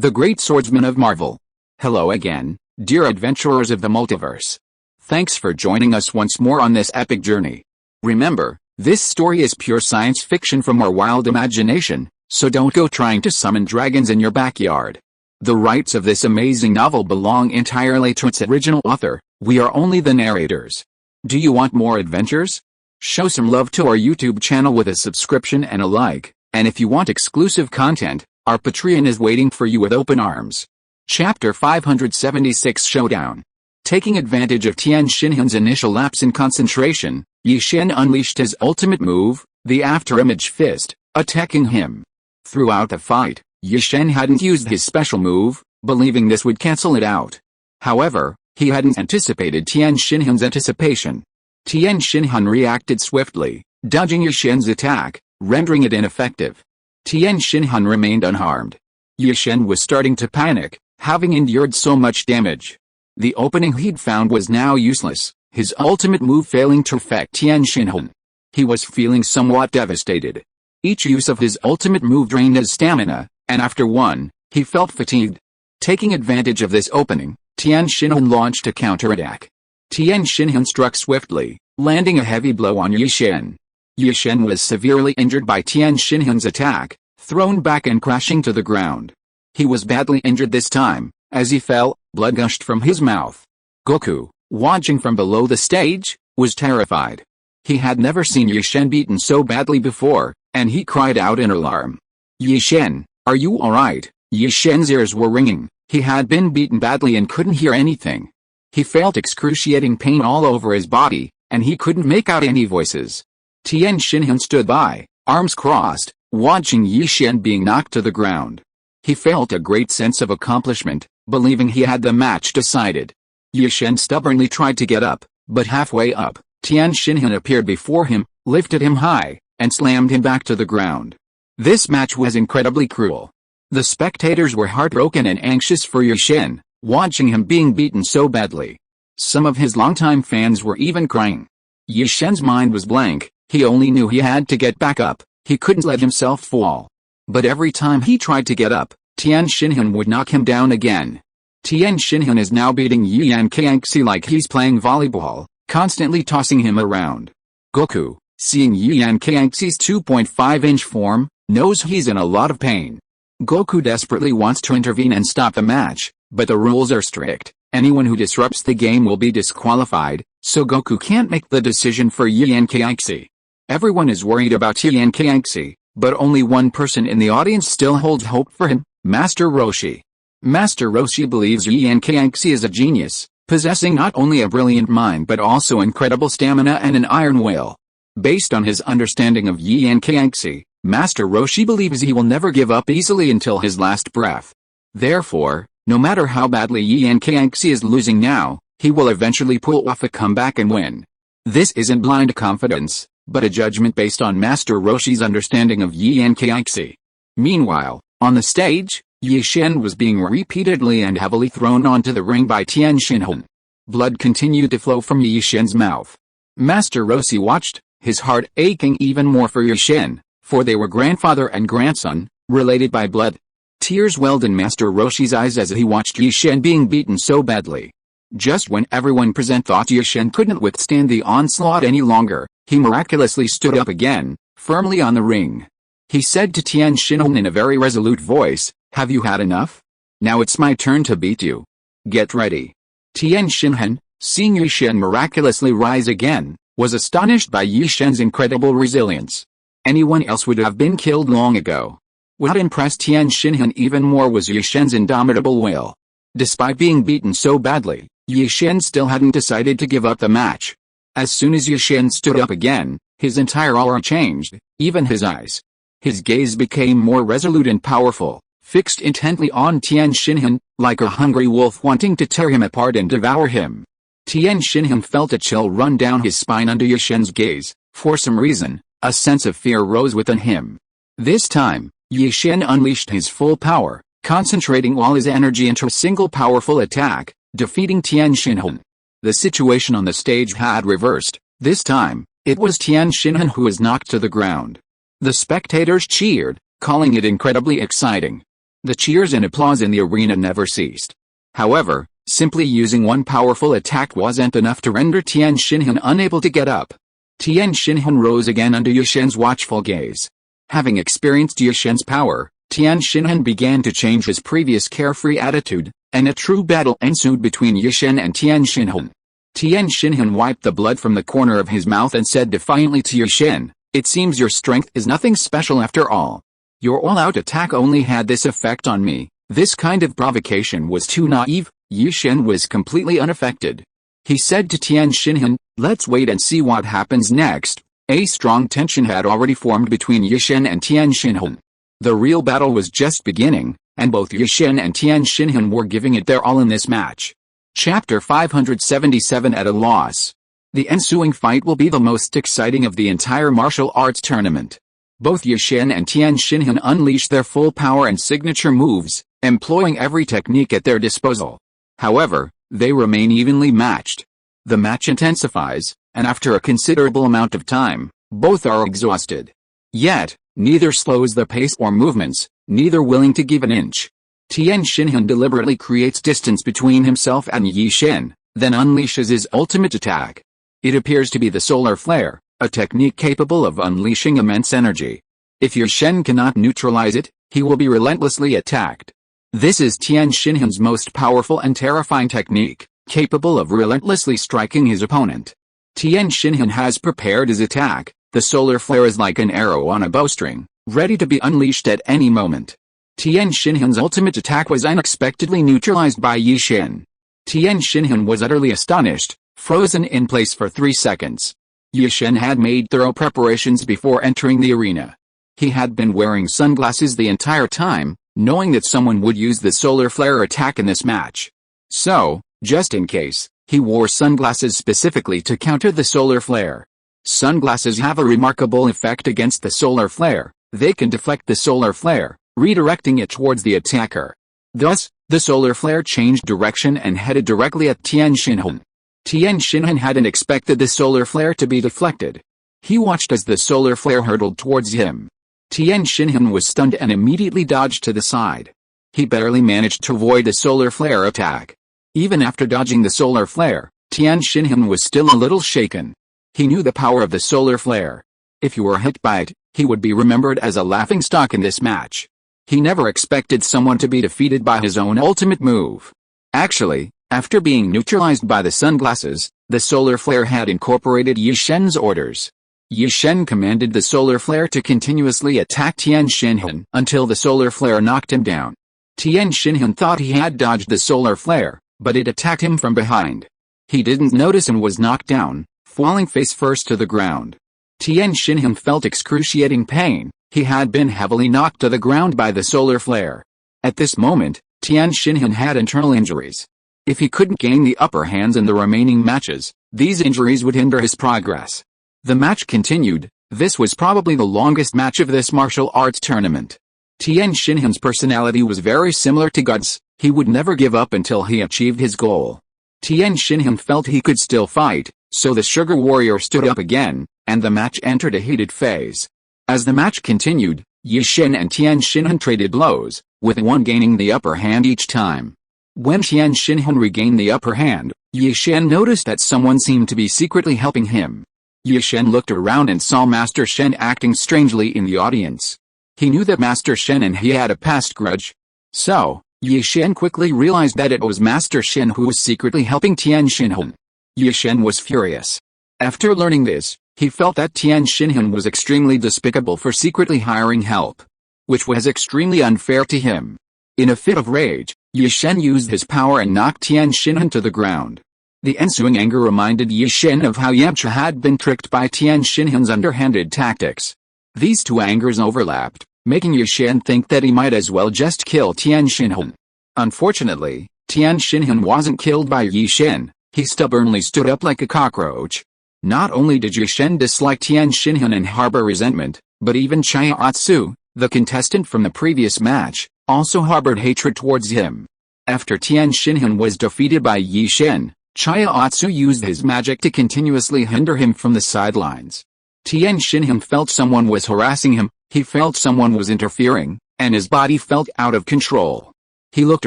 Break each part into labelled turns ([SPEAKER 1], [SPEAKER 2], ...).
[SPEAKER 1] the great swordsman of Marvel. Hello again, dear adventurers of the multiverse. Thanks for joining us once more on this epic journey. Remember, this story is pure science fiction from our wild imagination, so don't go trying to summon dragons in your backyard. The rights of this amazing novel belong entirely to its original author. We are only the narrators. Do you want more adventures? Show some love to our YouTube channel with a subscription and a like, and if you want exclusive content, our Patreon is waiting for you with open arms. Chapter 576 Showdown. Taking advantage of Tian Xinhun's initial lapse in concentration, Yi Shen unleashed his ultimate move, the Afterimage Fist, attacking him. Throughout the fight, Yi Shen hadn't used his special move, believing this would cancel it out. However, he hadn't anticipated Tian Xinhun's anticipation. Tian Xinhun reacted swiftly, dodging Yi Shen's attack, rendering it ineffective. Tian Xinhun remained unharmed. Yi Shen was starting to panic, having endured so much damage. The opening he'd found was now useless, his ultimate move failing to affect Tian Xinhun. He was feeling somewhat devastated. Each use of his ultimate move drained his stamina, and after one, he felt fatigued. Taking advantage of this opening, Tian Xinhun launched a counterattack. Tian Xinhun struck swiftly, landing a heavy blow on Yi Shen. Yi Shen was severely injured by Tian Xinhun's attack, thrown back and crashing to the ground. He was badly injured this time. As he fell, blood gushed from his mouth. Goku, watching from below the stage, was terrified. He had never seen Yi Shen beaten so badly before, and he cried out in alarm. "Yi Shen, are you alright?" Yi Shen's ears were ringing. He had been beaten badly and couldn't hear anything. He felt excruciating pain all over his body, and he couldn't make out any voices. Tian Xinhun stood by, arms crossed, watching Yi Shen being knocked to the ground. He felt a great sense of accomplishment, believing he had the match decided. Yi Shen stubbornly tried to get up, but halfway up, Tian Xinhun appeared before him, lifted him high, and slammed him back to the ground. This match was incredibly cruel. The spectators were heartbroken and anxious for Yi Shen, watching him being beaten so badly. Some of his longtime fans were even crying. Yi Shen's mind was blank. He only knew he had to get back up. He couldn't let himself fall. But every time he tried to get up, Tian Xinhun would knock him down again. Tian Xinhun is now beating Yi Yanqiangxi like he's playing volleyball, constantly tossing him around. Goku, seeing Yi Yanqiangxi's 2.5-inch form, knows he's in a lot of pain. Goku desperately wants to intervene and stop the match, but the rules are strict. Anyone who disrupts the game will be disqualified, so Goku can't make the decision for Yi Yanqiangxi. Everyone is worried about Yi Yanqiangxi, but only one person in the audience still holds hope for him, Master Roshi. Master Roshi believes Yi Yanqiangxi is a genius, possessing not only a brilliant mind but also incredible stamina and an iron will. Based on his understanding of Yi Yanqiangxi, Master Roshi believes he will never give up easily until his last breath. Therefore, no matter how badly Yi Yanqiangxi is losing now, he will eventually pull off a comeback and win. This isn't blind confidence, but a judgment based on Master Roshi's understanding of Yi Yanqiangxi. Meanwhile, on the stage, Yi Shen was being repeatedly and heavily thrown onto the ring by Tian Xinhun. Blood continued to flow from Yi Shen's mouth. Master Roshi watched, his heart aching even more for Yi Shen, for they were grandfather and grandson, related by blood. Tears welled in Master Roshi's eyes as he watched Yi Shen being beaten so badly. Just when everyone present thought Yi Shen couldn't withstand the onslaught any longer, he miraculously stood up again, firmly on the ring. He said to Tian Xinhun in a very resolute voice, "Have you had enough? Now it's my turn to beat you. Get ready." Tian Xinhun, seeing Yi Shen miraculously rise again, was astonished by Yi Shen's incredible resilience. Anyone else would have been killed long ago. What impressed Tian Xinhun even more was Yi Shen's indomitable will. Despite being beaten so badly, Yi Shen still hadn't decided to give up the match. As soon as Yi Shen stood up again, his entire aura changed, even his eyes. His gaze became more resolute and powerful, fixed intently on Tian Xinhun, like a hungry wolf wanting to tear him apart and devour him. Tian Xinhun felt a chill run down his spine under Yi Shen's gaze. For some reason, a sense of fear rose within him. This time, Yi Shen unleashed his full power, concentrating all his energy into a single powerful attack, defeating Tian Xinhun. The situation on the stage had reversed. This time, it was Tian Xinhun who was knocked to the ground. The spectators cheered, calling it incredibly exciting. The cheers and applause in the arena never ceased. However, simply using one powerful attack wasn't enough to render Tian Xinhan unable to get up. Tian Xinhan rose again under Ye Shen's watchful gaze. Having experienced Ye Shen's power, Tian Xinhan began to change his previous carefree attitude, and a true battle ensued between Ye Shen and Tian Xinhan. Tian Xinhan wiped the blood from the corner of his mouth and said defiantly to Ye Shen, "It seems your strength is nothing special after all. Your all-out attack only had this effect on me." This kind of provocation was too naive. Ye Shen was completely unaffected. He said to Tian Xinhan, "Let's wait and see what happens next." A strong tension had already formed between Ye Shen and Tian Xinhan. The real battle was just beginning, and both Ye Shen and Tian Xinhan were giving it their all in this match. Chapter 577 At a loss. The ensuing fight will be the most exciting of the entire martial arts tournament. Both Ye Shen and Tian Xinhan unleashed their full power and signature moves, employing every technique at their disposal. However, they remain evenly matched. The match intensifies, and after a considerable amount of time, both are exhausted. Yet, neither slows their pace or movements, neither willing to give an inch. Tian Xinhan deliberately creates distance between himself and Ye Shen, then unleashes his ultimate attack. It appears to be the solar flare, a technique capable of unleashing immense energy. If Ye Shen cannot neutralize it, he will be relentlessly attacked. This is Tian Xinhan's most powerful and terrifying technique, capable of relentlessly striking his opponent. Tian Xinhan has prepared his attack. The solar flare is like an arrow on a bowstring, ready to be unleashed at any moment. Tian Xinhan's ultimate attack was unexpectedly neutralized by Ye Shen. Tian Xinhan was utterly astonished, frozen in place for 3 seconds. Ye Shen had made thorough preparations before entering the arena. He had been wearing sunglasses the entire time, knowing that someone would use the solar flare attack in this match. So, just in case, he wore sunglasses specifically to counter the solar flare. Sunglasses have a remarkable effect against the solar flare. They can deflect the solar flare, redirecting it towards the attacker. Thus, the solar flare changed direction and headed directly at Tian Xinhan. Tian Xinhan hadn't expected the solar flare to be deflected. He watched as the solar flare hurtled towards him. Tian Xinhan was stunned and immediately dodged to the side. He barely managed to avoid the solar flare attack. Even after dodging the solar flare, Tian Xinhan was still a little shaken. He knew the power of the solar flare. If he were hit by it, he would be remembered as a laughingstock in this match. He never expected someone to be defeated by his own ultimate move. Actually, after being neutralized by the sunglasses, the solar flare had incorporated Ye Shen's orders. Ye Shen commanded the solar flare to continuously attack Tian Xinhan until the solar flare knocked him down. Tian Xinhan thought he had dodged the solar flare, but it attacked him from behind. He didn't notice and was knocked down, falling face first to the ground. Tian Xinhan felt excruciating pain. He had been heavily knocked to the ground by the solar flare. At this moment, Tian Xinhan had internal injuries. If he couldn't gain the upper hands in the remaining matches, these injuries would hinder his progress. The match continued. This was probably the longest match of this martial arts tournament. Tian Xinhan's personality was very similar to God's. He would never give up until he achieved his goal. Tian Xinhan felt he could still fight, so the Sugar Warrior stood up again, and the match entered a heated phase. As the match continued, Ye Shen and Tian Xinhan traded blows, with one gaining the upper hand each time. When Tian Xinhan regained the upper hand, Ye Shen noticed that someone seemed to be secretly helping him. Ye Shen looked around and saw Master Shen acting strangely in the audience. He knew that Master Shen and he had a past grudge. So, Ye Shen quickly realized that it was Master Shen who was secretly helping Tian Xinhan. Ye Shen was furious. After learning this, he felt that Tian Xinhan was extremely despicable for secretly hiring help, which was extremely unfair to him. In a fit of rage, Ye Shen used his power and knocked Tian Xinhan to the ground. The ensuing anger reminded Ye Shen of how Yamcha had been tricked by Tian Xinhan's underhanded tactics. These two angers overlapped, making Ye Shen think that he might as well just kill Tian Xinhan. Unfortunately, Tian Xinhan wasn't killed by Ye Shen. He stubbornly stood up like a cockroach. Not only did Ye Shen dislike Tian Xinhan and harbor resentment, but even Chiatsu, the contestant from the previous match, also harbored hatred towards him. After Tian Xinhan was defeated by Ye Shen, Chiatsu used his magic to continuously hinder him from the sidelines. Tian Xinhan felt someone was harassing him. He felt someone was interfering, and his body felt out of control. He looked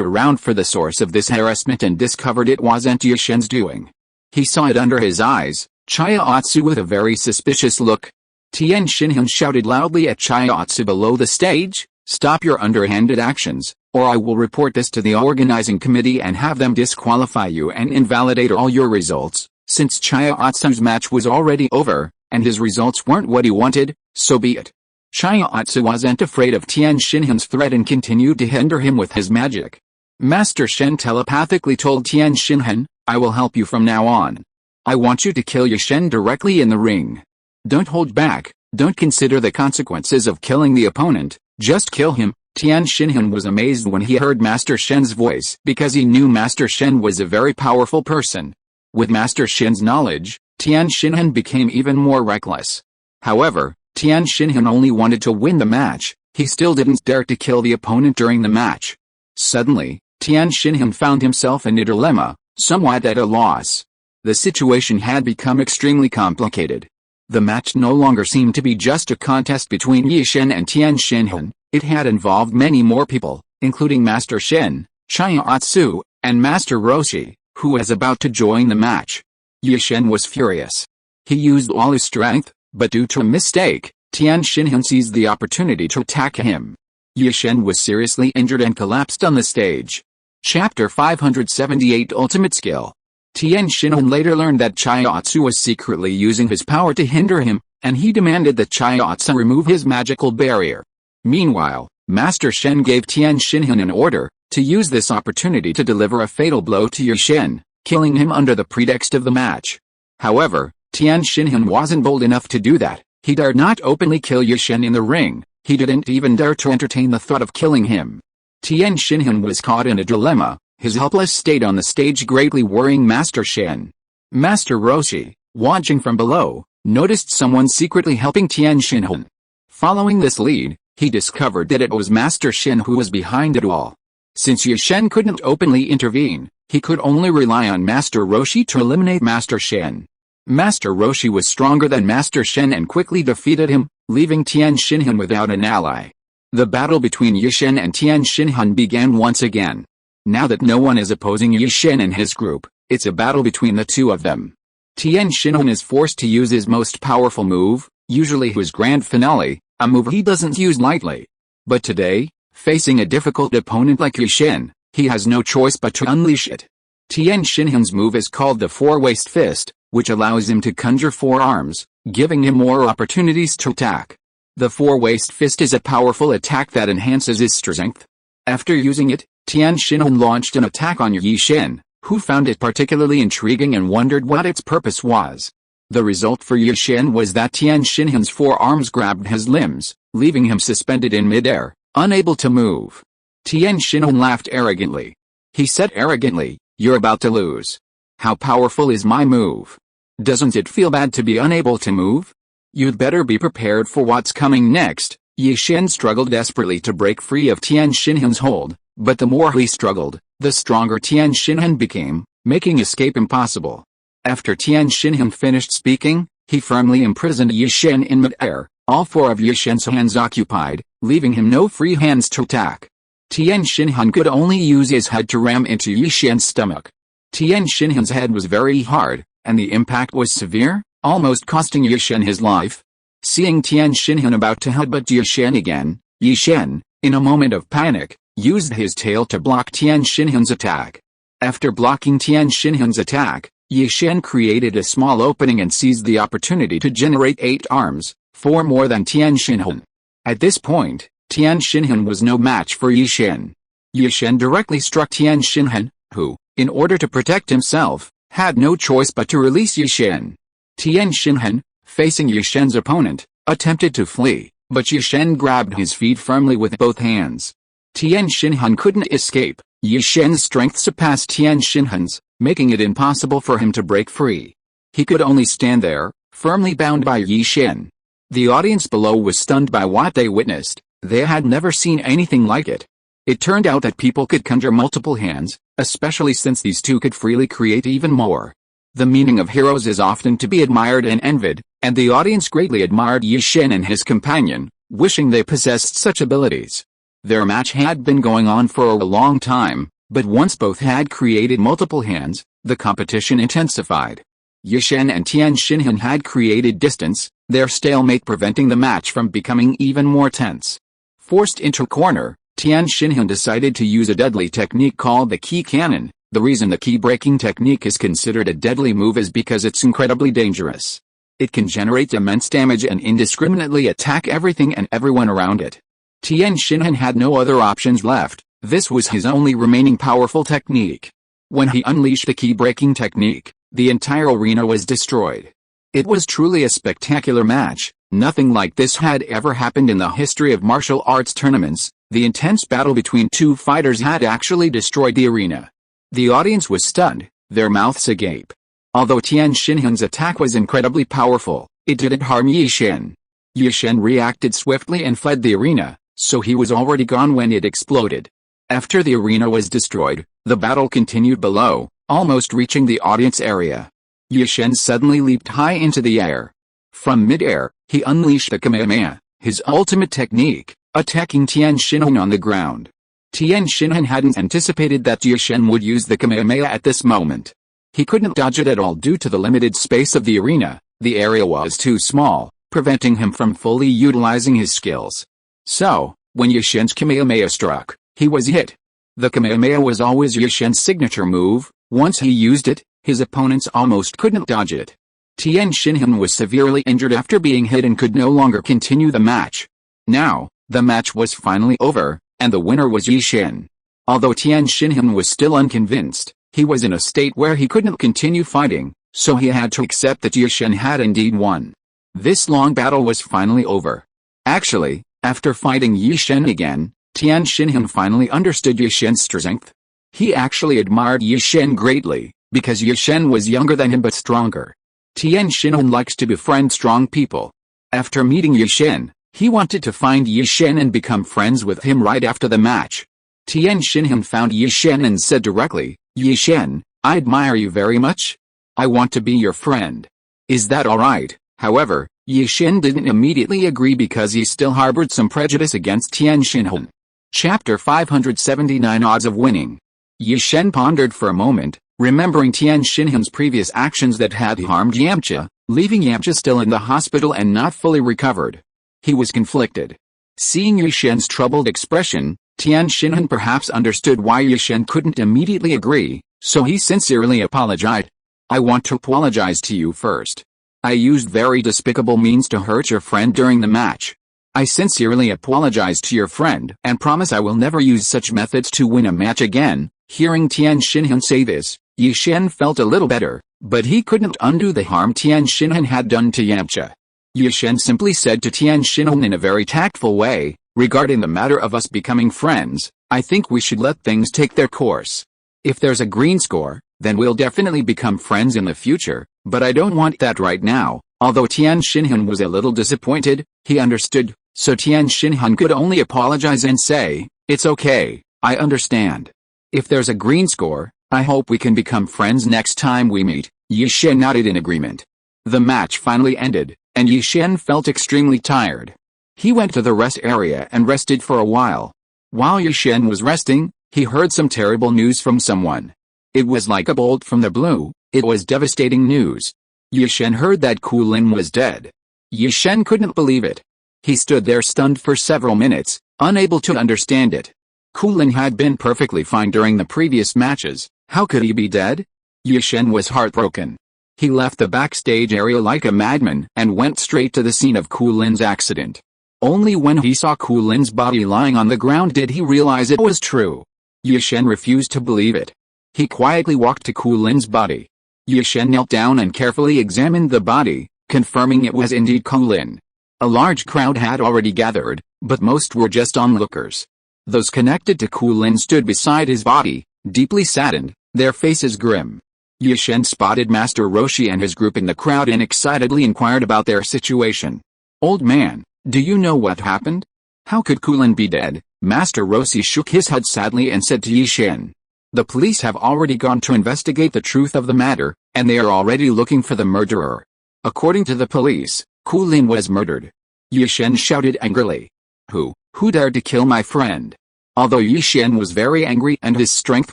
[SPEAKER 1] around for the source of this harassment and discovered it wasn't Yishen's doing. He saw it under his eyes, Chiaotzu, with a very suspicious look. Tian Xinhan shouted loudly at Chiaotzu below the stage, "Stop your underhanded actions, or I will report this to the organizing committee and have them disqualify you and invalidate all your results." Since Chiaotzu's match was already over, and his results weren't what he wanted, so be it. Chiaotzu wasn't afraid of Tian Xinhan's threat and continued to hinder him with his magic. Master Shen telepathically told Tian Xinhan, "I will help you from now on. I want you to kill Yishen directly in the ring. Don't hold back, don't consider the consequences of killing the opponent, just kill him." Tian Xinhan was amazed when he heard Master Shen's voice because he knew Master Shen was a very powerful person. With Master Shen's knowledge, Tian Xinhan became even more reckless. However, Tian Xinhan only wanted to win the match, he still didn't dare to kill the opponent during the match. Suddenly, Tian Xinhan found himself in a dilemma, somewhat at a loss. The situation had become extremely complicated. The match no longer seemed to be just a contest between Yishen and Tian Xinhan, it had involved many more people, including Master Shen, Chiaotzu, and Master Roshi, who was about to join the match. Yishen was furious. He used all his strength, but due to a mistake, Tian Xinhan seized the opportunity to attack him. Yishen was seriously injured and collapsed on the stage. Chapter 578 Ultimate Skill. Tian Xinhan later learned that Chiaotzu was secretly using his power to hinder him, and he demanded that Chiaotzu remove his magical barrier. Meanwhile, Master Shen gave Tian Xinhan an order to use this opportunity to deliver a fatal blow to Yishen, killing him under the pretext of the match. However, Tian Xinhan wasn't bold enough to do that. He dared not openly kill Yishen in the ring, he didn't even dare to entertain the thought of killing him. Tian Xinhan was caught in a dilemma, his helpless state on the stage greatly worrying Master Shen. Master Roshi, watching from below, noticed someone secretly helping Tian Xinhan. Following this lead, he discovered that it was Master Shen who was behind it all. Since Yishen couldn't openly intervene, he could only rely on Master Roshi to eliminate Master Shen. Master Roshi was stronger than Master Shen and quickly defeated him, leaving Tian Xinhan without an ally. The battle between Yishen and Tian Xinhan began once again. Now that no one is opposing Yishen and his group, it's a battle between the two of them. Tian Xinhan is forced to use his most powerful move, usually his grand finale, a move he doesn't use lightly. But today, facing a difficult opponent like Yishen, he has no choice but to unleash it. Tian Xinhan's move is called the Four-Waist Fist, which allows him to conjure four arms, giving him more opportunities to attack. The Four-Waist Fist is a powerful attack that enhances his strength. After using it, Tian Xinhan launched an attack on Yishen, who found it particularly intriguing and wondered what its purpose was. The result for Yishen was that Tian Xinhan's four arms grabbed his limbs, leaving him suspended in midair, unable to move. Tian Xinhan laughed arrogantly. He said arrogantly, "You're about to lose. How powerful is my move? Doesn't it feel bad to be unable to move? You'd better be prepared for what's coming next." Yishen struggled desperately to break free of Tian Xinhan's hold, but the more he struggled, the stronger Tian Xinhan became, making escape impossible. After Tian Xinhan finished speaking, he firmly imprisoned Yishen in mid-air, all four of Yishen's hands occupied, leaving him no free hands to attack. Tian Xinhan could only use his head to ram into Yishen's stomach. Tian Xinhan's head was very hard, and the impact was severe, almost costing Yishen his life. Seeing Tian Xinhan about to headbutt Yishen again, Yishen, in a moment of panic, used his tail to block Tian Xinhan's attack. After blocking Tian Xinhan's attack, Yishen created a small opening and seized the opportunity to generate 8 arms, 4 more than Tian Xinhan. At this point, Tian Xinhan was no match for Yishen. Yishen directly struck Tian Xinhan, who, in order to protect himself, had no choice but to release Yishen. Tian Xinhan, facing Yishen's opponent, attempted to flee, but Yishen grabbed his feet firmly with both hands. Tian Xinhan couldn't escape. Yishen's strength surpassed Tian Xinhan's, making it impossible for him to break free. He could only stand there, firmly bound by Yishen. The audience below was stunned by what they witnessed. They had never seen anything like it. It turned out that people could conjure multiple hands, especially since these two could freely create even more. The meaning of heroes is often to be admired and envied, and the audience greatly admired Yishen and his companion, wishing they possessed such abilities. Their match had been going on for a long time, but once both had created multiple hands, the competition intensified. Yi-Shen and Tian Xinhan had created distance, their stalemate preventing the match from becoming even more tense. Forced into a corner, Tian Xinhan decided to use a deadly technique called the key cannon. The reason the key-breaking technique is considered a deadly move is because it's incredibly dangerous. It can generate immense damage and indiscriminately attack everything and everyone around it. Tian Xinhan had no other options left. This was his only remaining powerful technique. When he unleashed the key-breaking technique, the entire arena was destroyed. It was truly a spectacular match. Nothing like this had ever happened in the history of martial arts tournaments. The intense battle between two fighters had actually destroyed the arena. The audience was stunned, their mouths agape. Although Tian Xinhan's attack was incredibly powerful, it didn't harm Yi-Shen. Yi-Shen reacted swiftly and fled the arena, so he was already gone when it exploded. After the arena was destroyed, the battle continued below, almost reaching the audience area. Yi-Shen suddenly leaped high into the air. From mid-air, he unleashed the Kamehameha, his ultimate technique, attacking Tian Xinhan on the ground. Tian Xinhan hadn't anticipated that Yi-Shen would use the Kamehameha at this moment. He couldn't dodge it at all due to the limited space of the arena. The area was too small, preventing him from fully utilizing his skills. So, when Yi-Shen's Kamehameha struck, he was hit. The Kamehameha was always Yi-Shen's signature move. Once he used it, his opponents almost couldn't dodge it. Tian Xinhan was severely injured after being hit and could no longer continue the match. Now, the match was finally over, and the winner was Yi-Shen. Although Tian Xinhan was still unconvinced, he was in a state where he couldn't continue fighting, so he had to accept that Yi-Shen had indeed won. This long battle was finally over. Actually, after fighting Yi-Shen again, Tian Xinhan finally understood Yi-Shen's strength. He actually admired Yi-Shen greatly, because Yi-Shen was younger than him but stronger. Tian Xinhan likes to befriend strong people. After meeting Yi-Shen, he wanted to find Yi-Shen and become friends with him right after the match. Tian Xinhan found Yi-Shen and said directly, "Yi-Shen, I admire you very much. I want to be your friend. Is that alright?" However, Yi-Shen didn't immediately agree because he still harbored some prejudice against Tian Xinhan. Chapter 579 Odds of Winning. Yi-Shen pondered for a moment, remembering Tian Xinhan's previous actions that had harmed Yamcha, leaving Yamcha still in the hospital and not fully recovered. He was conflicted. Seeing Yi-Shen's troubled expression, Tian Xinhan perhaps understood why Yi-Shen couldn't immediately agree, so he sincerely apologized. "I want to apologize to you first. I used very despicable means to hurt your friend during the match. I sincerely apologize to your friend and promise I will never use such methods to win a match again." Hearing Tian Xinhan say this, Yi-Shen felt a little better, but he couldn't undo the harm Tian Xinhan had done to Yamcha. Yi-Shen simply said to Tian Xinhan in a very tactful way, "Regarding the matter of us becoming friends, I think we should let things take their course. If there's a green score, then we'll definitely become friends in the future, but I don't want that right now." Although Tian Xinhan was a little disappointed, he understood, so Tian Xinhan could only apologize and say, "It's okay, I understand. If there's a green score, I hope we can become friends next time we meet." Yi-Shen nodded in agreement. The match finally ended, and Yi-Shen felt extremely tired. He went to the rest area and rested for a while. While Yi-Shen was resting, he heard some terrible news from someone. It was like a bolt from the blue. It was devastating news. Yi-Shen heard that Kulin was dead. Yi-Shen couldn't believe it. He stood there stunned for several minutes, unable to understand it. Kulin had been perfectly fine during the previous matches. How could he be dead? Yi-Shen was heartbroken. He left the backstage area like a madman and went straight to the scene of Kulin's accident. Only when he saw Kulin's body lying on the ground did he realize it was true. Yi-Shen refused to believe it. He quietly walked to Kulin's body. Yi-Shen knelt down and carefully examined the body, confirming it was indeed Kulin. A large crowd had already gathered, but most were just onlookers. Those connected to Kulin stood beside his body, deeply saddened, their faces grim. Yi-Shen spotted Master Roshi and his group in the crowd and excitedly inquired about their situation. "Old man, do you know what happened? How could Kulin be dead?" Master Roshi shook his head sadly and said to Yi-Shen, "The police have already gone to investigate the truth of the matter, and they are already looking for the murderer. According to the police, Kulin was murdered." Yi-Shen shouted angrily. "Who? Who dared to kill my friend? Although Yi Shen was very angry and his strength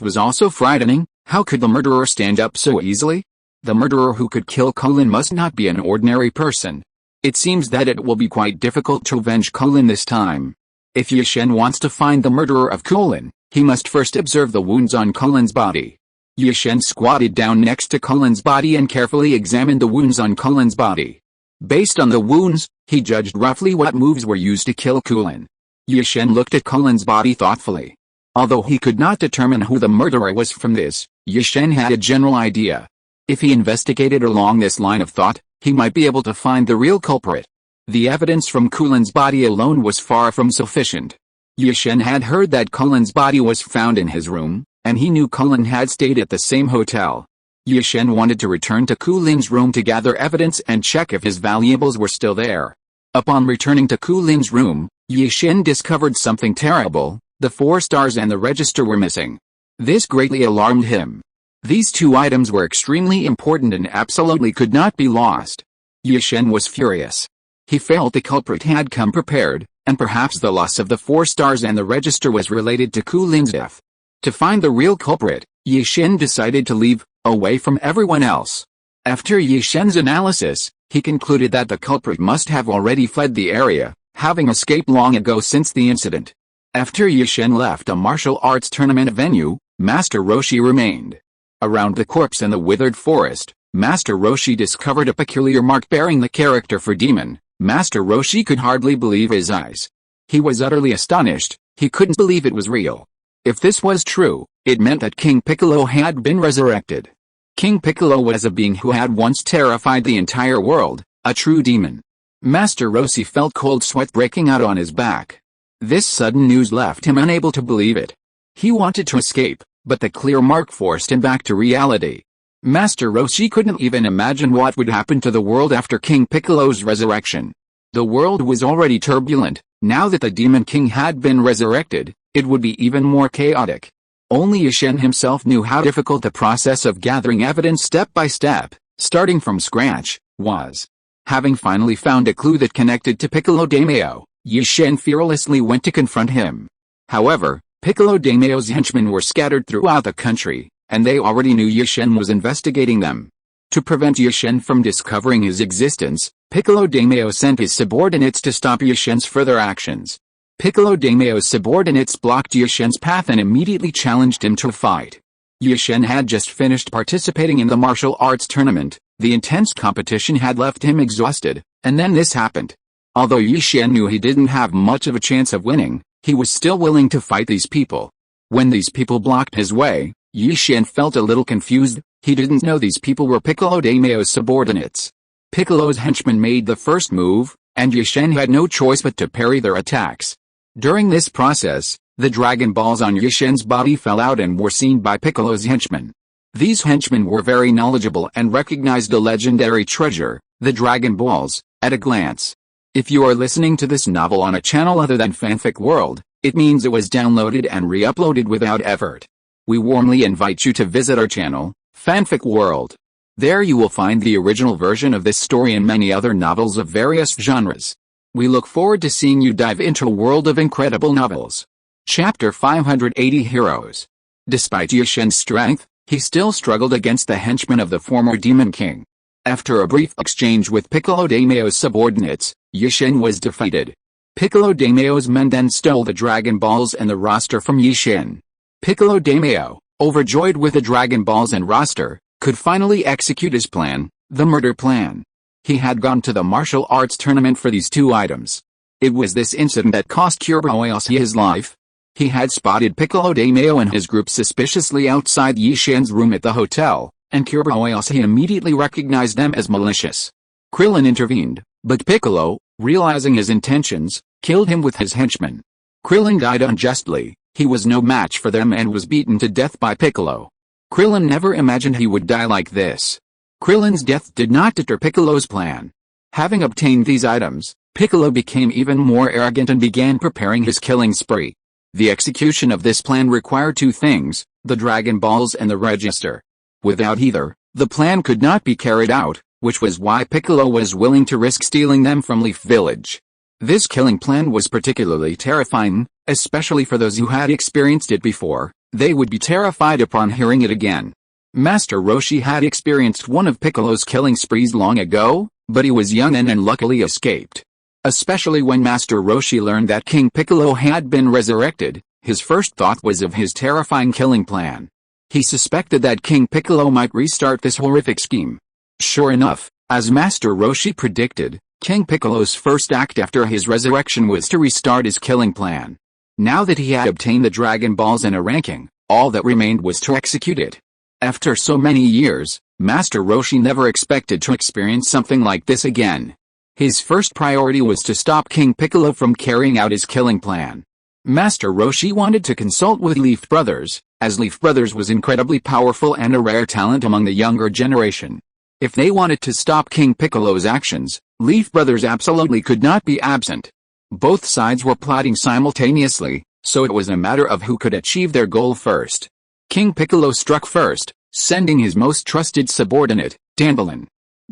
[SPEAKER 1] was also frightening, how could the murderer stand up so easily? The murderer who could kill Colin must not be an ordinary person. It seems that it will be quite difficult to avenge Colin this time. If Yi Shen wants to find the murderer of Colin, he must first observe the wounds on Colin's body. Yi Shen squatted down next to Colin's body and carefully examined the wounds on Colin's body. Based on the wounds, he judged roughly what moves were used to kill Colin. Yi Shen looked at Colin's body thoughtfully. Although he could not determine who the murderer was from this, Yi Shen had a general idea. If he investigated along this line of thought, he might be able to find the real culprit. The evidence from Colin's body alone was far from sufficient. Yi Shen had heard that Colin's body was found in his room, and he knew Colin had stayed at the same hotel. Yi Shen wanted to return to Colin's room to gather evidence and check if his valuables were still there. Upon returning to Colin's room, Yi Shen discovered something terrible. The 4 stars and the register were missing. This greatly alarmed him. These 2 items were extremely important and absolutely could not be lost. Yi Shen was furious. He felt the culprit had come prepared, and perhaps the loss of the 4 stars and the register was related to Colin's death. To find the real culprit, Yi Shen decided to leave, away from everyone else. After Yi Shen's analysis, he concluded that the culprit must have already fled the area, having escaped long ago since the incident. After Yi Shen left a martial arts tournament venue, Master Roshi remained. Around the corpse in the withered forest, Master Roshi discovered a peculiar mark bearing the character for demon. Master Roshi could hardly believe his eyes. He was utterly astonished. He couldn't believe it was real. If this was true, it meant that King Piccolo had been resurrected. King Piccolo was a being who had once terrified the entire world, a true demon. Master Roshi felt cold sweat breaking out on his back. This sudden news left him unable to believe it. He wanted to escape, but the clear mark forced him back to reality. Master Roshi couldn't even imagine what would happen to the world after King Piccolo's resurrection. The world was already turbulent. Now that the Demon King had been resurrected, it would be even more chaotic. Only Yi Shen himself knew how difficult the process of gathering evidence step by step, starting from scratch, was. Having finally found a clue that connected to Piccolo Daimyo, Yi Shen fearlessly went to confront him. However, Piccolo Daimyo's henchmen were scattered throughout the country, and they already knew Yi Shen was investigating them. To prevent Yi Shen from discovering his existence, Piccolo Daimyo sent his subordinates to stop Yi Shen's further actions. Piccolo Daimyo's subordinates blocked Yi Shen's path and immediately challenged him to a fight. Yi Shen had just finished participating in the martial arts tournament. The intense competition had left him exhausted, and then this happened. Although Yi Shen knew he didn't have much of a chance of winning, he was still willing to fight these people. When these people blocked his way, Yi Shen felt a little confused. He didn't know these people were Piccolo Daimyo's subordinates. Piccolo's henchmen made the first move, and Yi Shen had no choice but to parry their attacks. During this process, the Dragon Balls on Yi Shen's body fell out and were seen by Piccolo's henchmen. These henchmen were very knowledgeable and recognized the legendary treasure, the Dragon Balls, at a glance. If you are listening to this novel on a channel other than Fanfic World, it means it was downloaded and re-uploaded without effort. We warmly invite you to visit our channel, Fanfic World. There you will find the original version of this story and many other novels of various genres. We look forward to seeing you dive into a world of incredible novels. Chapter 580 Heroes. Despite Yi Shen's strength, he still struggled against the henchmen of the former Demon King. After a brief exchange with Piccolo Daimyo's subordinates, Yi Shen was defeated. Piccolo Daimyo's men then stole the Dragon Balls and the roster from Yi Shen. Piccolo Daimyo, overjoyed with the Dragon Balls and roster, could finally execute his plan, the murder plan. He had gone to the martial arts tournament for these 2 items. It was this incident that cost Kuroishi his life. He had spotted Piccolo Daimyo and his group suspiciously outside Yi Shen's room at the hotel, and Kuroishi immediately recognized them as malicious. Krillin intervened, but Piccolo, realizing his intentions, killed him with his henchmen. Krillin died unjustly. He was no match for them and was beaten to death by Piccolo. Krillin never imagined he would die like this. Krillin's death did not deter Piccolo's plan. Having obtained these items, Piccolo became even more arrogant and began preparing his killing spree. The execution of this plan required 2 things, the Dragon Balls and the register. Without either, the plan could not be carried out, which was why Piccolo was willing to risk stealing them from Leaf Village. This killing plan was particularly terrifying, especially for those who had experienced it before. They would be terrified upon hearing it again. Master Roshi had experienced one of Piccolo's killing sprees long ago, but he was young and luckily escaped. Especially when Master Roshi learned that King Piccolo had been resurrected, his first thought was of his terrifying killing plan. He suspected that King Piccolo might restart this horrific scheme. Sure enough, as Master Roshi predicted, King Piccolo's first act after his resurrection was to restart his killing plan. Now that he had obtained the Dragon Balls and a ranking, all that remained was to execute it. After so many years, Master Roshi never expected to experience something like this again. His first priority was to stop King Piccolo from carrying out his killing plan. Master Roshi wanted to consult with Leaf Brothers, as Leaf Brothers was incredibly powerful and a rare talent among the younger generation. If they wanted to stop King Piccolo's actions, Leaf Brothers absolutely could not be absent. Both sides were plotting simultaneously, so it was a matter of who could achieve their goal first. King Piccolo struck first, sending his most trusted subordinate, Danbalin.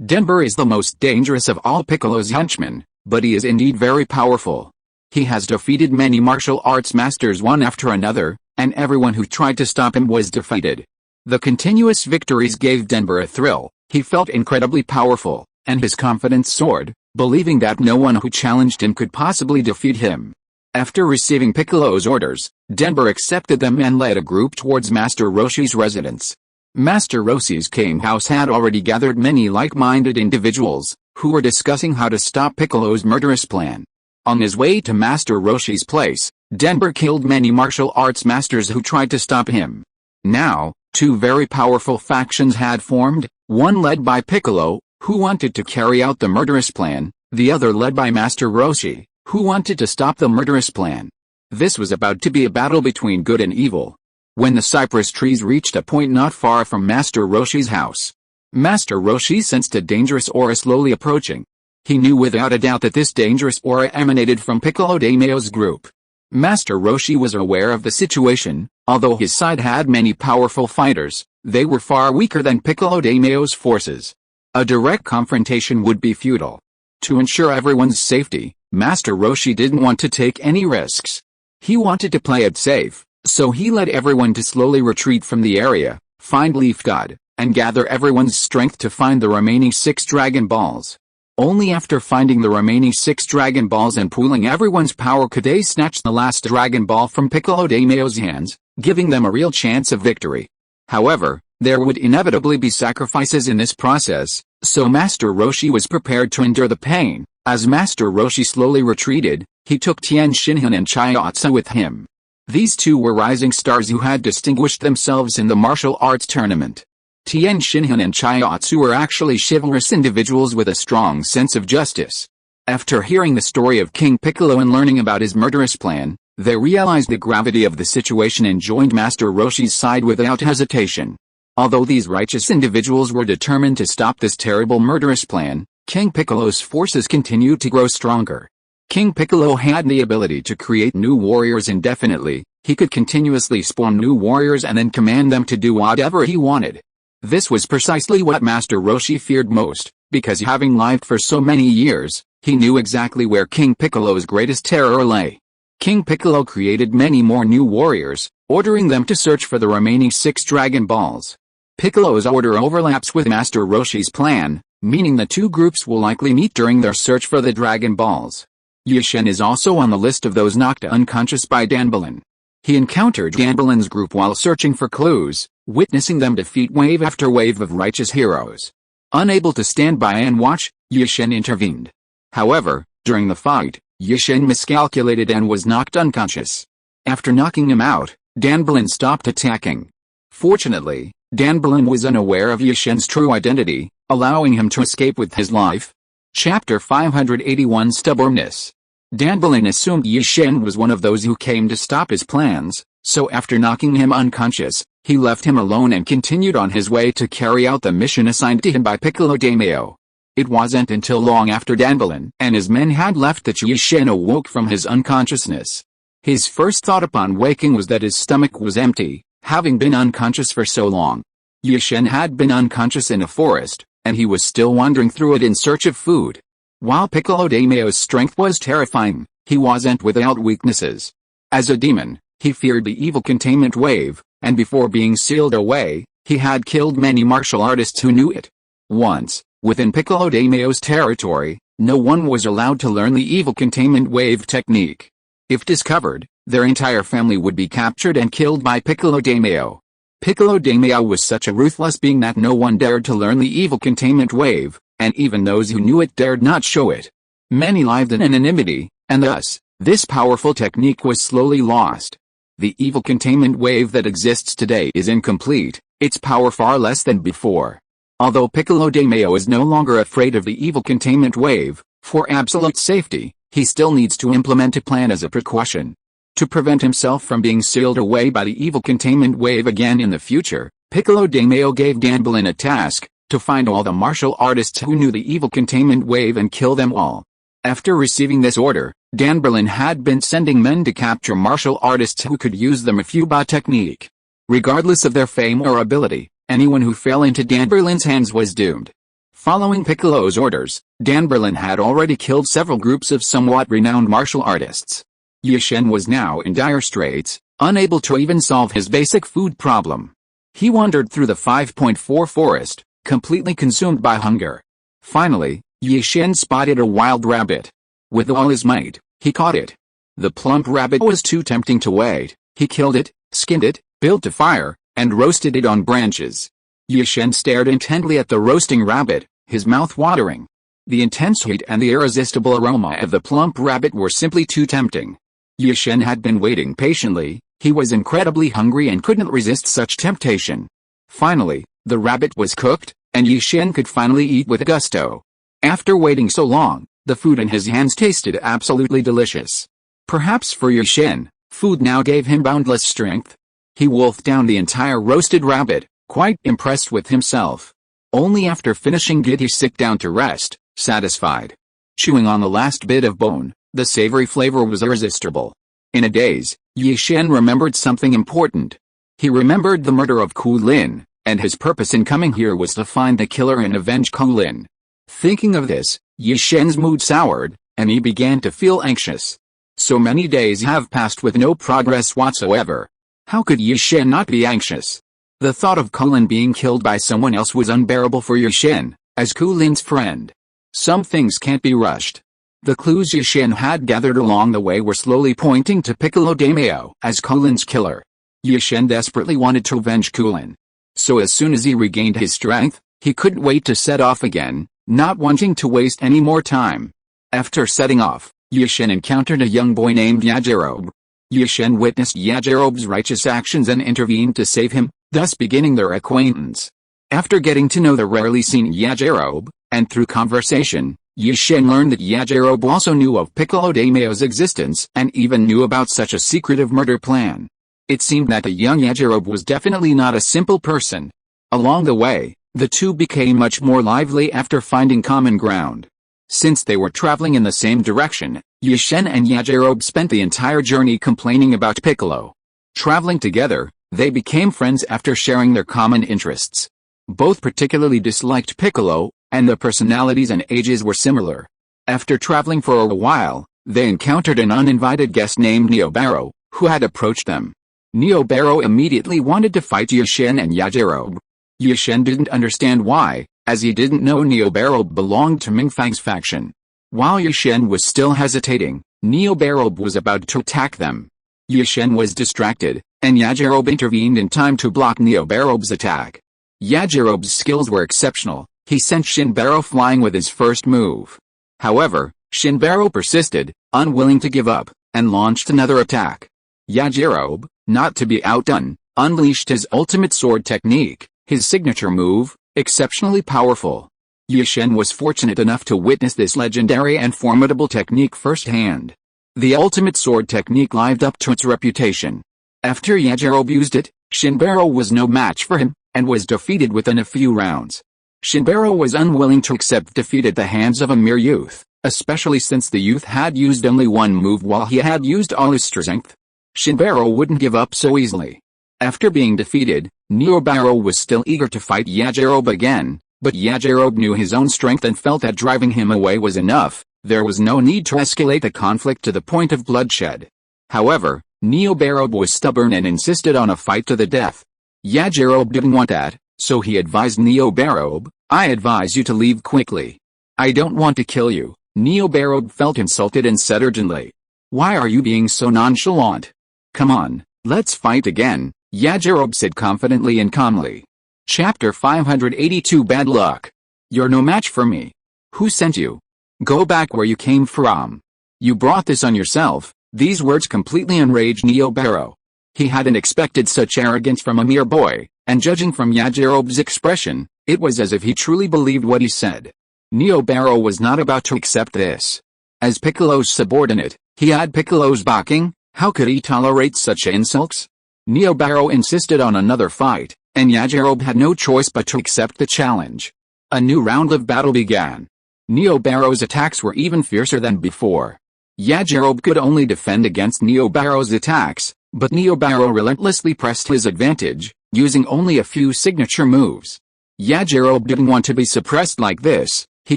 [SPEAKER 1] Denber is the most dangerous of all Piccolo's henchmen, but he is indeed very powerful. He has defeated many martial arts masters one after another, and everyone who tried to stop him was defeated. The continuous victories gave Denber a thrill. He felt incredibly powerful, and his confidence soared, believing that no one who challenged him could possibly defeat him. After receiving Piccolo's orders, Denber accepted them and led a group towards Master Roshi's residence. Master Roshi's king house had already gathered many like-minded individuals, who were discussing how to stop Piccolo's murderous plan. On his way to Master Roshi's place, Denber killed many martial arts masters who tried to stop him. Now, two very powerful factions had formed, one led by Piccolo, who wanted to carry out the murderous plan, the other led by Master Roshi, who wanted to stop the murderous plan. This was about to be a battle between good and evil. When the cypress trees reached a point not far from Master Roshi's house, Master Roshi sensed a dangerous aura slowly approaching. He knew without a doubt that this dangerous aura emanated from Piccolo Daimyo's group. Master Roshi was aware of the situation. Although his side had many powerful fighters, they were far weaker than Piccolo Daimyo's forces. A direct confrontation would be futile. To ensure everyone's safety, Master Roshi didn't want to take any risks. He wanted to play it safe, so he led everyone to slowly retreat from the area, find Leaf God, and gather everyone's strength to find the remaining 6 Dragon Balls. Only after finding the remaining 6 Dragon Balls and pooling everyone's power could they snatch the last Dragon Ball from Piccolo Daimyo's hands, giving them a real chance of victory. However, there would inevitably be sacrifices in this process, so Master Roshi was prepared to endure the pain. As Master Roshi slowly retreated, he took Tien Shinhan and Chiatsu with him. These two were rising stars who had distinguished themselves in the martial arts tournament. Tien Shinhan and Chiatsu were actually chivalrous individuals with a strong sense of justice. After hearing the story of King Piccolo and learning about his murderous plan, they realized the gravity of the situation and joined Master Roshi's side without hesitation. Although these righteous individuals were determined to stop this terrible murderous plan, King Piccolo's forces continued to grow stronger. King Piccolo had the ability to create new warriors indefinitely. He could continuously spawn new warriors and then command them to do whatever he wanted. This was precisely what Master Roshi feared most, because having lived for so many years, he knew exactly where King Piccolo's greatest terror lay. King Piccolo created many more new warriors, ordering them to search for the remaining 6 Dragon Balls. Piccolo's order overlaps with Master Roshi's plan, meaning the two groups will likely meet during their search for the Dragon Balls. Yushen is also on the list of those knocked unconscious by Danbalin. He encountered Danbalin's group while searching for clues, witnessing them defeat wave after wave of righteous heroes. Unable to stand by and watch, Yushen intervened. However, during the fight, Yushen miscalculated and was knocked unconscious. After knocking him out, Danbalin stopped attacking. Fortunately, Danbalin was unaware of Yushen's true identity, allowing him to escape with his life. Chapter 581 Stubbornness. Danbalin assumed Yushen was one of those who came to stop his plans, so after knocking him unconscious, he left him alone and continued on his way to carry out the mission assigned to him by Piccolo Daimyo. It wasn't until long after Danbalin and his men had left that Yushen awoke from his unconsciousness. His first thought upon waking was that his stomach was empty, having been unconscious for so long. Yushen had been unconscious in a forest, and he was still wandering through it in search of food. While Piccolo de Mayo's strength was terrifying, he wasn't without weaknesses. As a demon, he feared the evil containment wave, and before being sealed away, he had killed many martial artists who knew it. Once, within Piccolo de Mayo's territory, no one was allowed to learn the evil containment wave technique. If discovered, their entire family would be captured and killed by Piccolo de Mayo. Piccolo de Mayo was such a ruthless being that no one dared to learn the evil containment wave, and even those who knew it dared not show it. Many lived in anonymity, and thus, this powerful technique was slowly lost. The evil containment wave that exists today is incomplete, its power far less than before. Although Piccolo de Mayo is no longer afraid of the evil containment wave, for absolute safety, he still needs to implement a plan as a precaution. To prevent himself from being sealed away by the evil containment wave again in the future, Piccolo de Mayo gave Danbalin a task, to find all the martial artists who knew the evil containment wave and kill them all. After receiving this order, Danbalin had been sending men to capture martial artists who could use the Mafuba technique. Regardless of their fame or ability, anyone who fell into Danbalin's hands was doomed. Following Piccolo's orders, Danbalin had already killed several groups of somewhat renowned martial artists. Yi-Shen was now in dire straits, unable to even solve his basic food problem. He wandered through the 5.4 forest, completely consumed by hunger. Finally, Yi-Shen spotted a wild rabbit. With all his might, he caught it. The plump rabbit was too tempting to wait. He killed it, skinned it, built a fire, and roasted it on branches. Yi-Shen stared intently at the roasting rabbit, his mouth watering. The intense heat and the irresistible aroma of the plump rabbit were simply too tempting. Yi-Shen had been waiting patiently. He was incredibly hungry and couldn't resist such temptation. Finally, the rabbit was cooked, and Yi-Shen could finally eat with gusto. After waiting so long, the food in his hands tasted absolutely delicious. Perhaps for Yi-Shen, food now gave him boundless strength. He wolfed down the entire roasted rabbit, quite impressed with himself. Only after finishing did he sit down to rest, satisfied. Chewing on the last bit of bone, the savory flavor was irresistible. In a daze, Yi-Shen remembered something important. He remembered the murder of Kulin, and his purpose in coming here was to find the killer and avenge Kulin. Thinking of this, Yi-Shen's mood soured, and he began to feel anxious. So many days have passed with no progress whatsoever. How could Yi-Shen not be anxious? The thought of Kulin being killed by someone else was unbearable for Yi-Shen, as Kulin's friend. Some things can't be rushed. The clues Yi-Shen had gathered along the way were slowly pointing to Piccolo de Mayo as Kulin's killer. Yi-Shen desperately wanted to avenge Kulin. So as soon as he regained his strength, he couldn't wait to set off again, not wanting to waste any more time. After setting off, Yi-Shen encountered a young boy named Yajirobe. Yi-Shen witnessed Yajirobe's righteous actions and intervened to save him, thus beginning their acquaintance. After getting to know the rarely seen Yajirobe, and through conversation, Yi-Shen learned that Yajirobe also knew of Piccolo de Mayo's existence and even knew about such a secretive murder plan. It seemed that the young Yajirobe was definitely not a simple person. Along the way, the two became much more lively after finding common ground. Since they were traveling in the same direction, Yi-Shen and Yajirobe spent the entire journey complaining about Piccolo. Traveling together, they became friends after sharing their common interests. Both particularly disliked Piccolo, and their personalities and ages were similar. After traveling for a while, they encountered an uninvited guest named Neobaro, who had approached them. Neobaro immediately wanted to fight Yi-Shen and Yajirobe. Yi-Shen didn't understand why, as he didn't know Neobaro belonged to Mingfang's faction. While Yi-Shen was still hesitating, Neobaro was about to attack them. Yi-Shen was distracted, and Yajirobe intervened in time to block Neobaro's attack. Yajirobe's skills were exceptional. He sent Shinbaro flying with his first move. However, Shinbaro persisted, unwilling to give up, and launched another attack. Yajirobe, not to be outdone, unleashed his ultimate sword technique, his signature move, exceptionally powerful. Yi-Shen was fortunate enough to witness this legendary and formidable technique firsthand. The ultimate sword technique lived up to its reputation. After Yajirobe used it, Shinbaro was no match for him, and was defeated within a few rounds. Shinbaro was unwilling to accept defeat at the hands of a mere youth, especially since the youth had used only one move while he had used all his strength. Shinbaro wouldn't give up so easily. After being defeated, Neobaro was still eager to fight Yajirobe again, But Yajirobe knew his own strength and felt that driving him away was enough. There was no need to escalate the conflict to the point of bloodshed. However, Neobarobe was stubborn and insisted on a fight to the death. Yajirobe didn't want that, so he advised Neobarobe, "I advise you to leave quickly. I don't want to kill you." Neobarobe felt insulted and said urgently, "Why are you being so nonchalant? Come on, let's fight again," Yajirobe said confidently and calmly. Chapter 582 Bad Luck. "You're no match for me. Who sent you? Go back where you came from. You brought this on yourself." These words completely enraged Neobaro. He hadn't expected such arrogance from a mere boy, and judging from Yajirobe's expression, it was as if he truly believed what he said. Neobaro was not about to accept this. As Piccolo's subordinate, he had Piccolo's backing. How could he tolerate such insults? Neobaro insisted on another fight, and Yajirobe had no choice but to accept the challenge. A new round of battle began. Neobaro's attacks were even fiercer than before. Yajirobe could only defend against Neobaro's attacks, but Neobaro relentlessly pressed his advantage, using only a few signature moves. Yajirobe didn't want to be suppressed like this. He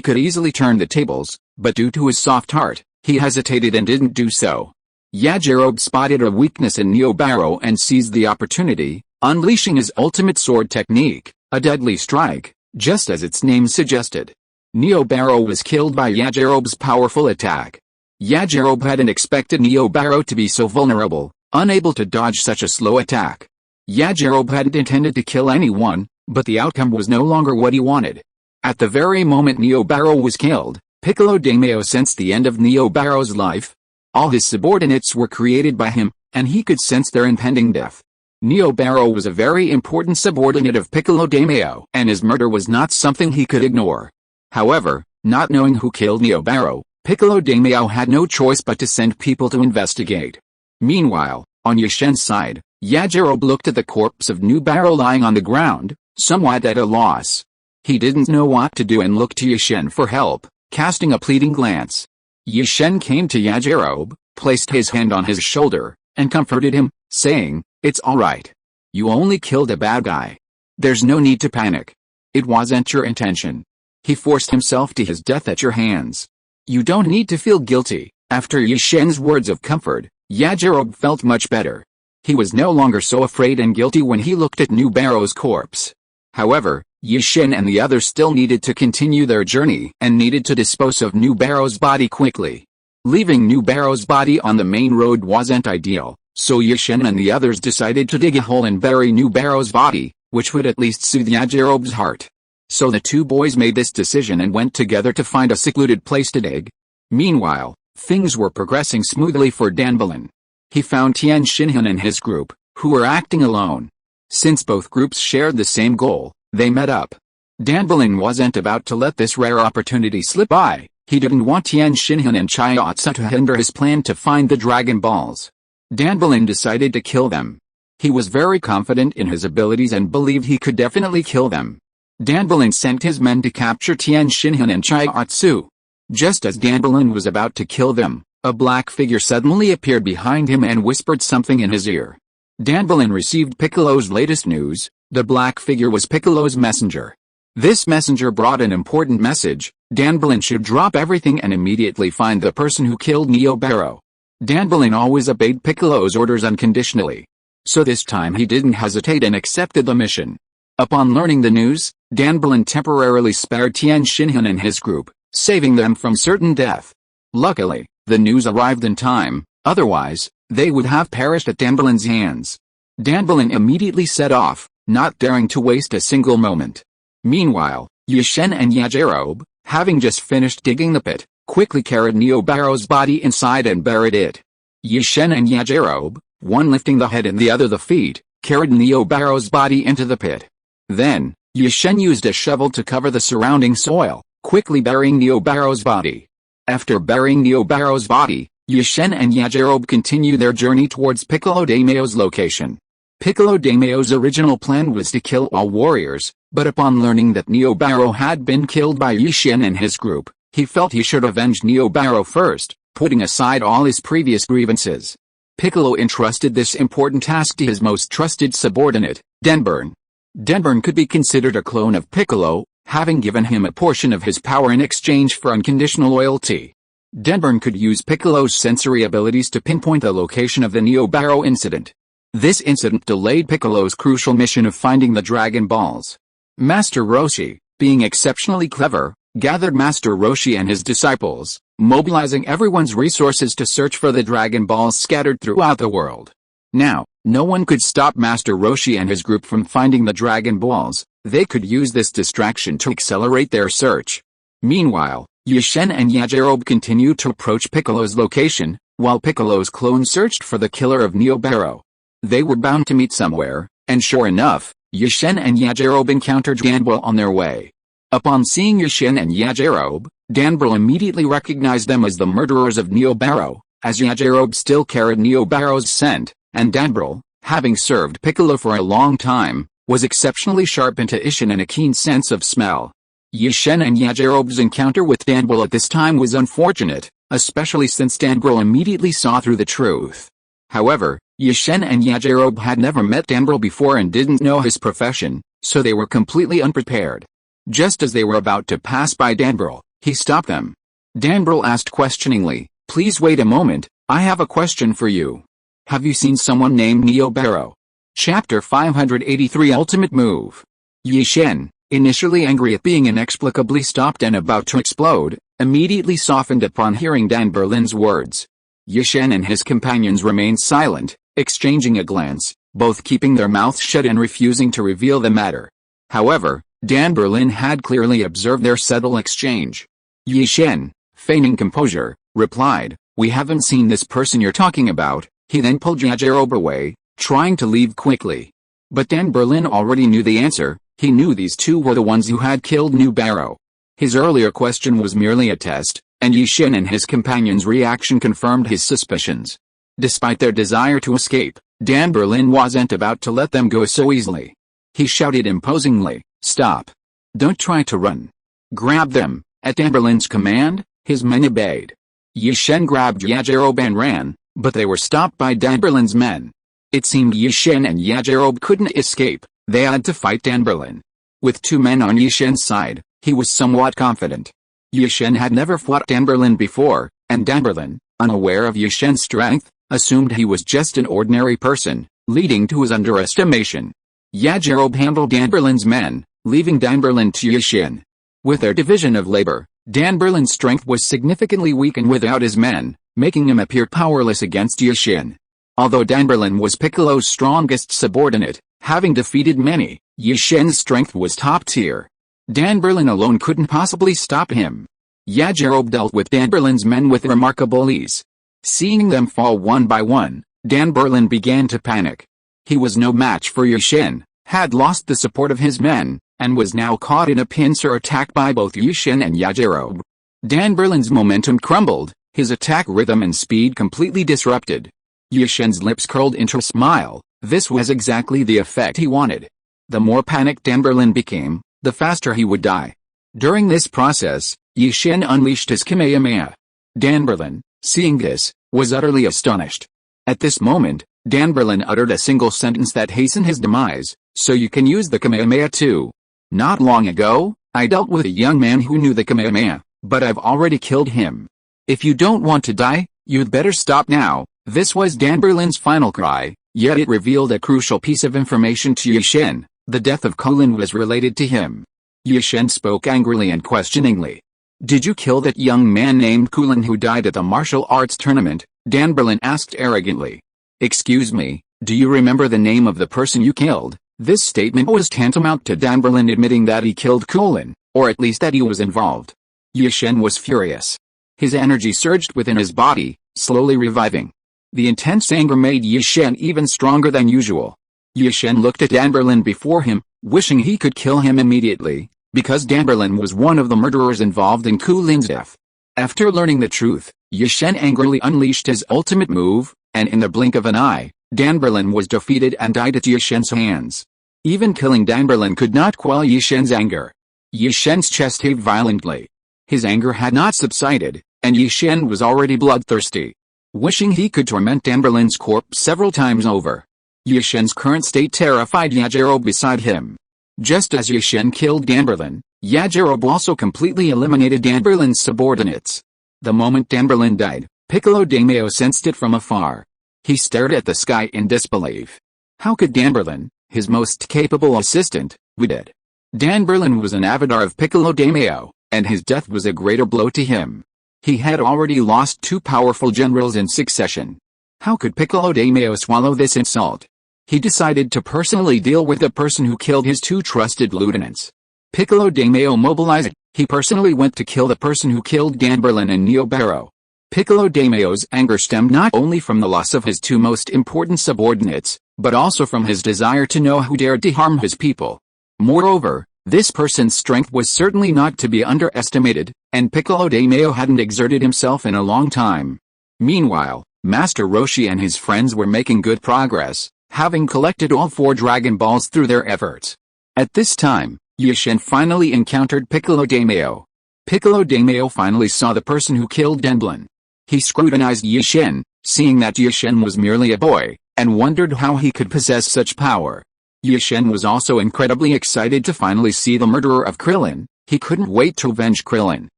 [SPEAKER 1] could easily turn the tables, but due to his soft heart, he hesitated and didn't do so. Yajirobe spotted a weakness in Neobaro and seized the opportunity, unleashing his ultimate sword technique, a deadly strike, just as its name suggested. Neobaro was killed by Yajirobe's powerful attack. Yajirobe hadn't expected Neobaro to be so vulnerable, unable to dodge such a slow attack. Yajirobe hadn't intended to kill anyone, but the outcome was no longer what he wanted. At the very moment Neobaro was killed, Piccolo Daimyo sensed the end of Neobaro's life. All his subordinates were created by him, and he could sense their impending death. Neobaro was a very important subordinate of Piccolo Daimyo, and his murder was not something he could ignore. However, not knowing who killed Neobaro, Piccolo Daimyo had no choice but to send people to investigate. Meanwhile, on Yushen's side, Yajirobe looked at the corpse of Neobaro lying on the ground, somewhat at a loss. He didn't know what to do and looked to Yushen for help, casting a pleading glance. Yushen came to Yajirobe, placed his hand on his shoulder, and comforted him, saying, "It's alright. You only killed a bad guy. There's no need to panic. It wasn't your intention. He forced himself to his death at your hands. You don't need to feel guilty." After Yushen's words of comfort, Yajirobe felt much better. He was no longer so afraid and guilty when he looked at Neobaro's corpse. However, Yushen and the others still needed to continue their journey and needed to dispose of Neobaro's body quickly. Leaving Neobaro's body on the main road wasn't ideal, so Yushen and the others decided to dig a hole and bury Neobaro's body, which would at least soothe Yajirobe's heart. So the two boys made this decision and went together to find a secluded place to dig. Meanwhile, things were progressing smoothly for Danbalin. He found Tian Xinhan and his group, who were acting alone. Since both groups shared the same goal, they met up. Danbalin wasn't about to let this rare opportunity slip by. He didn't want Tian Xinhan and Chiatsu to hinder his plan to find the Dragon Balls. Danbalin decided to kill them. He was very confident in his abilities and believed he could definitely kill them. Danbalin sent his men to capture Tian Xinhan and Chiatsu. Just as Danbalin was about to kill them, a black figure suddenly appeared behind him and whispered something in his ear. Danbalin received Piccolo's latest news. The black figure was Piccolo's messenger. This messenger brought an important message. Danbalin should drop everything and immediately find the person who killed Neobaro. Danbalin always obeyed Piccolo's orders unconditionally. So this time he didn't hesitate and accepted the mission. Upon learning the news, Danbalin temporarily spared Tian Xinhan and his group, saving them from certain death. Luckily, the news arrived in time, otherwise, they would have perished at Danbalin's hands. Danbalin immediately set off, not daring to waste a single moment. Meanwhile, Yushen and Yajirobe, having just finished digging the pit, quickly carried Neobaro's body inside and buried it. Yushen and Yajirobe, one lifting the head and the other the feet, carried Neobaro's body into the pit. Then, Yushen used a shovel to cover the surrounding soil, quickly burying Neobaro's body. After burying Neobaro's body, Yushen and Yajirobe continued their journey towards Piccolo Daimyo's location. Piccolo Daimyo's original plan was to kill all warriors, but upon learning that Neobaro had been killed by Yushen and his group, he felt he should avenge Neobaro first, putting aside all his previous grievances. Piccolo entrusted this important task to his most trusted subordinate, Denburn. Denburn could be considered a clone of Piccolo, having given him a portion of his power in exchange for unconditional loyalty. Denburn could use Piccolo's sensory abilities to pinpoint the location of the Neo Barrow incident. This incident delayed Piccolo's crucial mission of finding the Dragon Balls. Master Roshi, being exceptionally clever, gathered Master Roshi and his disciples, mobilizing everyone's resources to search for the Dragon Balls scattered throughout the world. Now, no one could stop Master Roshi and his group from finding the Dragon Balls. They could use this distraction to accelerate their search. Meanwhile, Yushen and Yajirobe continued to approach Piccolo's location, while Piccolo's clone searched for the killer of Neo Barrow. They were bound to meet somewhere, and sure enough, Yushen and Yajirobe encountered Danbro on their way. Upon seeing Yushen and Yajirobe, Danbro immediately recognized them as the murderers of Neo Barrow, as Yajirobe still carried Neo Barrow's scent, and Danbro, having served Piccolo for a long time, was exceptionally sharp intuition and a keen sense of smell. Yushen and Yajirobe's encounter with Danbro at this time was unfortunate, especially since Danbro immediately saw through the truth. However, Yushen and Yajirobe had never met Danbro before and didn't know his profession, so they were completely unprepared. Just as they were about to pass by Danbro, he stopped them. Danbro asked questioningly, "Please wait a moment, I have a question for you. Have you seen someone named Neo Barrow?" Chapter 583 Ultimate Move. Yushen, initially angry at being inexplicably stopped and about to explode, immediately softened upon hearing Dan Berlin's words. Yushen and his companions remained silent, exchanging a glance, both keeping their mouths shut and refusing to reveal the matter. However, Dan Berlin had clearly observed their subtle exchange. Yushen, feigning composure, replied, "We haven't seen this person you're talking about." He then pulled Yajirobe away, trying to leave quickly. But Dan Berlin already knew the answer. He knew these two were the ones who had killed Neo Barrow. His earlier question was merely a test, and Yushen and his companions' reaction confirmed his suspicions. Despite their desire to escape, Dan Berlin wasn't about to let them go so easily. He shouted imposingly, "Stop! Don't try to run. Grab them." At Dan Berlin's command, his men obeyed. Yushen grabbed Yajirobe and ran, but they were stopped by Dan Berlin's men. It seemed Yushen and Yajirobe couldn't escape. They had to fight Dan Berlin. With two men on Yushen's side, he was somewhat confident. Yushen had never fought Dan Berlin before, and Dan Berlin, unaware of Yushen's strength, assumed he was just an ordinary person, leading to his underestimation. Yajirobe handled Dan Berlin's men, leaving Dan Berlin to Yushen. With their division of labor, Dan Berlin's strength was significantly weakened without his men, making him appear powerless against Yushen. Although Dan Berlin was Piccolo's strongest subordinate, having defeated many, Yushen's strength was top tier. Dan Berlin alone couldn't possibly stop him. Yajirobe dealt with Dan Berlin's men with remarkable ease. Seeing them fall one by one, Dan Berlin began to panic. He was no match for Yushen, had lost the support of his men, and was now caught in a pincer attack by both Yushen and Yajirobe. Dan Berlin's momentum crumbled, his attack rhythm and speed completely disrupted. Yushen's lips curled into a smile. This was exactly the effect he wanted. The more panicked Dan Berlin became, the faster he would die. During this process, Yushen unleashed his Kamehameha. Dan Berlin, seeing this, was utterly astonished. At this moment, Dan Berlin uttered a single sentence that hastened his demise, "So you can use the Kamehameha too. Not long ago, I dealt with a young man who knew the Kamehameha, but I've already killed him. If you don't want to die, you'd better stop now." This was Dan Berlin's final cry, yet it revealed a crucial piece of information to Yushen. The death of Kulin was related to him. Yushen spoke angrily and questioningly. "Did you kill that young man named Kulin who died at the martial arts tournament?" Dan Berlin asked arrogantly. "Excuse me, do you remember the name of the person you killed?" This statement was tantamount to Dan Berlin admitting that he killed Kulin, or at least that he was involved. Yushen was furious. His energy surged within his body, slowly reviving. The intense anger made Yushen even stronger than usual. Yushen looked at Dan Berlin before him, wishing he could kill him immediately, because Dan Berlin was one of the murderers involved in Kulin's death. After learning the truth, Yushen angrily unleashed his ultimate move, and in the blink of an eye, Dan Berlin was defeated and died at Yushen's hands. Even killing Dan Berlin could not quell Yushen's anger. Yushen's chest heaved violently. His anger had not subsided, and Yushen was already bloodthirsty, wishing he could torment Dan Berlin's corpse several times over. Yushen's current state terrified Yajirobe beside him. Just as Yushen killed Dan Berlin, Yajirobe also completely eliminated Danberlin's subordinates. The moment Danberlin died, Piccolo Daimyo sensed it from afar. He stared at the sky in disbelief. How could Danberlin, his most capable assistant, be dead? Danberlin was an avatar of Piccolo Daimyo, and his death was a greater blow to him. He had already lost 2 powerful generals in succession. How could Piccolo Daimyo swallow this insult? He decided to personally deal with the person who killed his 2 trusted lieutenants. Piccolo Daimyo mobilized. He personally went to kill the person who killed Danberlin and Neobaro. Piccolo Daimyo's anger stemmed not only from the loss of his 2 most important subordinates, but also from his desire to know who dared to harm his people. Moreover, this person's strength was certainly not to be underestimated, and Piccolo Daimyo hadn't exerted himself in a long time. Meanwhile, Master Roshi and his friends were making good progress, having collected all 4 Dragon Balls through their efforts. At this time, Yi-Shen finally encountered Piccolo Daimyo. Piccolo Daimyo finally saw the person who killed Danberlin. He scrutinized Yi-Shen, seeing that Yi-Shen was merely a boy, and wondered how he could possess such power. Yi-Shen was also incredibly excited to finally see the murderer of Krillin. He couldn't wait to avenge Krillin.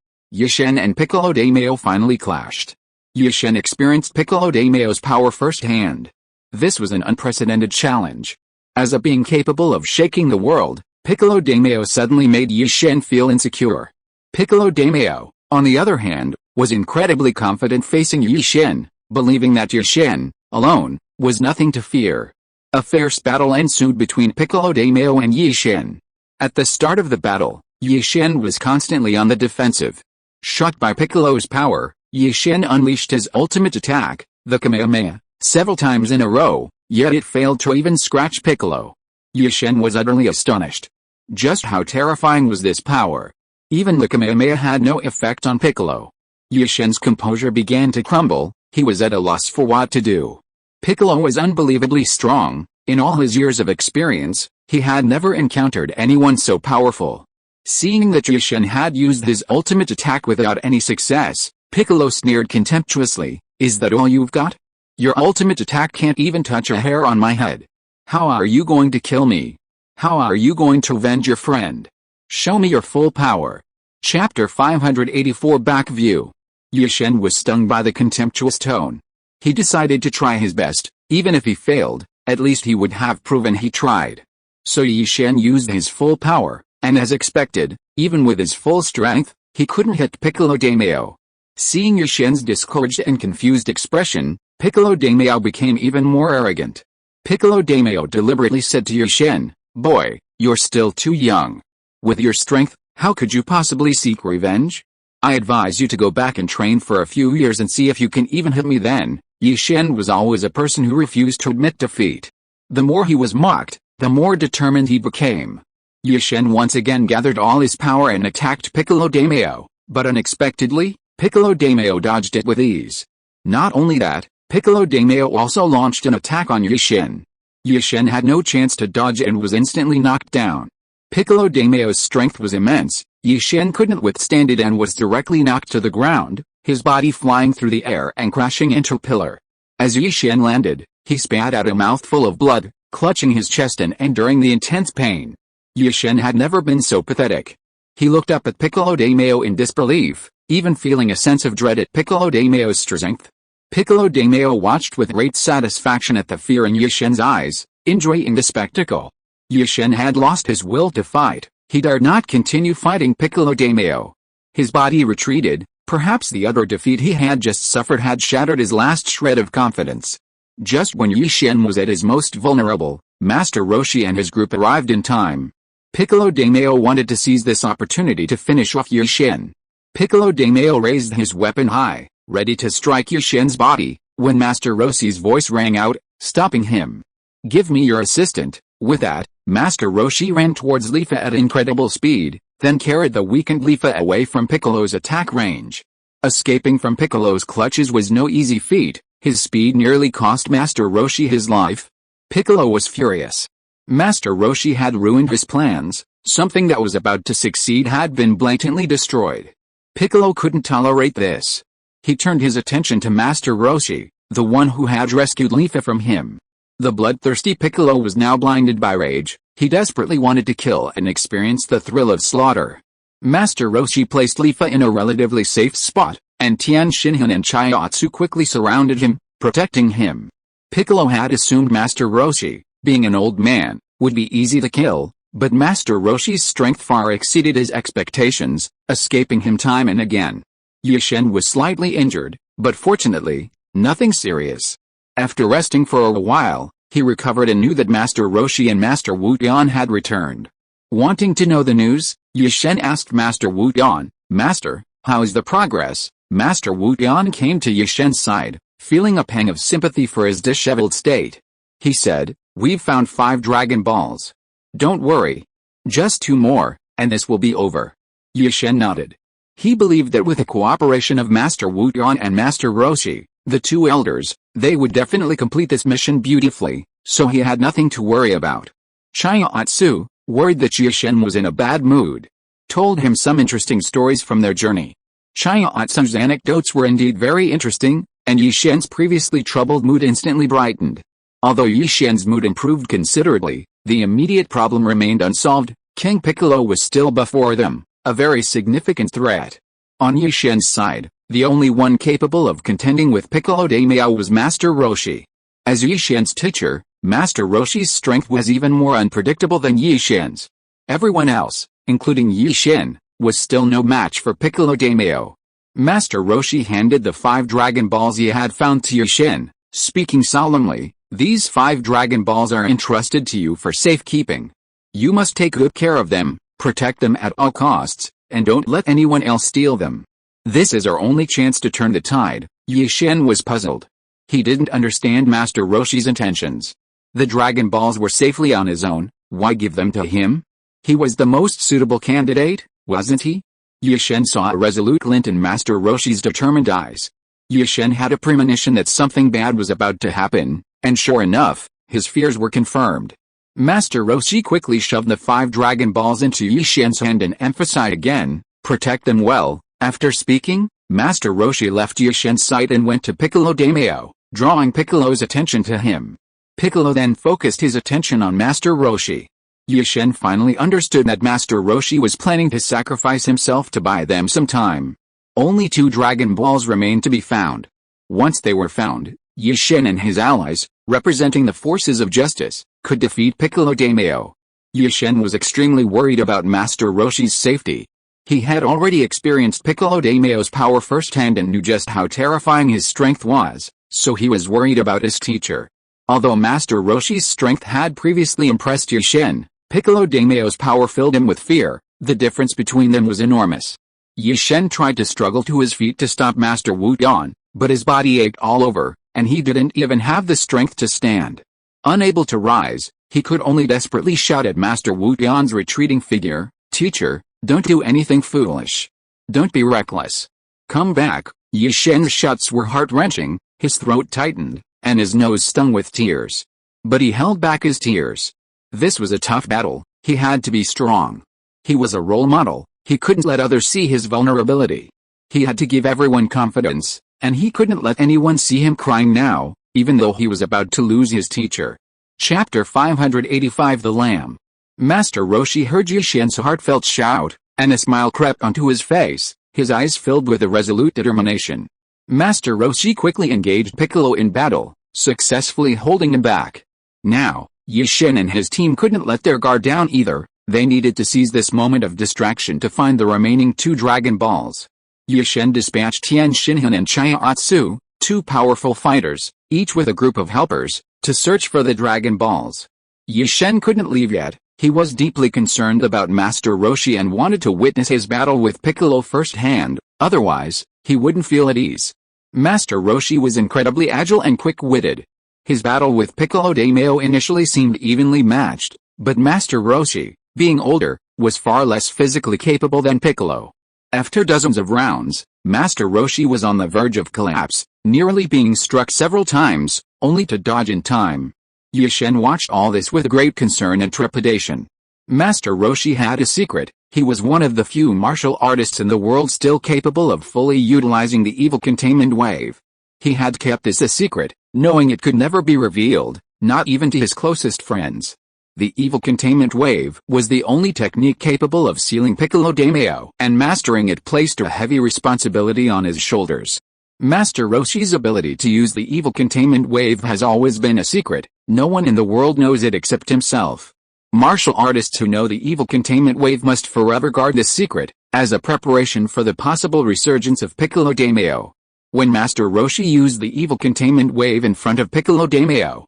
[SPEAKER 1] Yi-Shen and Piccolo Daimyo finally clashed. Yi-Shen experienced Piccolo Daimyo's power firsthand. This was an unprecedented challenge. As a being capable of shaking the world, Piccolo Daimyo suddenly made Yi-Shen feel insecure. Piccolo Daimyo, on the other hand, was incredibly confident facing Yi-Shen, believing that Yi-Shen, alone, was nothing to fear. A fierce battle ensued between Piccolo Daimyo and Yi-Shen. At the start of the battle, Yi-Shen was constantly on the defensive. Shocked by Piccolo's power, Yi-Shen unleashed his ultimate attack, the Kamehameha, several times in a row, yet it failed to even scratch Piccolo. Yi-Shen was utterly astonished. Just how terrifying was this power? Even the Kamehameha had no effect on Piccolo. Yi-Shen's composure began to crumble. He was at a loss for what to do. Piccolo was unbelievably strong. In all his years of experience, he had never encountered anyone so powerful. Seeing that Yi-Shen had used his ultimate attack without any success, Piccolo sneered contemptuously, "Is that all you've got? Your ultimate attack can't even touch a hair on my head. How are you going to kill me? How are you going to avenge your friend? Show me your full power." Chapter 584 Back View. Yi-Shen was stung by the contemptuous tone. He decided to try his best. Even if he failed, at least he would have proven he tried. So Yi-Shen used his full power, and as expected, even with his full strength, he couldn't hit Piccolo Daimyo. Seeing Yi-Shen's discouraged and confused expression, Piccolo Daimyo became even more arrogant. Piccolo Daimyo deliberately said to Yi-Shen, "Boy, you're still too young. With your strength, how could you possibly seek revenge? I advise you to go back and train for a few years and see if you can even hit me then." Yi-Shen was always a person who refused to admit defeat. The more he was mocked, the more determined he became. Yi-Shen once again gathered all his power and attacked Piccolo Daimyo, but unexpectedly, Piccolo Daimyo dodged it with ease. Not only that, Piccolo Daimyo also launched an attack on Yi-Shen. Yi-Shen had no chance to dodge and was instantly knocked down. Piccolo Daimyo's strength was immense. Yi-Shen couldn't withstand it and was directly knocked to the ground, his body flying through the air and crashing into a pillar. As Yi-Shen landed, he spat out a mouthful of blood, clutching his chest and enduring the intense pain. Yi-Shen had never been so pathetic. He looked up at Piccolo Daimyo in disbelief, even feeling a sense of dread at Piccolo Daimyo's strength. Piccolo Daimyo watched with great satisfaction at the fear in Yi-Shen's eyes, enjoying the spectacle. Yi-Shen had lost his will to fight. He dared not continue fighting Piccolo Daimyo. His body retreated. Perhaps the utter defeat he had just suffered had shattered his last shred of confidence. Just when Yi-Shen was at his most vulnerable, Master Roshi and his group arrived in time. Piccolo Daimyo wanted to seize this opportunity to finish off Yi-Shen. Piccolo Daimyo raised his weapon high, ready to strike Yi-Shen's body, when Master Roshi's voice rang out, stopping him. "Give me your assistant." With that, Master Roshi ran towards Leafa at incredible speed, then carried the weakened Leafa away from Piccolo's attack range. Escaping from Piccolo's clutches was no easy feat. His speed nearly cost Master Roshi his life. Piccolo was furious. Master Roshi had ruined his plans. Something that was about to succeed had been blatantly destroyed. Piccolo couldn't tolerate this. He turned his attention to Master Roshi, the one who had rescued Leafa from him. The bloodthirsty Piccolo was now blinded by rage. He desperately wanted to kill and experience the thrill of slaughter. Master Roshi placed Leafa in a relatively safe spot, and Tien Shinhan and Chiatsu quickly surrounded him, protecting him. Piccolo had assumed Master Roshi, being an old man, would be easy to kill, but Master Roshi's strength far exceeded his expectations, escaping him time and again. Yishen was slightly injured, but fortunately, nothing serious. After resting for a while, he recovered and knew that Master Roshi and Master Wu Tian had returned. Wanting to know the news, Yishen asked Master Wu Tian, "Master, how is the progress?" Master Wu Tian came to Yishen's side, feeling a pang of sympathy for his disheveled state. He said, "We've found 5 Dragon Balls. Don't worry. Just 2 more, and this will be over." Yishen nodded. He believed that with the cooperation of Master Wu Tian and Master Roshi, the 2 elders, they would definitely complete this mission beautifully, so he had nothing to worry about. Chiatsu, worried that Yishen was in a bad mood, told him some interesting stories from their journey. Chiatsu's anecdotes were indeed very interesting, and Yishen's previously troubled mood instantly brightened. Although Yishen's mood improved considerably, the immediate problem remained unsolved. King Piccolo was still before them, a very significant threat. On Yishen's side, the only one capable of contending with Piccolo Daimyo was Master Roshi. As Yishen's teacher, Master Roshi's strength was even more unpredictable than Yishen's. Everyone else, including Yishen, was still no match for Piccolo Daimyo. Master Roshi handed the 5 Dragon Balls he had found to Yishen, speaking solemnly, "These 5 Dragon Balls are entrusted to you for safekeeping. You must take good care of them, protect them at all costs, and don't let anyone else steal them. This is our only chance to turn the tide." Yishen was puzzled. He didn't understand Master Roshi's intentions. The Dragon Balls were safely on his own, why give them to him? He was the most suitable candidate, wasn't he? Yishen saw a resolute glint in Master Roshi's determined eyes. Yishen had a premonition that something bad was about to happen, and sure enough, his fears were confirmed. Master Roshi quickly shoved the 5 Dragon Balls into Yishen's hand and emphasized again, "Protect them well." After speaking, Master Roshi left Yishen's sight and went to Piccolo Daimyo, drawing Piccolo's attention to him. Piccolo then focused his attention on Master Roshi. Yishen finally understood that Master Roshi was planning to sacrifice himself to buy them some time. Only 2 Dragon Balls remained to be found. Once they were found, Yishen and his allies, representing the forces of justice, could defeat Piccolo Daimyo. Yishen was extremely worried about Master Roshi's safety. He had already experienced Piccolo Daimyo's power firsthand and knew just how terrifying his strength was, so he was worried about his teacher. Although Master Roshi's strength had previously impressed Yishen, Piccolo Daimyo's power filled him with fear. The difference between them was enormous. Yishen tried to struggle to his feet to stop Master Wu Tian, but his body ached all over, and he didn't even have the strength to stand. Unable to rise, he could only desperately shout at Master Wu Tian's retreating figure, "Teacher, don't do anything foolish. Don't be reckless. Come back." Yishen's shouts were heart-wrenching, his throat tightened, and his nose stung with tears. But he held back his tears. This was a tough battle, he had to be strong. He was a role model, he couldn't let others see his vulnerability. He had to give everyone confidence, and he couldn't let anyone see him crying now, even though he was about to lose his teacher. Chapter 585 The Lamb. Master Roshi heard Yishen's heartfelt shout, and a smile crept onto his face, his eyes filled with a resolute determination. Master Roshi quickly engaged Piccolo in battle, successfully holding him back. Now, Yishen and his team couldn't let their guard down either, they needed to seize this moment of distraction to find the remaining 2 Dragon Balls. Yishen dispatched Tien Shinhan and Chiatsu, 2 powerful fighters, each with a group of helpers, to search for the Dragon Balls. Yishen couldn't leave yet, he was deeply concerned about Master Roshi and wanted to witness his battle with Piccolo firsthand, otherwise, he wouldn't feel at ease. Master Roshi was incredibly agile and quick-witted. His battle with Piccolo Daimyo initially seemed evenly matched, but Master Roshi, being older, was far less physically capable than Piccolo. After dozens of rounds, Master Roshi was on the verge of collapse, nearly being struck several times, only to dodge in time. Yishen watched all this with great concern and trepidation. Master Roshi had a secret, he was one of the few martial artists in the world still capable of fully utilizing the evil containment wave. He had kept this a secret, knowing it could never be revealed, not even to his closest friends. The evil containment wave was the only technique capable of sealing Piccolo Daimyo, and mastering it placed a heavy responsibility on his shoulders. Master Roshi's ability to use the evil containment wave has always been a secret. No one in the world knows it except himself. Martial artists who know the evil containment wave must forever guard this secret, as a preparation for the possible resurgence of Piccolo Daimyo. When Master Roshi used the evil containment wave in front of Piccolo Daimyo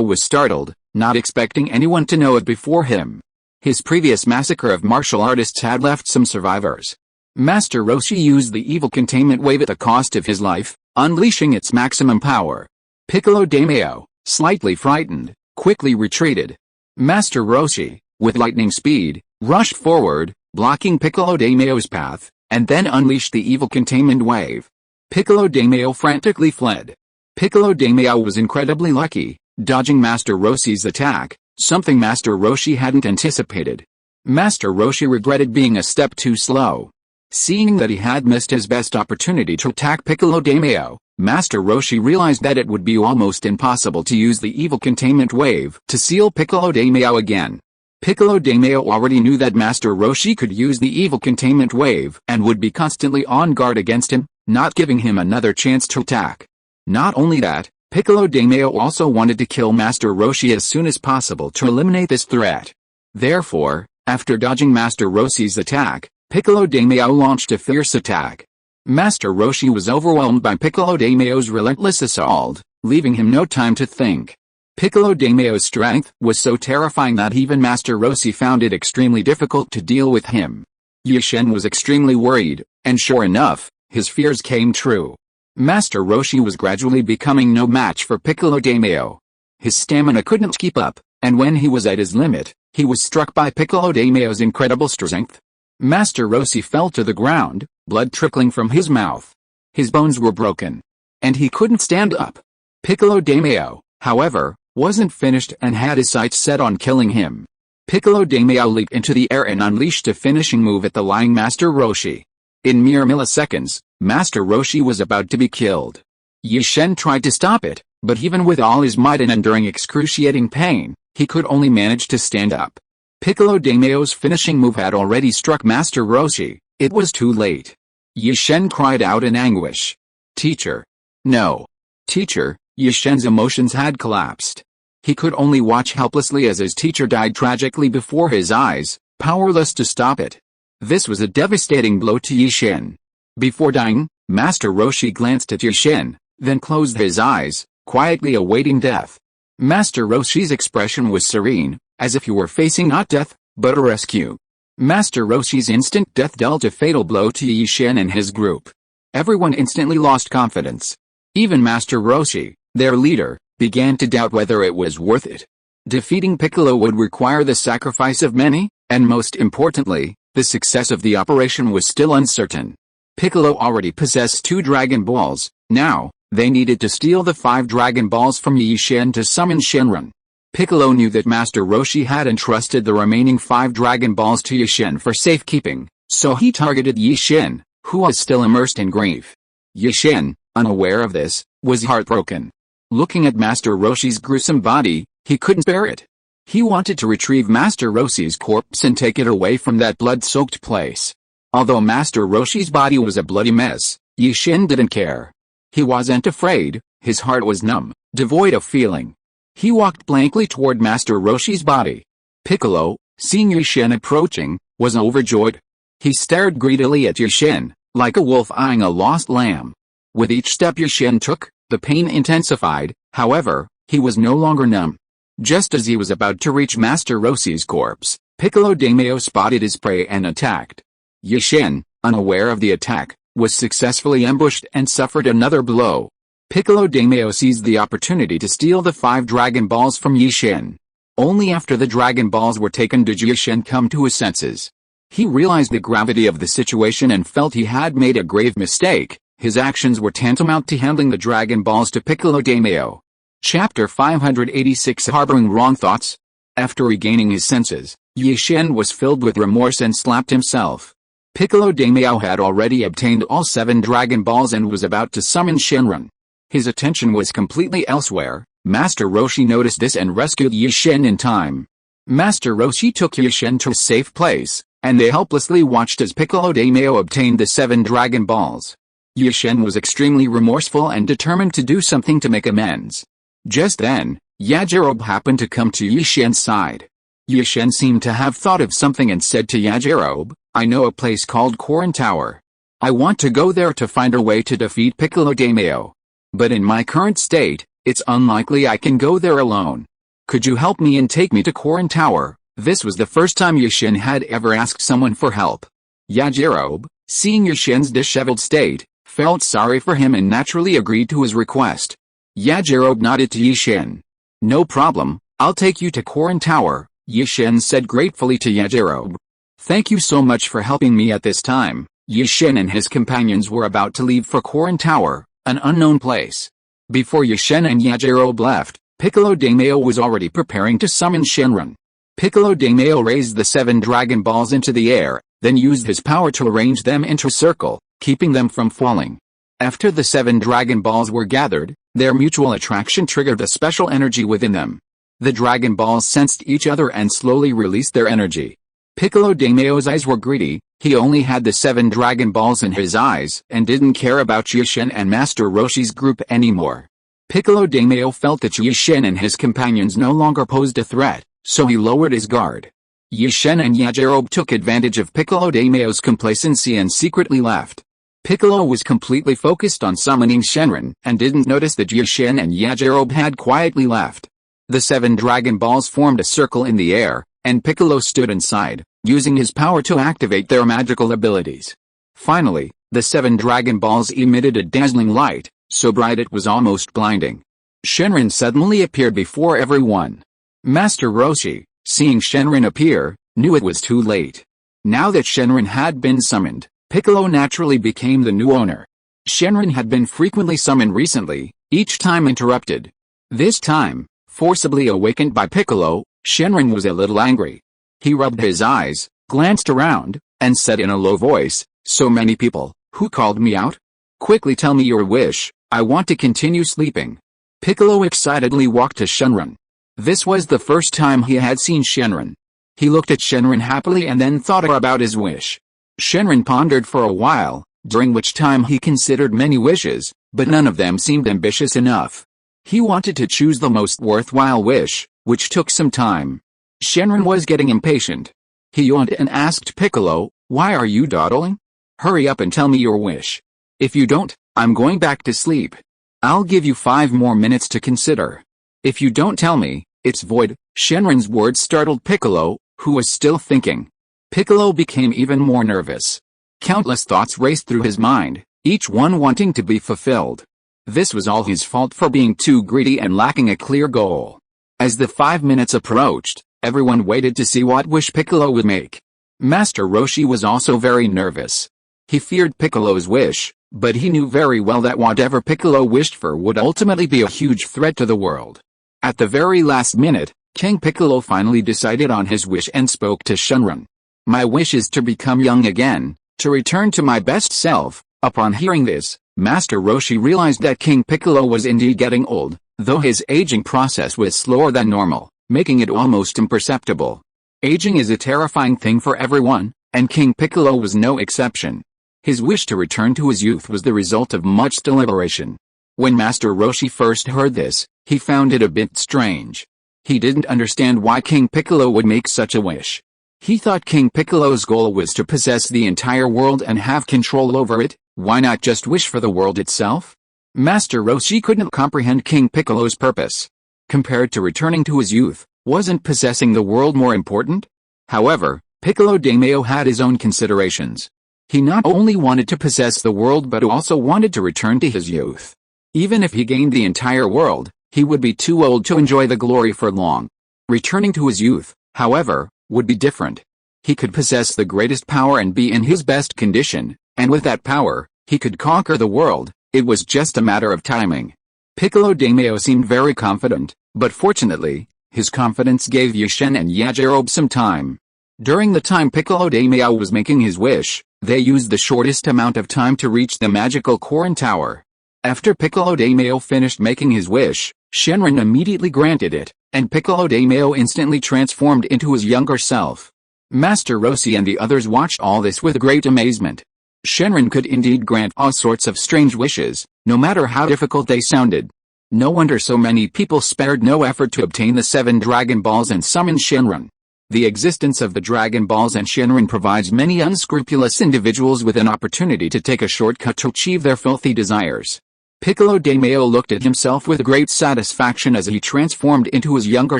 [SPEAKER 1] was startled, not expecting anyone to know it before him. His previous massacre of martial artists had left some survivors. Master Roshi used the evil containment wave at the cost of his life, unleashing its maximum power. Piccolo Daimyo, slightly frightened, quickly retreated. Master Roshi, with lightning speed, rushed forward, blocking Piccolo Daimyo's path, and then unleashed the evil containment wave. Piccolo Daimyo frantically fled. Piccolo Daimyo was incredibly lucky, dodging Master Roshi's attack, something Master Roshi hadn't anticipated. Master Roshi regretted being a step too slow. Seeing that he had missed his best opportunity to attack Piccolo Daimyo, Master Roshi realized that it would be almost impossible to use the evil containment wave to seal Piccolo Daimyo again. Piccolo Daimyo already knew that Master Roshi could use the evil containment wave and would be constantly on guard against him, not giving him another chance to attack. Not only that, Piccolo Daimyo also wanted to kill Master Roshi as soon as possible to eliminate this threat. Therefore, after dodging Master Roshi's attack, Piccolo Daimyo launched a fierce attack. Master Roshi was overwhelmed by Piccolo Daimyo's relentless assault, leaving him no time to think. Piccolo Daimyo's strength was so terrifying that even Master Roshi found it extremely difficult to deal with him. Yi-Shen was extremely worried, and sure enough, his fears came true. Master Roshi was gradually becoming no match for Piccolo Daimyo. His stamina couldn't keep up, and when he was at his limit, he was struck by Piccolo Daimyo's incredible strength. Master Roshi fell to the ground, blood trickling from his mouth. His bones were broken, and he couldn't stand up. Piccolo Daimyo, however, wasn't finished and had his sights set on killing him. Piccolo Daimyo leaped into the air and unleashed a finishing move at the lying Master Roshi. In mere milliseconds, Master Roshi was about to be killed. Yi-Shen tried to stop it, but even with all his might and enduring excruciating pain, he could only manage to stand up. Piccolo Daimyo's finishing move had already struck Master Roshi. It was too late. Yi-Shen cried out in anguish. Teacher. No. Teacher. Yi-Shen's emotions had collapsed. He could only watch helplessly as his teacher died tragically before his eyes, powerless to stop it. This was a devastating blow to Yi-Shen. Before dying, Master Roshi glanced at Yi-Shen, then closed his eyes, quietly awaiting death. Master Roshi's expression was serene, as if he were facing not death, but a rescue. Master Roshi's instant death dealt a fatal blow to Yi-Shen and his group. Everyone instantly lost confidence. Even Master Roshi, their leader, began to doubt whether it was worth it. Defeating Piccolo would require the sacrifice of many, and most importantly, the success of the operation was still uncertain. Piccolo already possessed 2 Dragon Balls. Now, they needed to steal the 5 Dragon Balls from Yi-Shen to summon Shenron. Piccolo knew that Master Roshi had entrusted the remaining 5 Dragon Balls to Yi-Shen for safekeeping, so he targeted Yi-Shen, who was still immersed in grief. Yi-Shen, unaware of this, was heartbroken. Looking at Master Roshi's gruesome body, he couldn't bear it. He wanted to retrieve Master Roshi's corpse and take it away from that blood-soaked place. Although Master Roshi's body was a bloody mess, Yi-Shen didn't care. He wasn't afraid, his heart was numb, devoid of feeling. He walked blankly toward Master Roshi's body. Piccolo, seeing Yi-Shen approaching, was overjoyed. He stared greedily at Yi-Shen, like a wolf eyeing a lost lamb. With each step Yi-Shen took, the pain intensified. However, he was no longer numb. Just as he was about to reach Master Roshi's corpse, Piccolo Daimyo spotted his prey and attacked. Yi-Shen, unaware of the attack, was successfully ambushed and suffered another blow. Piccolo Daimyo seized the opportunity to steal the 5 Dragon Balls from Yi-Shen. Only after the Dragon Balls were taken did Yi-Shen come to his senses. He realized the gravity of the situation and felt he had made a grave mistake. His actions were tantamount to handing the Dragon Balls to Piccolo Daimyo. Chapter 586 Harboring Wrong Thoughts. After regaining his senses, Yi-Shen was filled with remorse and slapped himself. Piccolo Daimyo had already obtained all 7 Dragon Balls and was about to summon Shenron. His attention was completely elsewhere. Master Roshi noticed this and rescued Yi-Shen in time. Master Roshi took Yi-Shen to a safe place, and they helplessly watched as Piccolo Daimyo obtained the 7 Dragon Balls. Yi-Shen was extremely remorseful and determined to do something to make amends. Just then, Yajirobe happened to come to Yi-Shen's side. Yi-Shen seemed to have thought of something and said to Yajirobe, "I know a place called Korin Tower. I want to go there to find a way to defeat Piccolo Daimyo. But in my current state, it's unlikely I can go there alone. Could you help me and take me to Korin Tower?" This was the first time Yi-Shen had ever asked someone for help. Yajirobe, seeing Yi-Shen's disheveled state, felt sorry for him and naturally agreed to his request. Yajirobe nodded to Yi-Shen. "No problem, I'll take you to Korin Tower," Yi-Shen said gratefully to Yajirobe. "Thank you so much for helping me at this time." Yi-Shen and his companions were about to leave for Korin Tower, an unknown place. Before Yi-Shen and Yajirobe left, Piccolo Daimyo was already preparing to summon Shenron. Piccolo Daimyo raised the 7 Dragon Balls into the air, then used his power to arrange them into a circle, keeping them from falling. After the 7 Dragon Balls were gathered, their mutual attraction triggered a special energy within them. The Dragon Balls sensed each other and slowly released their energy. Piccolo Daimyo's eyes were greedy. He only had the 7 Dragon Balls in his eyes and didn't care about Yi-Shen and Master Roshi's group anymore. Piccolo Daimyo felt that Yi-Shen and his companions no longer posed a threat, so he lowered his guard. Yi-Shen and Yajirobe took advantage of Piccolo Daimyo's complacency and secretly left. Piccolo was completely focused on summoning Shenron and didn't notice that Yi-Shen and Yajirobe had quietly left. The 7 Dragon Balls formed a circle in the air, and Piccolo stood inside, using his power to activate their magical abilities. Finally, the 7 Dragon Balls emitted a dazzling light, so bright it was almost blinding. Shenron suddenly appeared before everyone. Master Roshi, seeing Shenron appear, knew it was too late. Now that Shenron had been summoned, Piccolo naturally became the new owner. Shenron had been frequently summoned recently, each time interrupted. This time, forcibly awakened by Piccolo, Shenron was a little angry. He rubbed his eyes, glanced around, and said in a low voice, "So many people, who called me out? Quickly tell me your wish, I want to continue sleeping." Piccolo excitedly walked to Shenron. This was the first time he had seen Shenron. He looked at Shenron happily and then thought about his wish. Shenron pondered for a while, during which time he considered many wishes, but none of them seemed ambitious enough. He wanted to choose the most worthwhile wish, which took some time. Shenron was getting impatient. He yawned and asked Piccolo, "Why are you dawdling? Hurry up and tell me your wish. If you don't, I'm going back to sleep. I'll give you 5 more minutes to consider. If you don't tell me, it's void." Shenron's words startled Piccolo, who was still thinking. Piccolo became even more nervous. Countless thoughts raced through his mind, each one wanting to be fulfilled. This was all his fault for being too greedy and lacking a clear goal. As the 5 minutes approached, everyone waited to see what wish Piccolo would make. Master Roshi was also very nervous. He feared Piccolo's wish, but he knew very well that whatever Piccolo wished for would ultimately be a huge threat to the world. At the very last minute, King Piccolo finally decided on his wish and spoke to Shenron. "My wish is to become young again, to return to my best self." Upon hearing this, Master Roshi realized that King Piccolo was indeed getting old, though his aging process was slower than normal, making it almost imperceptible. Aging is a terrifying thing for everyone, and King Piccolo was no exception. His wish to return to his youth was the result of much deliberation. When Master Roshi first heard this, he found it a bit strange. He didn't understand why King Piccolo would make such a wish. He thought King Piccolo's goal was to possess the entire world and have control over it. Why not just wish for the world itself? Master Roshi couldn't comprehend King Piccolo's purpose. Compared to returning to his youth, wasn't possessing the world more important? However, Piccolo Daimyo had his own considerations. He not only wanted to possess the world but also wanted to return to his youth. Even if he gained the entire world, he would be too old to enjoy the glory for long. Returning to his youth, however, would be different. He could possess the greatest power and be in his best condition, and with that power, he could conquer the world. It was just a matter of timing. Piccolo Daimyo seemed very confident, but fortunately, his confidence gave Yi-Shen and Yajirobe some time. During the time Piccolo Daimyo was making his wish, they used the shortest amount of time to reach the magical Korin Tower. After Piccolo Daimyo finished making his wish, Shenron immediately granted it, and Piccolo Daimyo instantly transformed into his younger self. Master Roshi and the others watched all this with great amazement. Shenron could indeed grant all sorts of strange wishes, no matter how difficult they sounded. No wonder so many people spared no effort to obtain the 7 Dragon Balls and summon Shenron. The existence of the Dragon Balls and Shenron provides many unscrupulous individuals with an opportunity to take a shortcut to achieve their filthy desires. Piccolo Daimyo looked at himself with great satisfaction as he transformed into his younger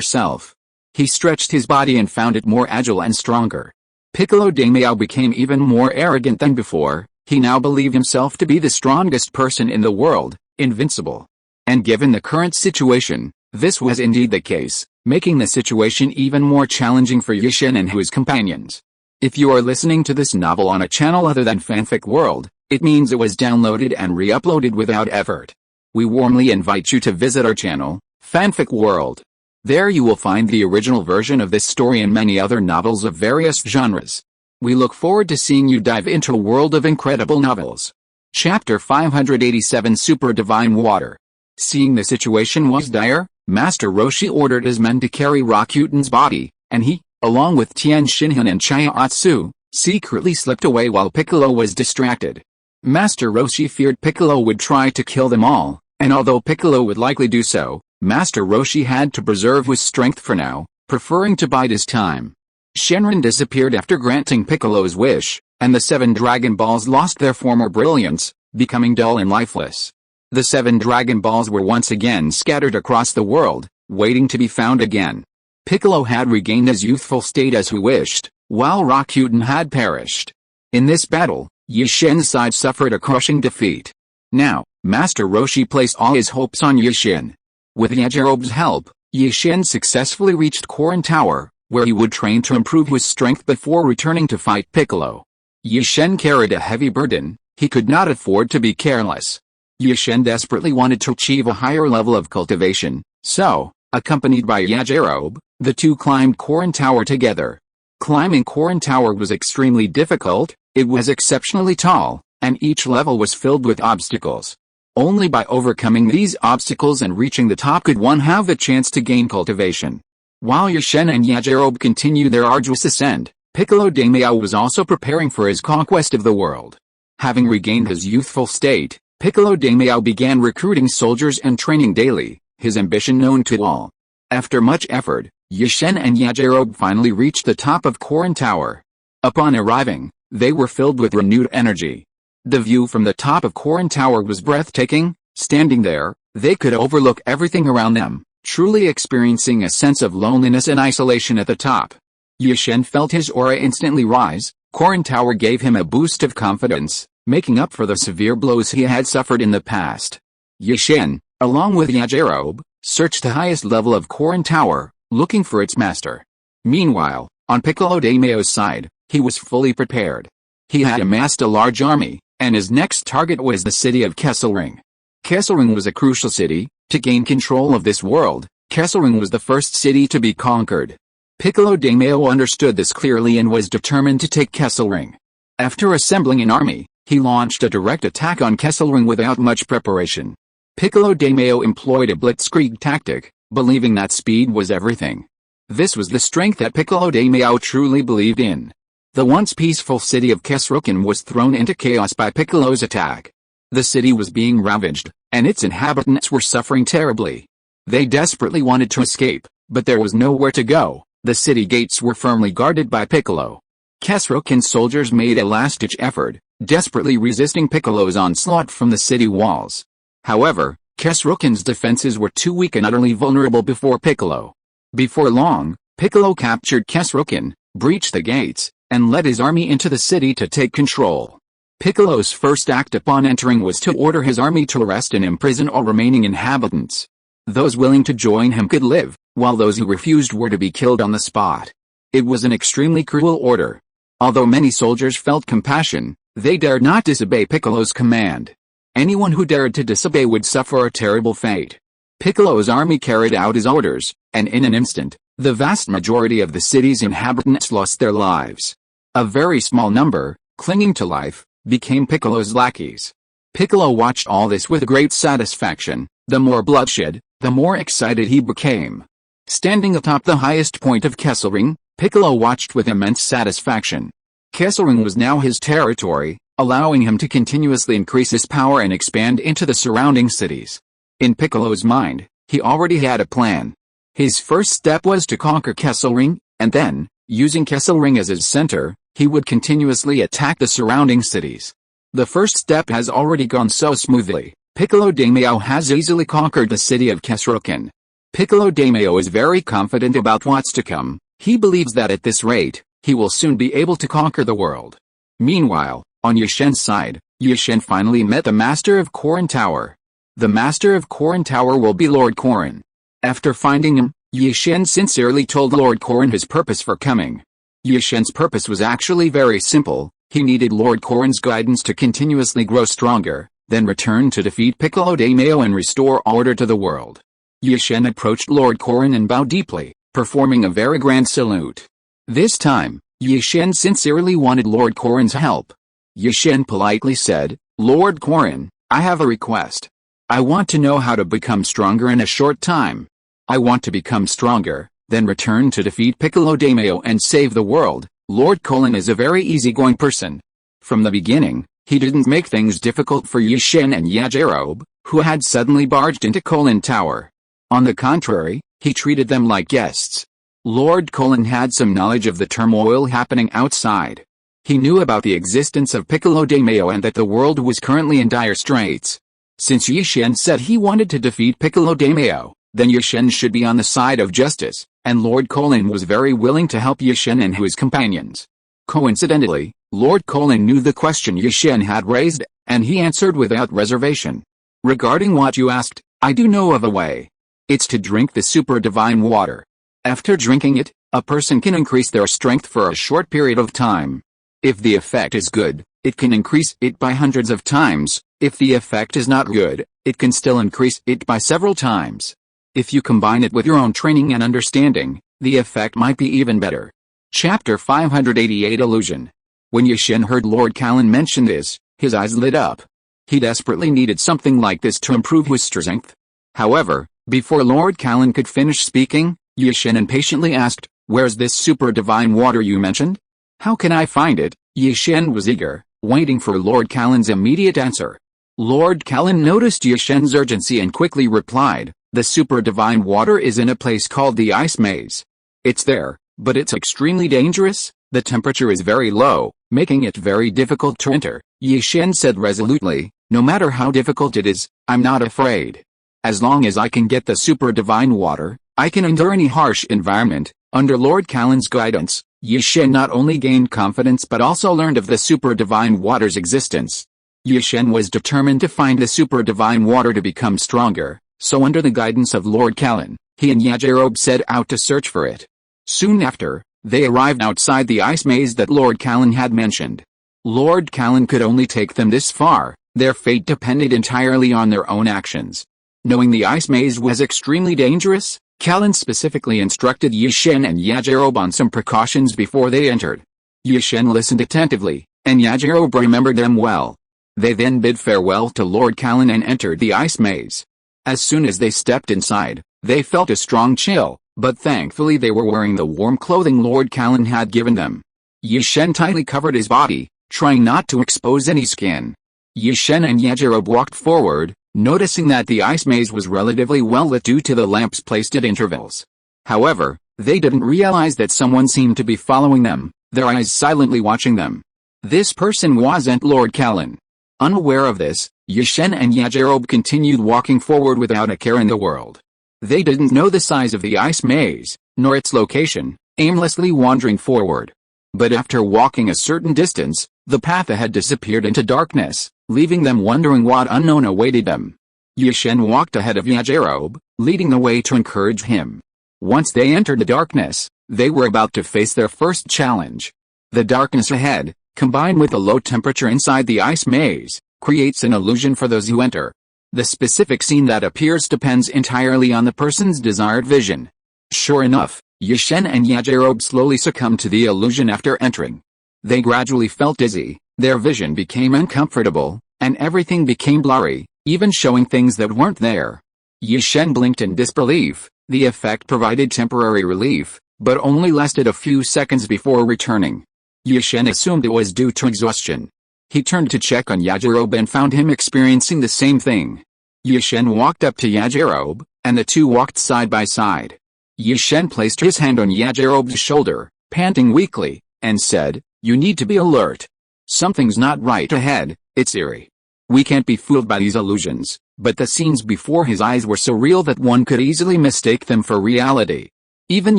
[SPEAKER 1] self. He stretched his body and found it more agile and stronger. Piccolo Daimyo became even more arrogant than before. He now believed himself to be the strongest person in the world, invincible. And given the current situation, this was indeed the case, making the situation even more challenging for Yishin and his companions. If you are listening to this novel on a channel other than Fanfic World, it means it was downloaded and re-uploaded without effort. We warmly invite you to visit our channel, Fanfic World. There you will find the original version of this story and many other novels of various genres. We look forward to seeing you dive into a world of incredible novels. Chapter 587 Super Divine Water. Seeing the situation was dire, Master Roshi ordered his men to carry Rakuten's body, and he, along with Tien Shinhan and Chiatsu, secretly slipped away while Piccolo was distracted. Master Roshi feared Piccolo would try to kill them all, and although Piccolo would likely do so, Master Roshi had to preserve his strength for now, preferring to bide his time. Shenron disappeared after granting Piccolo's wish, and the 7 Dragon Balls lost their former brilliance, becoming dull and lifeless. The 7 Dragon Balls were once again scattered across the world, waiting to be found again. Piccolo had regained his youthful state as he wished, while Rakuten had perished. In this battle, Yishin's side suffered a crushing defeat. Now, Master Roshi placed all his hopes on Yishin. With Yajirobe's help, Yishin successfully reached Korin Tower, where he would train to improve his strength before returning to fight Piccolo. Yishin carried a heavy burden. He could not afford to be careless. Yishin desperately wanted to achieve a higher level of cultivation, so, accompanied by Yajirobe, the two climbed Korin Tower together. Climbing Korin Tower was extremely difficult. It was exceptionally tall, and each level was filled with obstacles. Only by overcoming these obstacles and reaching the top could one have a chance to gain cultivation. While Yishin and Yajirobe continued their arduous ascent, Piccolo Daimyo was also preparing for his conquest of the world. Having regained his youthful state, Piccolo Daimyo began recruiting soldiers and training daily, his ambition known to all. After much effort, Yishin and Yajirobe finally reached the top of Korin Tower. Upon arriving, they were filled with renewed energy. The view from the top of Korin Tower was breathtaking. Standing there, they could overlook everything around them, truly experiencing a sense of loneliness and isolation at the top. Yishin felt his aura instantly rise. Korin Tower gave him a boost of confidence, making up for the severe blows he had suffered in the past. Yishin, along with Yajirobe, searched the highest level of Korin Tower, looking for its master. Meanwhile, on Piccolo Daimyo's side, he was fully prepared. He had amassed a large army, and his next target was the city of Kesselring. Kesselring was a crucial city. To gain control of this world, Kesselring was the first city to be conquered. Piccolo Daimyo understood this clearly and was determined to take Kesselring. After assembling an army, he launched a direct attack on Kesselring without much preparation. Piccolo Daimyo employed a blitzkrieg tactic, believing that speed was everything. This was the strength that Piccolo Daimyo truly believed in. The once peaceful city of Kesselring was thrown into chaos by Piccolo's attack. The city was being ravaged, and its inhabitants were suffering terribly. They desperately wanted to escape, but there was nowhere to go. The city gates were firmly guarded by Piccolo. Kesselring's soldiers made a last-ditch effort, desperately resisting Piccolo's onslaught from the city walls. However, Kesselring's defenses were too weak and utterly vulnerable before Piccolo. Before long, Piccolo captured Kesselring, breached the gates, and led his army into the city to take control. Piccolo's first act upon entering was to order his army to arrest and imprison all remaining inhabitants. Those willing to join him could live, while those who refused were to be killed on the spot. It was an extremely cruel order. Although many soldiers felt compassion, they dared not disobey Piccolo's command. Anyone who dared to disobey would suffer a terrible fate. Piccolo's army carried out his orders, and in an instant, the vast majority of the city's inhabitants lost their lives. A very small number, clinging to life, became Piccolo's lackeys. Piccolo watched all this with great satisfaction. The more bloodshed, the more excited he became. Standing atop the highest point of Kesselring, Piccolo watched with immense satisfaction. Kesselring was now his territory, allowing him to continuously increase his power and expand into the surrounding cities. In Piccolo's mind, he already had a plan. His first step was to conquer Kesselring, and then, using Kesselring as his center, he would continuously attack the surrounding cities. The first step has already gone so smoothly. Piccolo Daimyo has easily conquered the city of Kesselring. Piccolo Daimyo is very confident about what's to come. He believes that at this rate, he will soon be able to conquer the world. Meanwhile, on Yushen's side, Yushen finally met the Master of Korin Tower. The Master of Korin Tower will be Lord Korin. After finding him, Yushen sincerely told Lord Korin his purpose for coming. Yushen's purpose was actually very simple. He needed Lord Korin's guidance to continuously grow stronger, then return to defeat Piccolo Daimyo and restore order to the world. Yushen approached Lord Korin and bowed deeply, performing a very grand salute. This time, Yushen sincerely wanted Lord Korin's help. Yushen politely said, "Lord Korin, I have a request. I want to know how to become stronger in a short time. I want to become stronger, then return to defeat Piccolo Daimyo and save the world." Lord Korin is a very easygoing person. From the beginning, he didn't make things difficult for Yushen and Yajirobe, who had suddenly barged into Korin Tower. On the contrary, he treated them like guests. Lord Korin had some knowledge of the turmoil happening outside. He knew about the existence of Piccolo Daimyo and that the world was currently in dire straits. Since Yushen said he wanted to defeat Piccolo Daimyo, then Yushen should be on the side of justice, and Lord Korin was very willing to help Yushen and his companions. Coincidentally, Lord Korin knew the question Yushen had raised, and he answered without reservation. "Regarding what you asked, I do know of a way. It's to drink the super divine water. After drinking it, a person can increase their strength for a short period of time. If the effect is good, it can increase it by hundreds of times. If the effect is not good, it can still increase it by several times. If you combine it with your own training and understanding, the effect might be even better." Chapter 588 Illusion. When Yushen heard Lord Kalin mention this, his eyes lit up. He desperately needed something like this to improve his strength. However, before Lord Kalin could finish speaking, Yushen impatiently asked, "Where's this super divine water you mentioned? How can I find it?" Yushen was eager, waiting for Lord Kalin's immediate answer. Lord Kalin noticed Yushen's urgency and quickly replied, "The super divine water is in a place called the Ice Maze. It's there, but it's extremely dangerous. The temperature is very low, making it very difficult to enter." Yushen said resolutely, "No matter how difficult it is, I'm not afraid. As long as I can get the super divine water, I can endure any harsh environment." Under Lord Kalin's guidance, Yushen not only gained confidence but also learned of the super divine water's existence. Yushen was determined to find the super divine water to become stronger, so under the guidance of Lord Kalin, he and Yajirobe set out to search for it. Soon after, they arrived outside the ice maze that Lord Kalin had mentioned. Lord Kalin could only take them this far. Their fate depended entirely on their own actions. Knowing the ice maze was extremely dangerous, Kalin specifically instructed Yushen and Yajirobe on some precautions before they entered. Yushen listened attentively, and Yajirobe remembered them well. They then bid farewell to Lord Kalin and entered the ice maze. As soon as they stepped inside, they felt a strong chill, but thankfully they were wearing the warm clothing Lord Kalin had given them. Yushen tightly covered his body, trying not to expose any skin. Yushen and Yajirobe walked forward, noticing that the ice maze was relatively well lit due to the lamps placed at intervals. However, they didn't realize that someone seemed to be following them, their eyes silently watching them. This person wasn't Lord Kalin. Unaware of this, Yushen and Yajirobe continued walking forward without a care in the world. They didn't know the size of the ice maze, nor its location, aimlessly wandering forward. But after walking a certain distance, the path ahead disappeared into darkness, leaving them wondering what unknown awaited them. Yushen walked ahead of Yajirobe, leading the way to encourage him. Once they entered the darkness, they were about to face their first challenge. The darkness ahead, combined with the low temperature inside the ice maze, creates an illusion for those who enter. The specific scene that appears depends entirely on the person's desired vision. Sure enough, Yushen and Yajirobe slowly succumbed to the illusion after entering. They gradually felt dizzy, their vision became uncomfortable, and everything became blurry, even showing things that weren't there. Yi-Shen blinked in disbelief. The effect provided temporary relief, but only lasted a few seconds before returning. Yi-Shen assumed it was due to exhaustion. He turned to check on Yajirobe and found him experiencing the same thing. Yi-Shen walked up to Yajirobe, and the two walked side by side. Yi-Shen placed his hand on Yajirobe's shoulder, panting weakly, and said, "You need to be alert. Something's not right ahead, it's eerie. We can't be fooled by these illusions," but the scenes before his eyes were so real that one could easily mistake them for reality. Even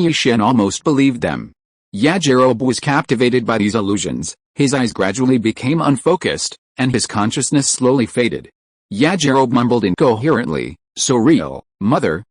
[SPEAKER 1] Yi-Shen almost believed them. Yajirobe was captivated by these illusions, his eyes gradually became unfocused, and his consciousness slowly faded. Yajirobe mumbled incoherently, "So real, mother,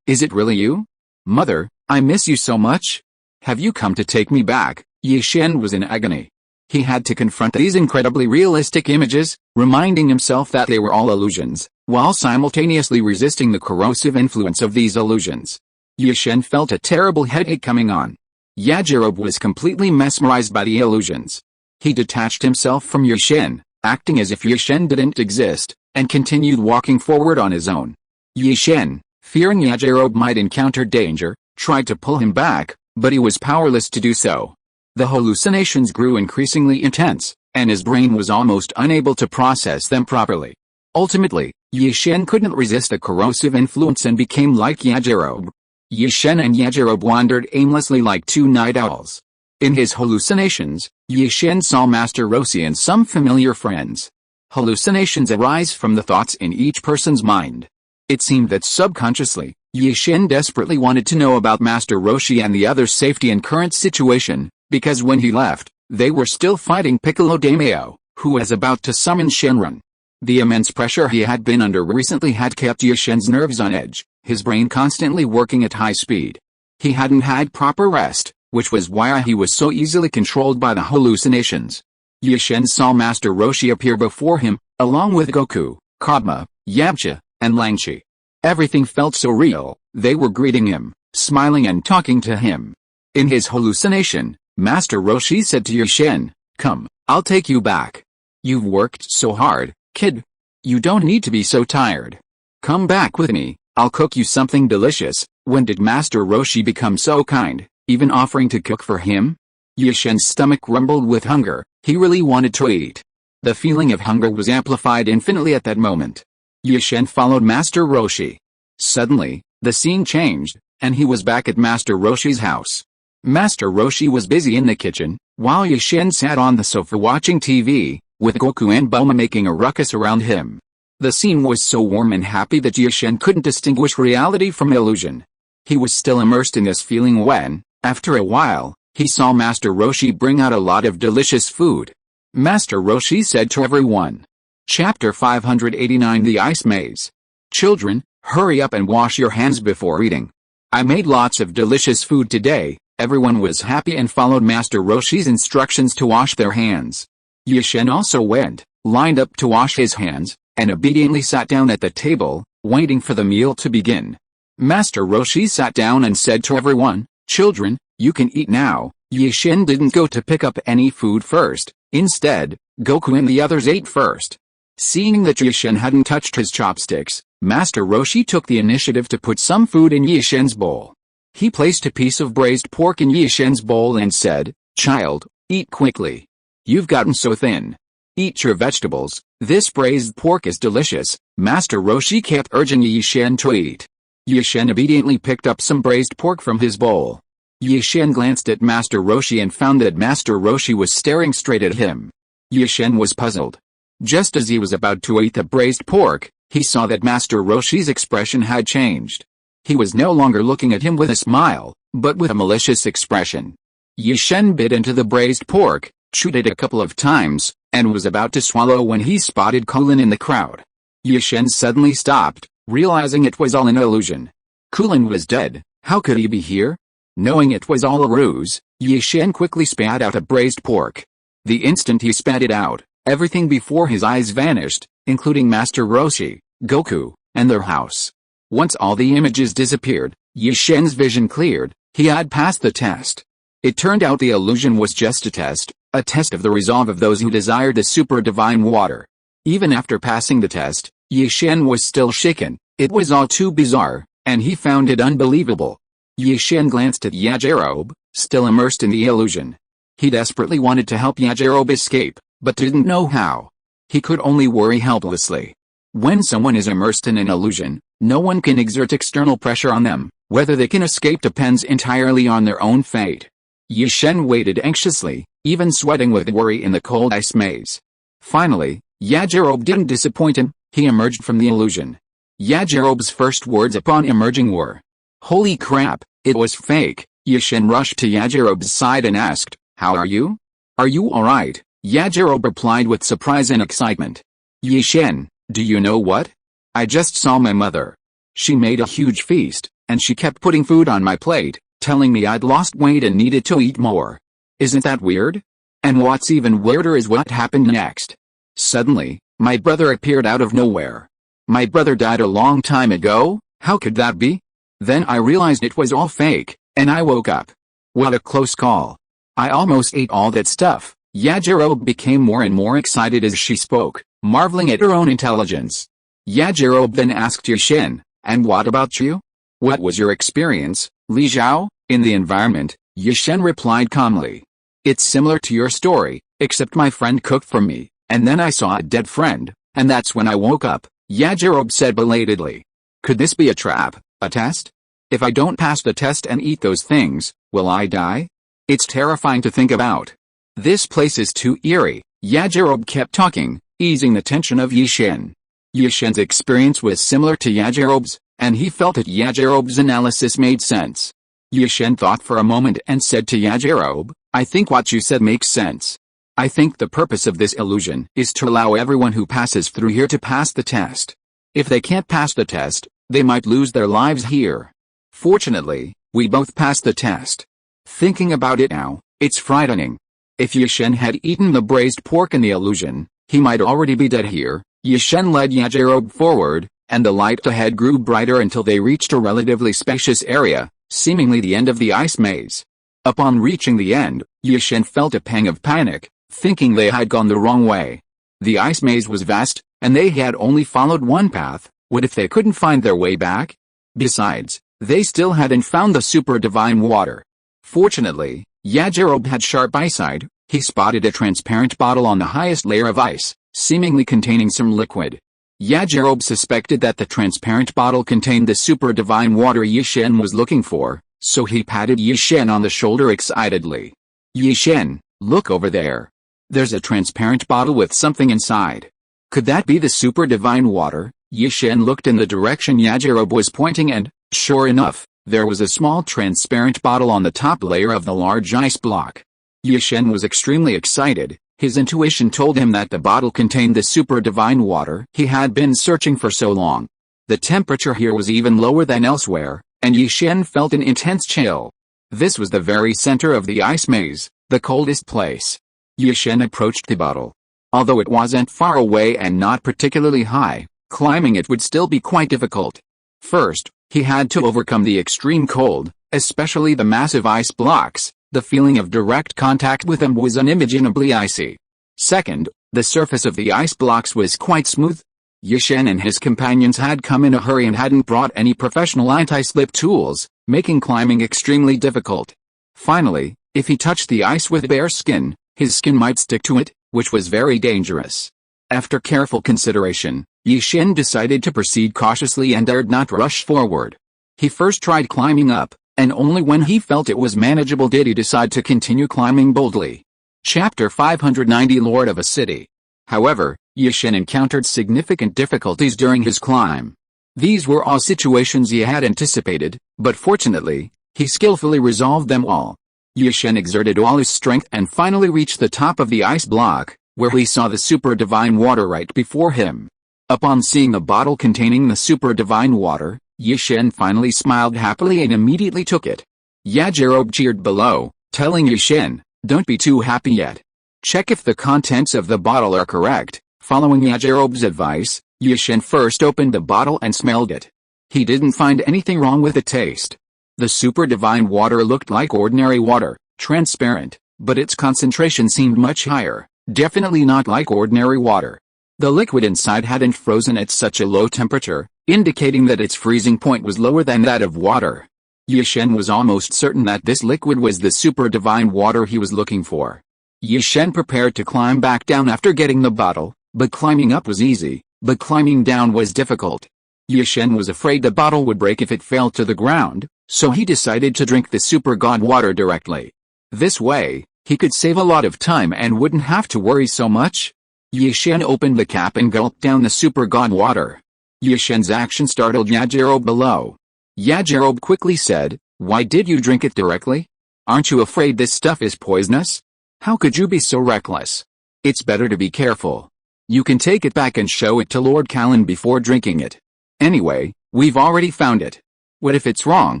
[SPEAKER 1] is it really you? Mother, I miss you so much. Have you come to take me back?" Yi-Shen was in agony. He had to confront these incredibly realistic images, reminding himself that they were all illusions, while simultaneously resisting the corrosive influence of these illusions. Yi-Shen felt a terrible headache coming on. Yajirobe was completely mesmerized by the illusions. He detached himself from Yi-Shen, acting as if Yi-Shen didn't exist, and continued walking forward on his own. Yi-Shen, fearing Yajirobe might encounter danger, tried to pull him back, but he was powerless to do so. The hallucinations grew increasingly intense, and his brain was almost unable to process them properly. Ultimately, Yi-Shen couldn't resist the corrosive influence and became like Yajirobe. Yi-Shen and Yajirobe wandered aimlessly like two night owls. In his hallucinations, Yi-Shen saw Master Roshi and some familiar friends. Hallucinations arise from the thoughts in each person's mind. It seemed that subconsciously, Yi-Shen desperately wanted to know about Master Roshi and the others' safety and current situation, because when he left, they were still fighting Piccolo Daimyo, who was about to summon Shenron. The immense pressure he had been under recently had kept Yi-Shen's nerves on edge, his brain constantly working at high speed. He hadn't had proper rest, which was why he was so easily controlled by the hallucinations. Yi-Shen saw Master Roshi appear before him, along with Goku, Kodama, Yamcha, and Langshi. Everything felt so real, they were greeting him, smiling and talking to him. In his hallucination, Master Roshi said to Yi-Shen, "Come, I'll take you back. You've worked so hard, kid. You don't need to be so tired. Come back with me, I'll cook you something delicious." When did Master Roshi become so kind, even offering to cook for him? Yi-Shen's stomach rumbled with hunger, he really wanted to eat. The feeling of hunger was amplified infinitely at that moment. Yi-Shen followed Master Roshi. Suddenly, the scene changed, and he was back at Master Roshi's house. Master Roshi was busy in the kitchen, while Yi-Shen sat on the sofa watching TV, with Goku and Bulma making a ruckus around him. The scene was so warm and happy that Yi-Shen couldn't distinguish reality from illusion. He was still immersed in this feeling when, after a while, he saw Master Roshi bring out a lot of delicious food. Master Roshi said to everyone. Chapter 589 The Ice Maze. Children, hurry up and wash your hands before eating. I made lots of delicious food today. Everyone was happy and followed Master Roshi's instructions to wash their hands. Yi-Shen also went, lined up to wash his hands, and obediently sat down at the table, waiting for the meal to begin. Master Roshi sat down and said to everyone, "Children, you can eat now." Yi-Shen didn't go to pick up any food first. Instead, Goku and the others ate first. Seeing that Yi-Shen hadn't touched his chopsticks, Master Roshi took the initiative to put some food in Yi-Shen's bowl. He placed a piece of braised pork in Yi-Shen's bowl and said, "Child, eat quickly. You've gotten so thin. Eat your vegetables, this braised pork is delicious." Master Roshi kept urging Yi-Shen to eat. Yi-Shen obediently picked up some braised pork from his bowl. Yi-Shen glanced at Master Roshi and found that Master Roshi was staring straight at him. Yi-Shen was puzzled. Just as he was about to eat the braised pork, he saw that Master Roshi's expression had changed. He was no longer looking at him with a smile, but with a malicious expression. Yi-Shen bit into the braised pork, chewed it a couple of times, and was about to swallow when he spotted Kulin in the crowd. Yi-Shen suddenly stopped, realizing it was all an illusion. Kulin was dead, how could he be here? Knowing it was all a ruse, Yi-Shen quickly spat out a braised pork. The instant he spat it out, everything before his eyes vanished, including Master Roshi, Goku, and their house. Once all the images disappeared, Yi-Shen's vision cleared, he had passed the test. It turned out the illusion was just a test of the resolve of those who desired the super divine water. Even after passing the test, Yi-Shen was still shaken. It was all too bizarre, and he found it unbelievable. Yi-Shen glanced at Yajirobe, still immersed in the illusion. He desperately wanted to help Yajirobe escape, but didn't know how. He could only worry helplessly. When someone is immersed in an illusion, no one can exert external pressure on them. Whether they can escape depends entirely on their own fate. Yi-Shen waited anxiously, even sweating with worry in the cold ice maze. Finally, Yajirobe didn't disappoint him. He emerged from the illusion. Yajirobe's first words upon emerging were, "Holy crap, it was fake." Yi-Shen rushed to Yajirobe's side and asked, "How are you? Are you alright?" Yajirobe replied with surprise and excitement. "Yi-Shen, do you know what? I just saw my mother. She made a huge feast, and she kept putting food on my plate, telling me I'd lost weight and needed to eat more. Isn't that weird? And what's even weirder is what happened next. Suddenly, my brother appeared out of nowhere. My brother died a long time ago. How could that be? Then I realized it was all fake, and I woke up. What a close call. I almost ate all that stuff." Yajirobe became more and more excited as she spoke, marveling at her own intelligence. Yajirobe then asked Yi-Shen, "And what about you? What was your experience, Li Zhao, in the environment?" Yi-Shen replied calmly. "It's similar to your story, except my friend cooked for me, and then I saw a dead friend, and that's when I woke up," Yajirobe said belatedly. "Could this be a trap, a test? If I don't pass the test and eat those things, will I die? It's terrifying to think about. This place is too eerie." Yajirobe kept talking, easing the tension of Yi-Shen. Yi-Shen's experience was similar to Yajirobe's, and he felt that Yajirobe's analysis made sense. Yi-Shen thought for a moment and said to Yajirobe, "I think what you said makes sense. I think the purpose of this illusion is to allow everyone who passes through here to pass the test. If they can't pass the test, they might lose their lives here. Fortunately, we both passed the test. Thinking about it now, it's frightening. If Yi-Shen had eaten the braised pork in the illusion, he might already be dead here." Yi-Shen led Yajirobe forward, and the light ahead grew brighter until they reached a relatively spacious area, seemingly the end of the ice maze. Upon reaching the end, Yi-Shen felt a pang of panic, thinking they had gone the wrong way. The ice maze was vast, and they had only followed one path. What if they couldn't find their way back? Besides, they still hadn't found the super divine water. Fortunately, Yajirobe had sharp eyesight. He spotted a transparent bottle on the highest layer of ice, seemingly containing some liquid. Yajirobe suspected that the transparent bottle contained the super divine water Yi-Shen was looking for, so he patted Yi-Shen on the shoulder excitedly. "Yi-Shen, look over there. There's a transparent bottle with something inside. Could that be the super divine water?" Yi-Shen looked in the direction Yajirobe was pointing and, sure enough, there was a small transparent bottle on the top layer of the large ice block. Yi-Shen was extremely excited. His intuition told him that the bottle contained the super divine water he had been searching for so long. The temperature here was even lower than elsewhere, and Yi-Shen felt an intense chill. This was the very center of the ice maze, the coldest place. Yi-Shen approached the bottle. Although it wasn't far away and not particularly high, climbing it would still be quite difficult. First, he had to overcome the extreme cold, especially the massive ice blocks. The feeling of direct contact with them was unimaginably icy. Second, the surface of the ice blocks was quite smooth. Yi-Shen and his companions had come in a hurry and hadn't brought any professional anti-slip tools, making climbing extremely difficult. Finally, if he touched the ice with bare skin, his skin might stick to it, which was very dangerous. After careful consideration, Yi-Shen decided to proceed cautiously and dared not rush forward. He first tried climbing up, and only when he felt it was manageable did he decide to continue climbing boldly. Chapter 590 Lord of a City. However, Yi-Shen encountered significant difficulties during his climb. These were all situations he had anticipated, but fortunately, he skillfully resolved them all. Yi-Shen exerted all his strength and finally reached the top of the ice block, where he saw the super divine water right before him. Upon seeing the bottle containing the super divine water, Yi-Shen finally smiled happily and immediately took it. Yajirobe cheered below, telling Yi-Shen, "Don't be too happy yet. Check if the contents of the bottle are correct." Following Yajirobe's advice, Yi-Shen first opened the bottle and smelled it. He didn't find anything wrong with the taste. The super divine water looked like ordinary water, transparent, but its concentration seemed much higher, definitely not like ordinary water. The liquid inside hadn't frozen at such a low temperature, indicating that its freezing point was lower than that of water. Yi Shen was almost certain that this liquid was the super divine water he was looking for. Yi Shen prepared to climb back down after getting the bottle, but climbing up was easy, but climbing down was difficult. Yi Shen was afraid the bottle would break if it fell to the ground, so he decided to drink the super god water directly. This way, he could save a lot of time and wouldn't have to worry so much. Yi Shen opened the cap and gulped down the super god water. Yi Shen's action startled Yajirobe below. Yajirobe quickly said, "Why did you drink it directly? Aren't you afraid this stuff is poisonous? How could you be so reckless? It's better to be careful. You can take it back and show it to Lord Callan before drinking it. Anyway, we've already found it. What if it's wrong?"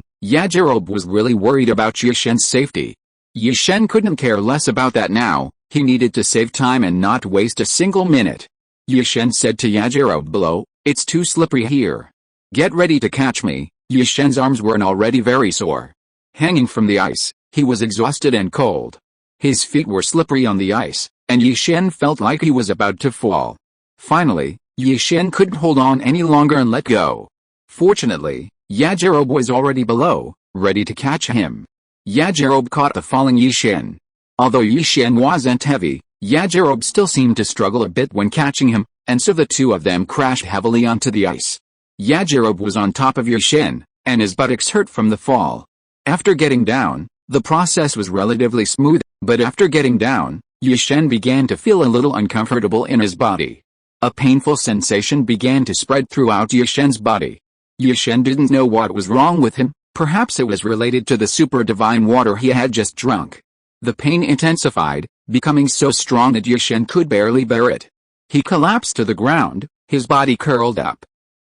[SPEAKER 1] Yajirobe was really worried about Yi Shen's safety. Yi Shen couldn't care less about that now. He needed to save time and not waste a single minute. Yi Shen said to Yajirobe below, "It's too slippery here. Get ready to catch me." Yi Shen's arms were already very sore. Hanging from the ice, he was exhausted and cold. His feet were slippery on the ice, and Yi Shen felt like he was about to fall. Finally, Yi Shen couldn't hold on any longer and let go. Fortunately, Yajirobe was already below, ready to catch him. Yajirobe caught the falling Yi Shen. Although Yi Shen wasn't heavy, Yajirobe still seemed to struggle a bit when catching him, and so the two of them crashed heavily onto the ice. Yajirobe was on top of Yi Shen, and his buttocks hurt from the fall. After getting down, the process was relatively smooth, but after getting down, Yi Shen began to feel a little uncomfortable in his body. A painful sensation began to spread throughout Yi Shen's body. Yi Shen didn't know what was wrong with him. Perhaps it was related to the super divine water he had just drunk. The pain intensified, becoming so strong that Yi Shen could barely bear it. He collapsed to the ground, his body curled up.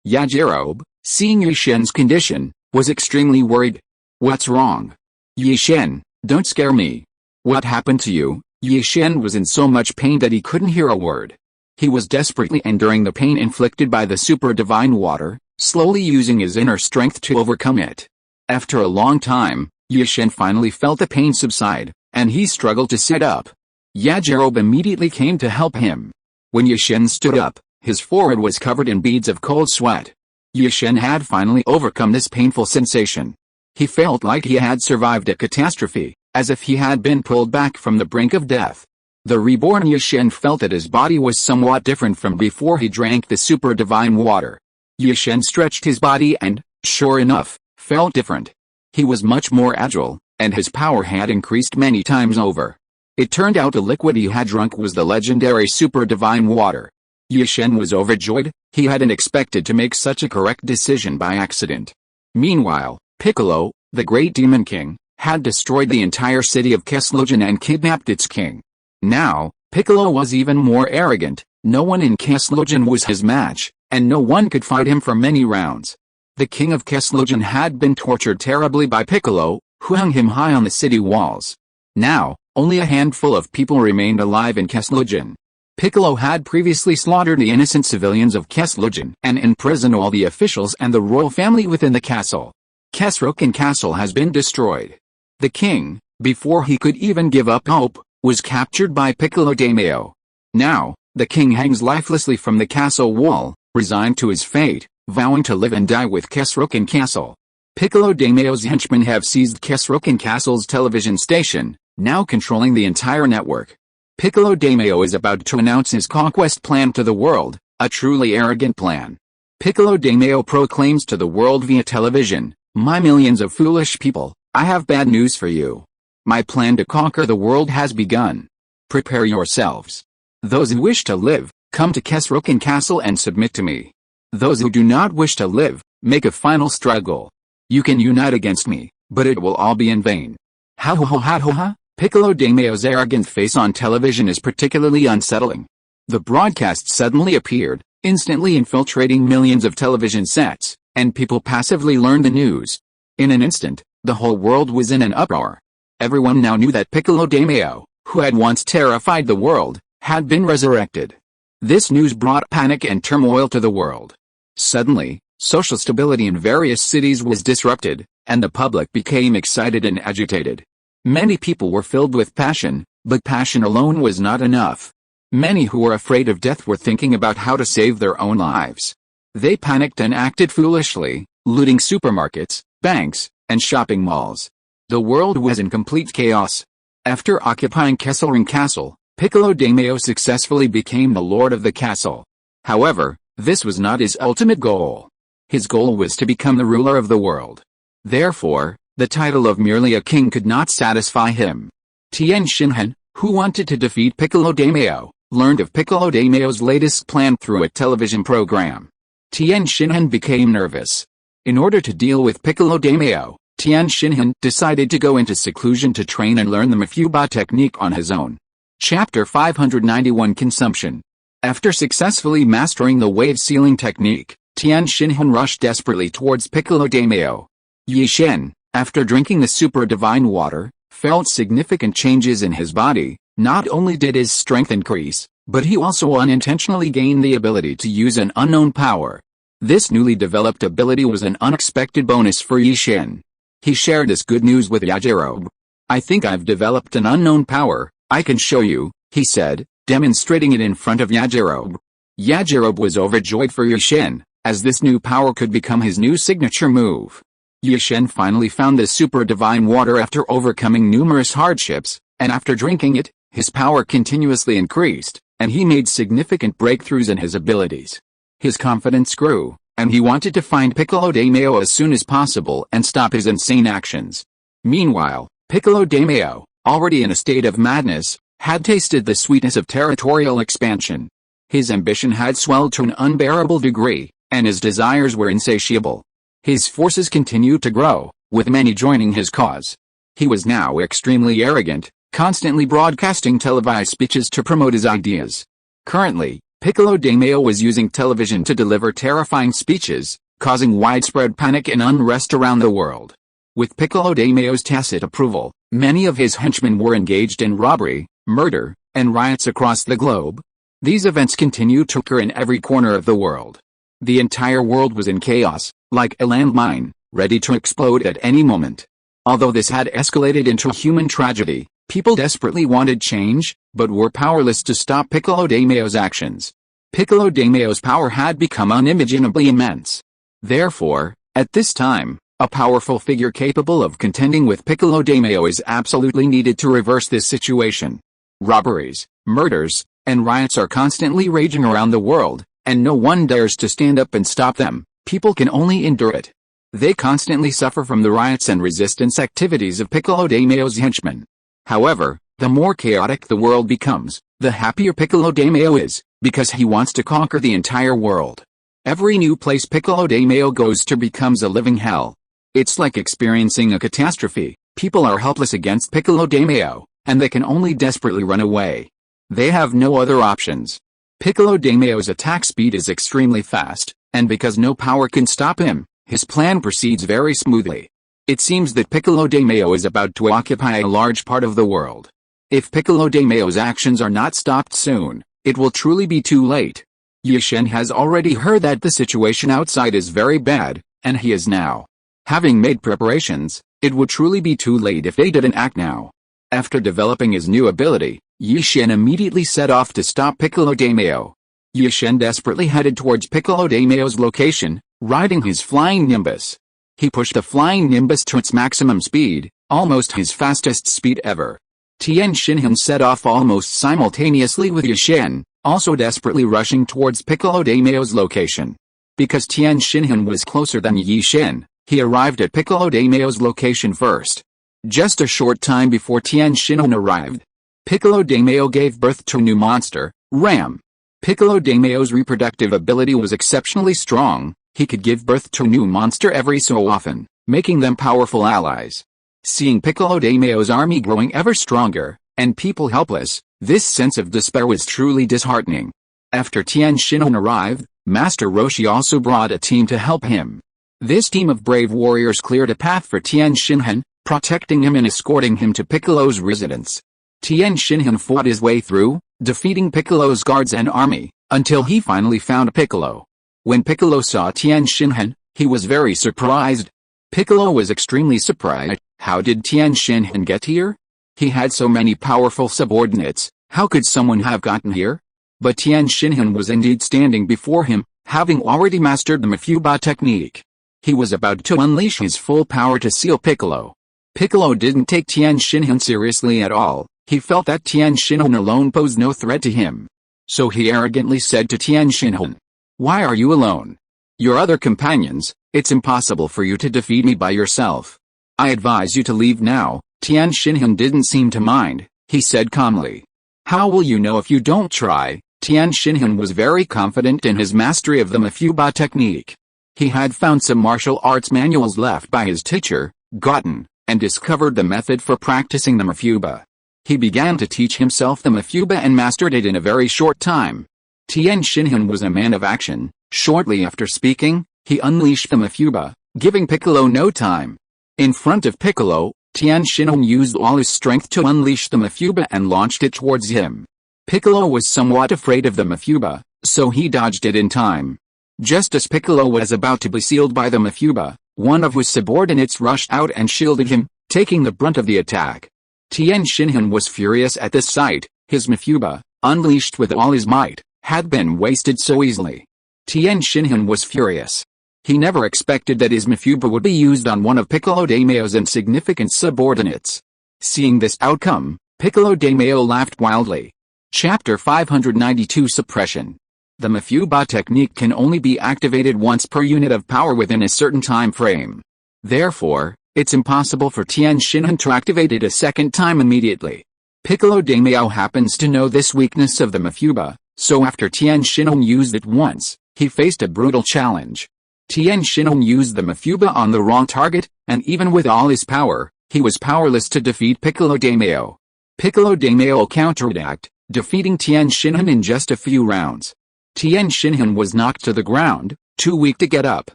[SPEAKER 1] Yajirobe, seeing Yi Shen's condition, was extremely worried. "What's wrong? Yi Shen, don't scare me. What happened to you?" Yi Shen was in so much pain that he couldn't hear a word. He was desperately enduring the pain inflicted by the super divine water, slowly using his inner strength to overcome it. After a long time, Yi Shen finally felt the pain subside, and he struggled to sit up. Yajirobe immediately came to help him. When Yi Shen stood up, his forehead was covered in beads of cold sweat. Yi Shen had finally overcome this painful sensation. He felt like he had survived a catastrophe, as if he had been pulled back from the brink of death. The reborn Yi Shen felt that his body was somewhat different from before he drank the super divine water. Yi Shen stretched his body and, sure enough, felt different. He was much more agile, and his power had increased many times over. It turned out the liquid he had drunk was the legendary super divine water. Yi Shen was overjoyed. He hadn't expected to make such a correct decision by accident. Meanwhile, Piccolo, the great demon king, had destroyed the entire city of S.H.I.E.L.D and kidnapped its king. Now, Piccolo was even more arrogant. No one in S.H.I.E.L.D was his match, and no one could fight him for many rounds. The king of S.H.I.E.L.D had been tortured terribly by Piccolo, who hung him high on the city walls. Now, only a handful of people remained alive in S.H.I.E.L.D. Piccolo had previously slaughtered the innocent civilians of S.H.I.E.L.D and imprisoned all the officials and the royal family within the castle. S.H.I.E.L.D castle has been destroyed. The king, before he could even give up hope, was captured by Piccolo Daimyo. Now, the king hangs lifelessly from the castle wall, resigned to his fate, vowing to live and die with S.H.I.E.L.D castle. Piccolo Daimyo's henchmen have seized S.H.I.E.L.D castle's television station, now controlling the entire network. Piccolo Daimyo is about to announce his conquest plan to the world, a truly arrogant plan. Piccolo Daimyo proclaims to the world via television, "My millions of foolish people, I have bad news for you. My plan to conquer the world has begun. Prepare yourselves. Those who wish to live, come to S.H.I.E.L.D castle and submit to me. Those who do not wish to live, make a final struggle. You can unite against me, but it will all be in vain." Ha ha ha ha ha. Piccolo Daimyo's arrogant face on television is particularly unsettling. The broadcast suddenly appeared, instantly infiltrating millions of television sets, and people passively learned the news. In an instant, the whole world was in an uproar. Everyone now knew that Piccolo Daimyo, who had once terrified the world, had been resurrected. This news brought panic and turmoil to the world. Suddenly, social stability in various cities was disrupted, and the public became excited and agitated. Many people were filled with passion, but passion alone was not enough. Many who were afraid of death were thinking about how to save their own lives. They panicked and acted foolishly, looting supermarkets, banks, and shopping malls. The world was in complete chaos. After occupying Kesselring Castle, Piccolo Daimyo successfully became the lord of the castle. However, this was not his ultimate goal. His goal was to become the ruler of the world. Therefore, the title of merely a king could not satisfy him. Tien Shinhan, who wanted to defeat Piccolo Daimyo, learned of Piccolo Daimyo's latest plan through a television program. Tien Shinhan became nervous. In order to deal with Piccolo Daimyo, Tien Shinhan decided to go into seclusion to train and learn the Mafuba technique on his own. Chapter 591 Consumption. After successfully mastering the wave-sealing technique, Tien Shinhan rushed desperately towards Piccolo Daimyo. Yi Shen, after drinking the super divine water, felt significant changes in his body. Not only did his strength increase, but he also unintentionally gained the ability to use an unknown power. This newly developed ability was an unexpected bonus for Yi Shen. He shared this good news with Yajirobe. "I think I've developed an unknown power, I can show you," he said, demonstrating it in front of Yajirobe. Yajirobe was overjoyed for Yi Shen, as this new power could become his new signature move. Yi Shen finally found the super divine water after overcoming numerous hardships, and after drinking it, his power continuously increased, and he made significant breakthroughs in his abilities. His confidence grew, and he wanted to find Piccolo Daimyo as soon as possible and stop his insane actions. Meanwhile, Piccolo Daimyo, already in a state of madness, had tasted the sweetness of territorial expansion. His ambition had swelled to an unbearable degree, and his desires were insatiable. His forces continued to grow, with many joining his cause. He was now extremely arrogant, constantly broadcasting televised speeches to promote his ideas. Currently, Piccolo Daimyo was using television to deliver terrifying speeches, causing widespread panic and unrest around the world. With Piccolo Daimyo's tacit approval, many of his henchmen were engaged in robbery, murder, and riots across the globe. These events continued to occur in every corner of the world. The entire world was in chaos, like a landmine, ready to explode at any moment. Although this had escalated into human tragedy, people desperately wanted change, but were powerless to stop Piccolo Daimyo's actions. Piccolo Daimyo's power had become unimaginably immense. Therefore, at this time, a powerful figure capable of contending with Piccolo Daimyo is absolutely needed to reverse this situation. Robberies, murders, and riots are constantly raging around the world, and no one dares to stand up and stop them. People can only endure it. They constantly suffer from the riots and resistance activities of Piccolo Daimyo's henchmen. However, the more chaotic the world becomes, the happier Piccolo Daimyo is, because he wants to conquer the entire world. Every new place Piccolo Daimyo goes to becomes a living hell. It's like experiencing a catastrophe. People are helpless against Piccolo Daimyo, and they can only desperately run away. They have no other options. Piccolo Daimyo's attack speed is extremely fast, and because no power can stop him, his plan proceeds very smoothly. It seems that Piccolo Daimyo is about to occupy a large part of the world. If Piccolo Daimyo's actions are not stopped soon, it will truly be too late. Yi Shen has already heard that the situation outside is very bad, and he is now having made preparations. It would truly be too late if they didn't act now. After developing his new ability, Yi Shen immediately set off to stop Piccolo Daimyo. Yi Shen desperately headed towards Piccolo Daimyo's location, riding his flying nimbus. He pushed the flying nimbus to its maximum speed, almost his fastest speed ever. Tien Shinhan set off almost simultaneously with Yi Shen, also desperately rushing towards Piccolo Daimyo's location. Because Tien Shinhan was closer than Yi Shen, he arrived at Piccolo Daimyo's location first. Just a short time before Tien Shinhan arrived, Piccolo Daimyo gave birth to a new monster, Ram. Piccolo Daimyo's reproductive ability was exceptionally strong. He could give birth to a new monster every so often, making them powerful allies. Seeing Piccolo Daimyo's army growing ever stronger, and people helpless, this sense of despair was truly disheartening. After Tien Shinhan arrived, Master Roshi also brought a team to help him. This team of brave warriors cleared a path for Tien Shinhan, protecting him and escorting him to Piccolo's residence. Tien Shinhan fought his way through, defeating Piccolo's guards and army, until he finally found Piccolo. When Piccolo saw Tien Shinhan, he was very surprised. Piccolo was extremely surprised. How did Tien Shinhan get here? He had so many powerful subordinates, How could someone have gotten here? But Tian Xinhan was indeed standing before him, having already mastered the Mafuba technique. He was about to unleash his full power to seal Piccolo. Piccolo didn't take Tian Xinhan seriously at all. He felt that Tian Xinhan alone posed no threat to him. So he arrogantly said to Tian Xinhan, "Why are you alone? Your other companions, it's impossible for you to defeat me by yourself. I advise you to leave now." Tian Xinhan didn't seem to mind. He said calmly, "How will you know if you don't try?" Tian Xinhan was very confident in his mastery of the Mafuba technique. He had found some martial arts manuals left by his teacher, Gotten, and discovered the method for practicing the Mafuba. He began to teach himself the Mafuba and mastered it in a very short time. Tian Xinhan was a man of action. Shortly after speaking, he unleashed the Mafuba, giving Piccolo no time. In front of Piccolo, Tian Xinhan used all his strength to unleash the Mafuba and launched it towards him. Piccolo was somewhat afraid of the Mafuba, so he dodged it in time. Just as Piccolo was about to be sealed by the Mafuba, one of his subordinates rushed out and shielded him, taking the brunt of the attack. Tian Xinhan was furious at this sight. His Mafuba, unleashed with all his might, had been wasted so easily. Tian Xinhan was furious. He never expected that his Mafuba would be used on one of Piccolo Daimyo's insignificant subordinates. Seeing this outcome, Piccolo Daimyo laughed wildly. Chapter 592 Suppression. The Mafuba technique can only be activated once per unit of power within a certain time frame. Therefore, it's impossible for Tian Xinhan to activate it a second time immediately. Piccolo Daimyo happens to know this weakness of the Mafuba, so after Tian Xinhan used it once, he faced a brutal challenge. Tian Xinhan used the Mafuba on the wrong target, and even with all his power, he was powerless to defeat Piccolo Daimyo. Piccolo Daimyo counterattacked, defeating Tian Xinhan in just a few rounds. Tian Xinhan was knocked to the ground, too weak to get up.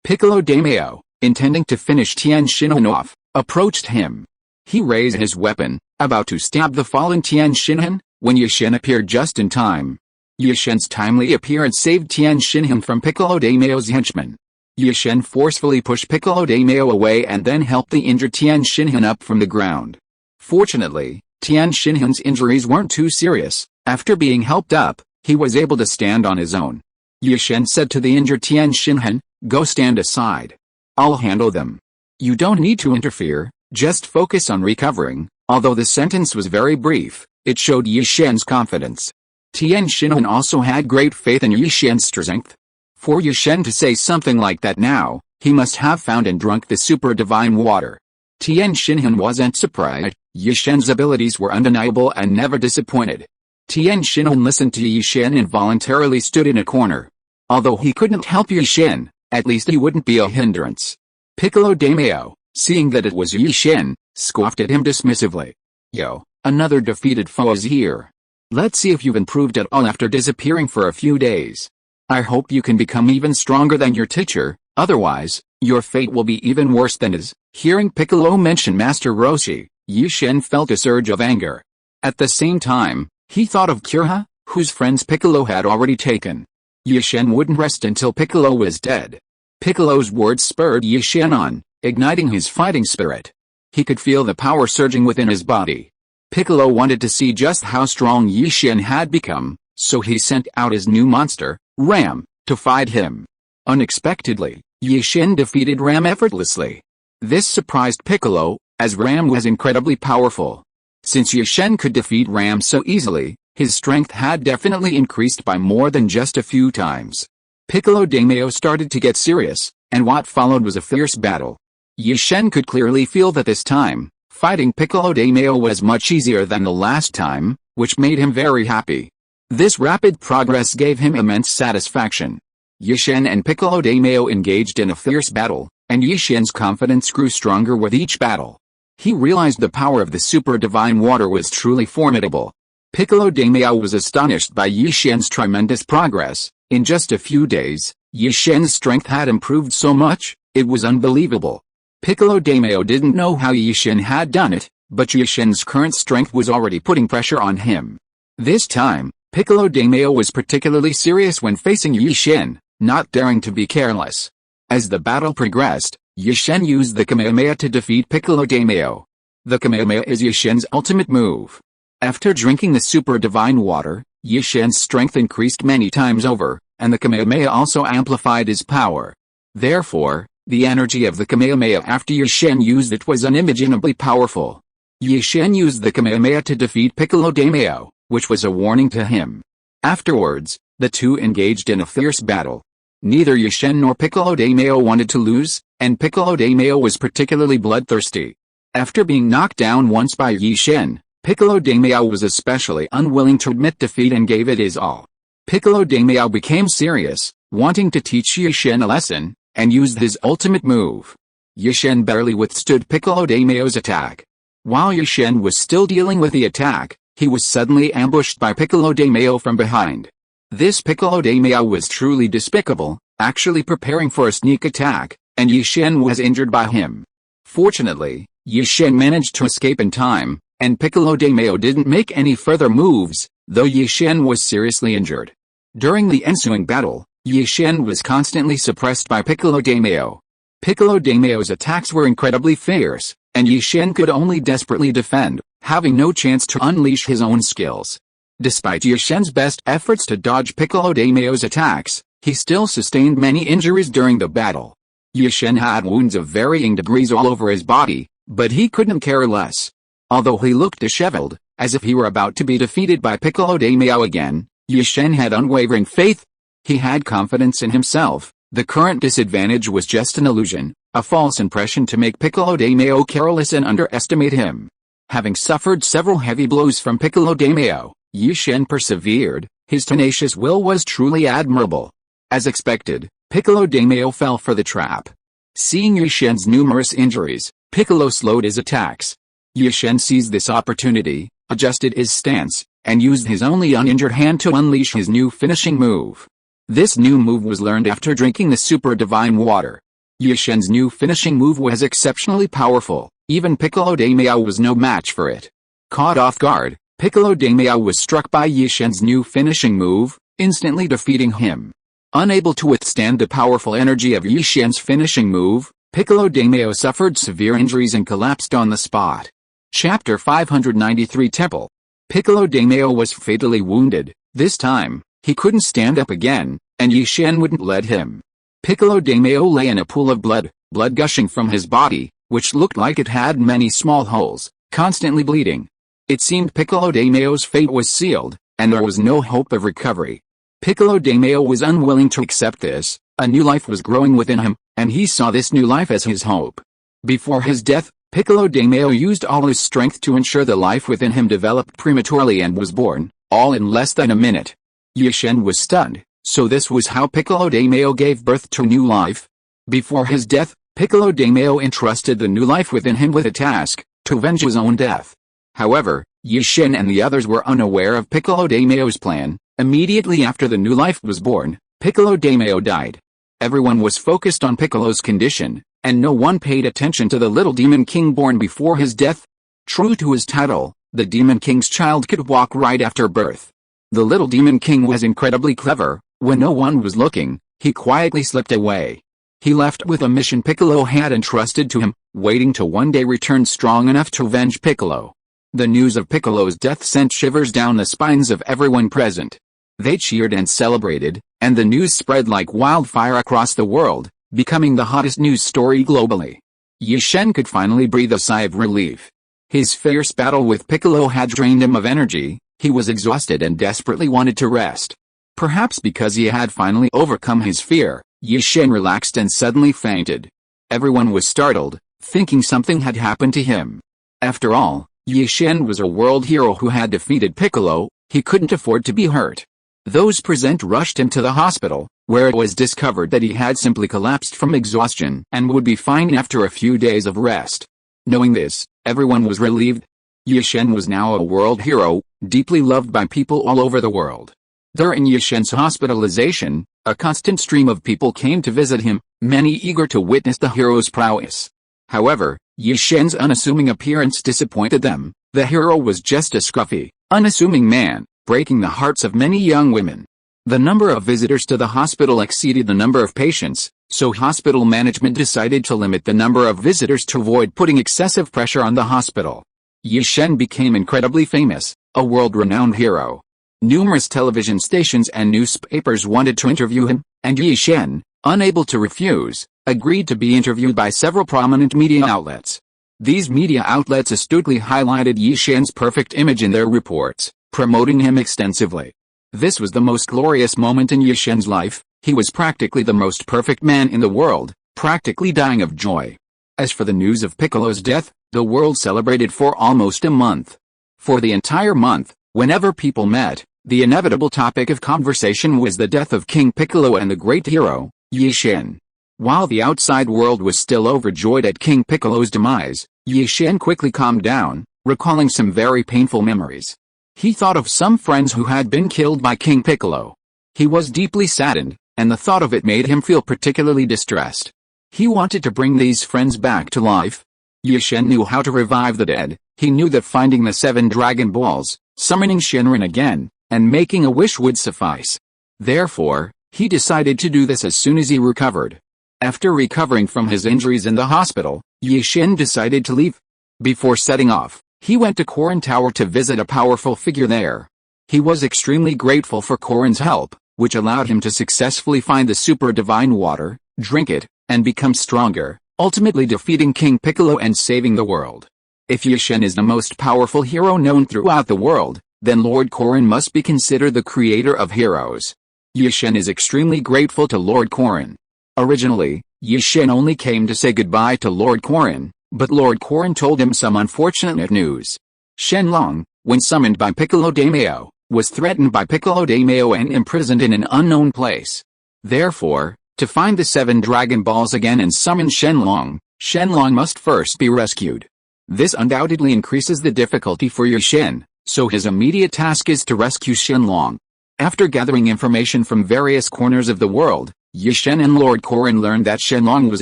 [SPEAKER 1] Piccolo Daimyo, intending to finish Tian Xinhan off, approached him. He raised his weapon, about to stab the fallen Tian Xinhan, when Yishen appeared just in time. Yishen's timely appearance saved Tian Xinhan from Piccolo Daimyo's henchmen. Yishen forcefully pushed Piccolo Daimyo away and then helped the injured Tian Xinhan up from the ground. Fortunately, Tian Xinhan's injuries weren't too serious. After being helped up, he was able to stand on his own. Yishen said to the injured Tian Xinhan, "Go stand aside. I'll handle them. You don't need to interfere, just focus on recovering." Although the sentence was very brief, it showed Yishen's confidence. Tian Xinhan also had great faith in Yishen's strength. For Yishen to say something like that now, he must have found and drunk the super divine water. Tian Xinhan wasn't surprised. Yishen's abilities were undeniable and never disappointed. Tian Xinhan listened to Yishen and voluntarily stood in a corner. Although he couldn't help Yishen, at least he wouldn't be a hindrance. Piccolo Daimyo, seeing that it was Yishen, scoffed at him dismissively. "Yo, another defeated foe is here. Let's see if you've improved at all after disappearing for a few days. I hope you can become even stronger than your teacher, otherwise, your fate will be even worse than his." Hearing Piccolo mention Master Roshi, Yishen felt a surge of anger. At the same time, he thought of Kira, whose friends Piccolo had already taken. Yishen wouldn't rest until Piccolo was dead. Piccolo's words spurred Yishen on, igniting his fighting spirit. He could feel the power surging within his body. Piccolo wanted to see just how strong Yishen had become, so he sent out his new monster, Ram, to fight him. Unexpectedly, Yishen defeated Ram effortlessly. This surprised Piccolo, as Ram was incredibly powerful. Since Yishen could defeat Ram so easily, his strength had definitely increased by more than just a few times. Piccolo Daimyo started to get serious, and what followed was a fierce battle. Yishen could clearly feel that this time, fighting Piccolo Daimyo was much easier than the last time, which made him very happy. This rapid progress gave him immense satisfaction. Yishen and Piccolo Daimyo engaged in a fierce battle, and Yishen's confidence grew stronger with each battle. He realized the power of the super divine water was truly formidable. Piccolo Daimyo was astonished by Yishen's tremendous progress. In just a few days, Yishen's strength had improved so much, it was unbelievable. Piccolo Daimyo didn't know how Yishen had done it, but Yishen's current strength was already putting pressure on him. This time, Piccolo Daimyo was particularly serious when facing Yishen, not daring to be careless. As the battle progressed, Yishen used the Kamehameha to defeat Piccolo Daimyo. The Kamehameha is Yishen's ultimate move. After drinking the super divine water, Yi-Shen's strength increased many times over, and the Kamehameha also amplified his power. Therefore, the energy of the Kamehameha after Yi-Shen used it was unimaginably powerful. Yi-Shen used the Kamehameha to defeat Piccolo Daimyo, which was a warning to him. Afterwards, the two engaged in a fierce battle. Neither Yi-Shen nor Piccolo Daimyo wanted to lose, and Piccolo Daimyo was particularly bloodthirsty. After being knocked down once by Yi-Shen, Piccolo Daimyo was especially unwilling to admit defeat and gave it his all. Piccolo Daimyo became serious, wanting to teach Yi-Shen a lesson, and used his ultimate move. Yi-Shen barely withstood Piccolo Daimyo's attack. While Yi-Shen was still dealing with the attack, he was suddenly ambushed by Piccolo Daimyo from behind. This Piccolo Daimyo was truly despicable, actually preparing for a sneak attack, and Yi-Shen was injured by him. Fortunately, Yi-Shen managed to escape in time, and Piccolo Daimyo didn't make any further moves, though Yi-Shen was seriously injured. During the ensuing battle, Yi-Shen was constantly suppressed by Piccolo Daimyo. Piccolo Daimyo's attacks were incredibly fierce, and Yi-Shen could only desperately defend, having no chance to unleash his own skills. Despite Yi-Shen's best efforts to dodge Piccolo Daimyo's attacks, he still sustained many injuries during the battle. Yi-Shen had wounds of varying degrees all over his body, but he couldn't care less. Although he looked disheveled, as if he were about to be defeated by Piccolo Daimyo again, Yi-Shen had unwavering faith. He had confidence in himself. The current disadvantage was just an illusion, a false impression to make Piccolo Daimyo careless and underestimate him. Having suffered several heavy blows from Piccolo Daimyo, Yi-Shen persevered. His tenacious will was truly admirable. As expected, Piccolo Daimyo fell for the trap. Seeing Yi-Shen's numerous injuries, Piccolo slowed his attacks. Yi-Shen seized this opportunity, adjusted his stance, and used his only uninjured hand to unleash his new finishing move. This new move was learned after drinking the super divine water. Yi-Shen's new finishing move was exceptionally powerful, even Piccolo Daimyo was no match for it. Caught off guard, Piccolo Daimyo was struck by Yi-Shen's new finishing move, instantly defeating him. Unable to withstand the powerful energy of Yi-Shen's finishing move, Piccolo Daimyo suffered severe injuries and collapsed on the spot. Chapter 593 Temple. Piccolo Daimyo was fatally wounded. This time, he couldn't stand up again, and Yi-Shen wouldn't let him. Piccolo Daimyo lay in a pool of blood gushing from his body, which looked like it had many small holes, constantly bleeding. It seemed Piccolo Daimyo's fate was sealed, and there was no hope of recovery. Piccolo Daimyo was unwilling to accept this. A new life was growing within him, and he saw this new life as his hope. Before his death, Piccolo Daimyo used all his strength to ensure the life within him developed prematurely and was born, all in less than a minute. Yi-Shen was stunned, so this was how Piccolo Daimyo gave birth to new life? Before his death, Piccolo Daimyo entrusted the new life within him with a task, to avenge his own death. However, Yi-Shen and the others were unaware of Piccolo Daimyo's plan. Immediately after the new life was born, Piccolo Daimyo died. Everyone was focused on Piccolo's condition, and no one paid attention to the little demon king born before his death. True to his title, the demon king's child could walk right after birth. The little demon king was incredibly clever. When no one was looking, he quietly slipped away. He left with a mission Piccolo had entrusted to him, waiting to one day return strong enough to avenge Piccolo. The news of Piccolo's death sent shivers down the spines of everyone present. They cheered and celebrated, and the news spread like wildfire across the world, becoming the hottest news story globally. Yi-Shen could finally breathe a sigh of relief. His fierce battle with Piccolo had drained him of energy. He was exhausted and desperately wanted to rest. Perhaps because he had finally overcome his fear, Yi-Shen relaxed and suddenly fainted. Everyone was startled, thinking something had happened to him. After all, Yi-Shen was a world hero who had defeated Piccolo. He couldn't afford to be hurt. Those present rushed him to the hospital, where it was discovered that he had simply collapsed from exhaustion and would be fine after a few days of rest. Knowing this, everyone was relieved. Yi-Shen was now a world hero, deeply loved by people all over the world. During Yi-Shen's hospitalization, a constant stream of people came to visit him, many eager to witness the hero's prowess. However, Yi-Shen's unassuming appearance disappointed them. The hero was just a scruffy, unassuming man, breaking the hearts of many young women. The number of visitors to the hospital exceeded the number of patients, so hospital management decided to limit the number of visitors to avoid putting excessive pressure on the hospital. Yi-Shen became incredibly famous. a world-renowned hero. Numerous television stations and newspapers wanted to interview him, and Yi Shen, unable to refuse, agreed to be interviewed by several prominent media outlets. These media outlets astutely highlighted Yi Shen's perfect image in their reports, promoting him extensively. This was the most glorious moment in Yi Shen's life. He was practically the most perfect man in the world, practically dying of joy. As for the news of Piccolo's death, the world celebrated for almost a month. For the entire month, whenever people met, the inevitable topic of conversation was the death of King Piccolo and the great hero, Yi Shen. While the outside world was still overjoyed at King Piccolo's demise, Yi Shen quickly calmed down, recalling some very painful memories. He thought of some friends who had been killed by King Piccolo. He was deeply saddened, and the thought of it made him feel particularly distressed. He wanted to bring these friends back to life. Yi Shen knew how to revive the dead. He knew that finding the 7 Dragon Balls, summoning Shenron again, and making a wish would suffice. Therefore, he decided to do this as soon as he recovered. After recovering from his injuries in the hospital, Yi Shen decided to leave. Before setting off, he went to Korin Tower to visit a powerful figure there. He was extremely grateful for Korin's help, which allowed him to successfully find the super divine water, drink it, and become stronger, ultimately defeating King Piccolo and saving the world. If Yi Shen is the most powerful hero known throughout the world, then Lord Korin must be considered the creator of heroes. Yi Shen is extremely grateful to Lord Korin. Originally, Yi Shen only came to say goodbye to Lord Korin, but Lord Korin told him some unfortunate news. Shenlong, when summoned by Piccolo Daimyo, was threatened by Piccolo Daimyo and imprisoned in an unknown place. Therefore, to find the 7 Dragon Balls again and summon Shenlong, Shenlong must first be rescued. This undoubtedly increases the difficulty for Yi Shen, so his immediate task is to rescue Shenlong. After gathering information from various corners of the world, Yi Shen and Lord Korin learned that Shenlong was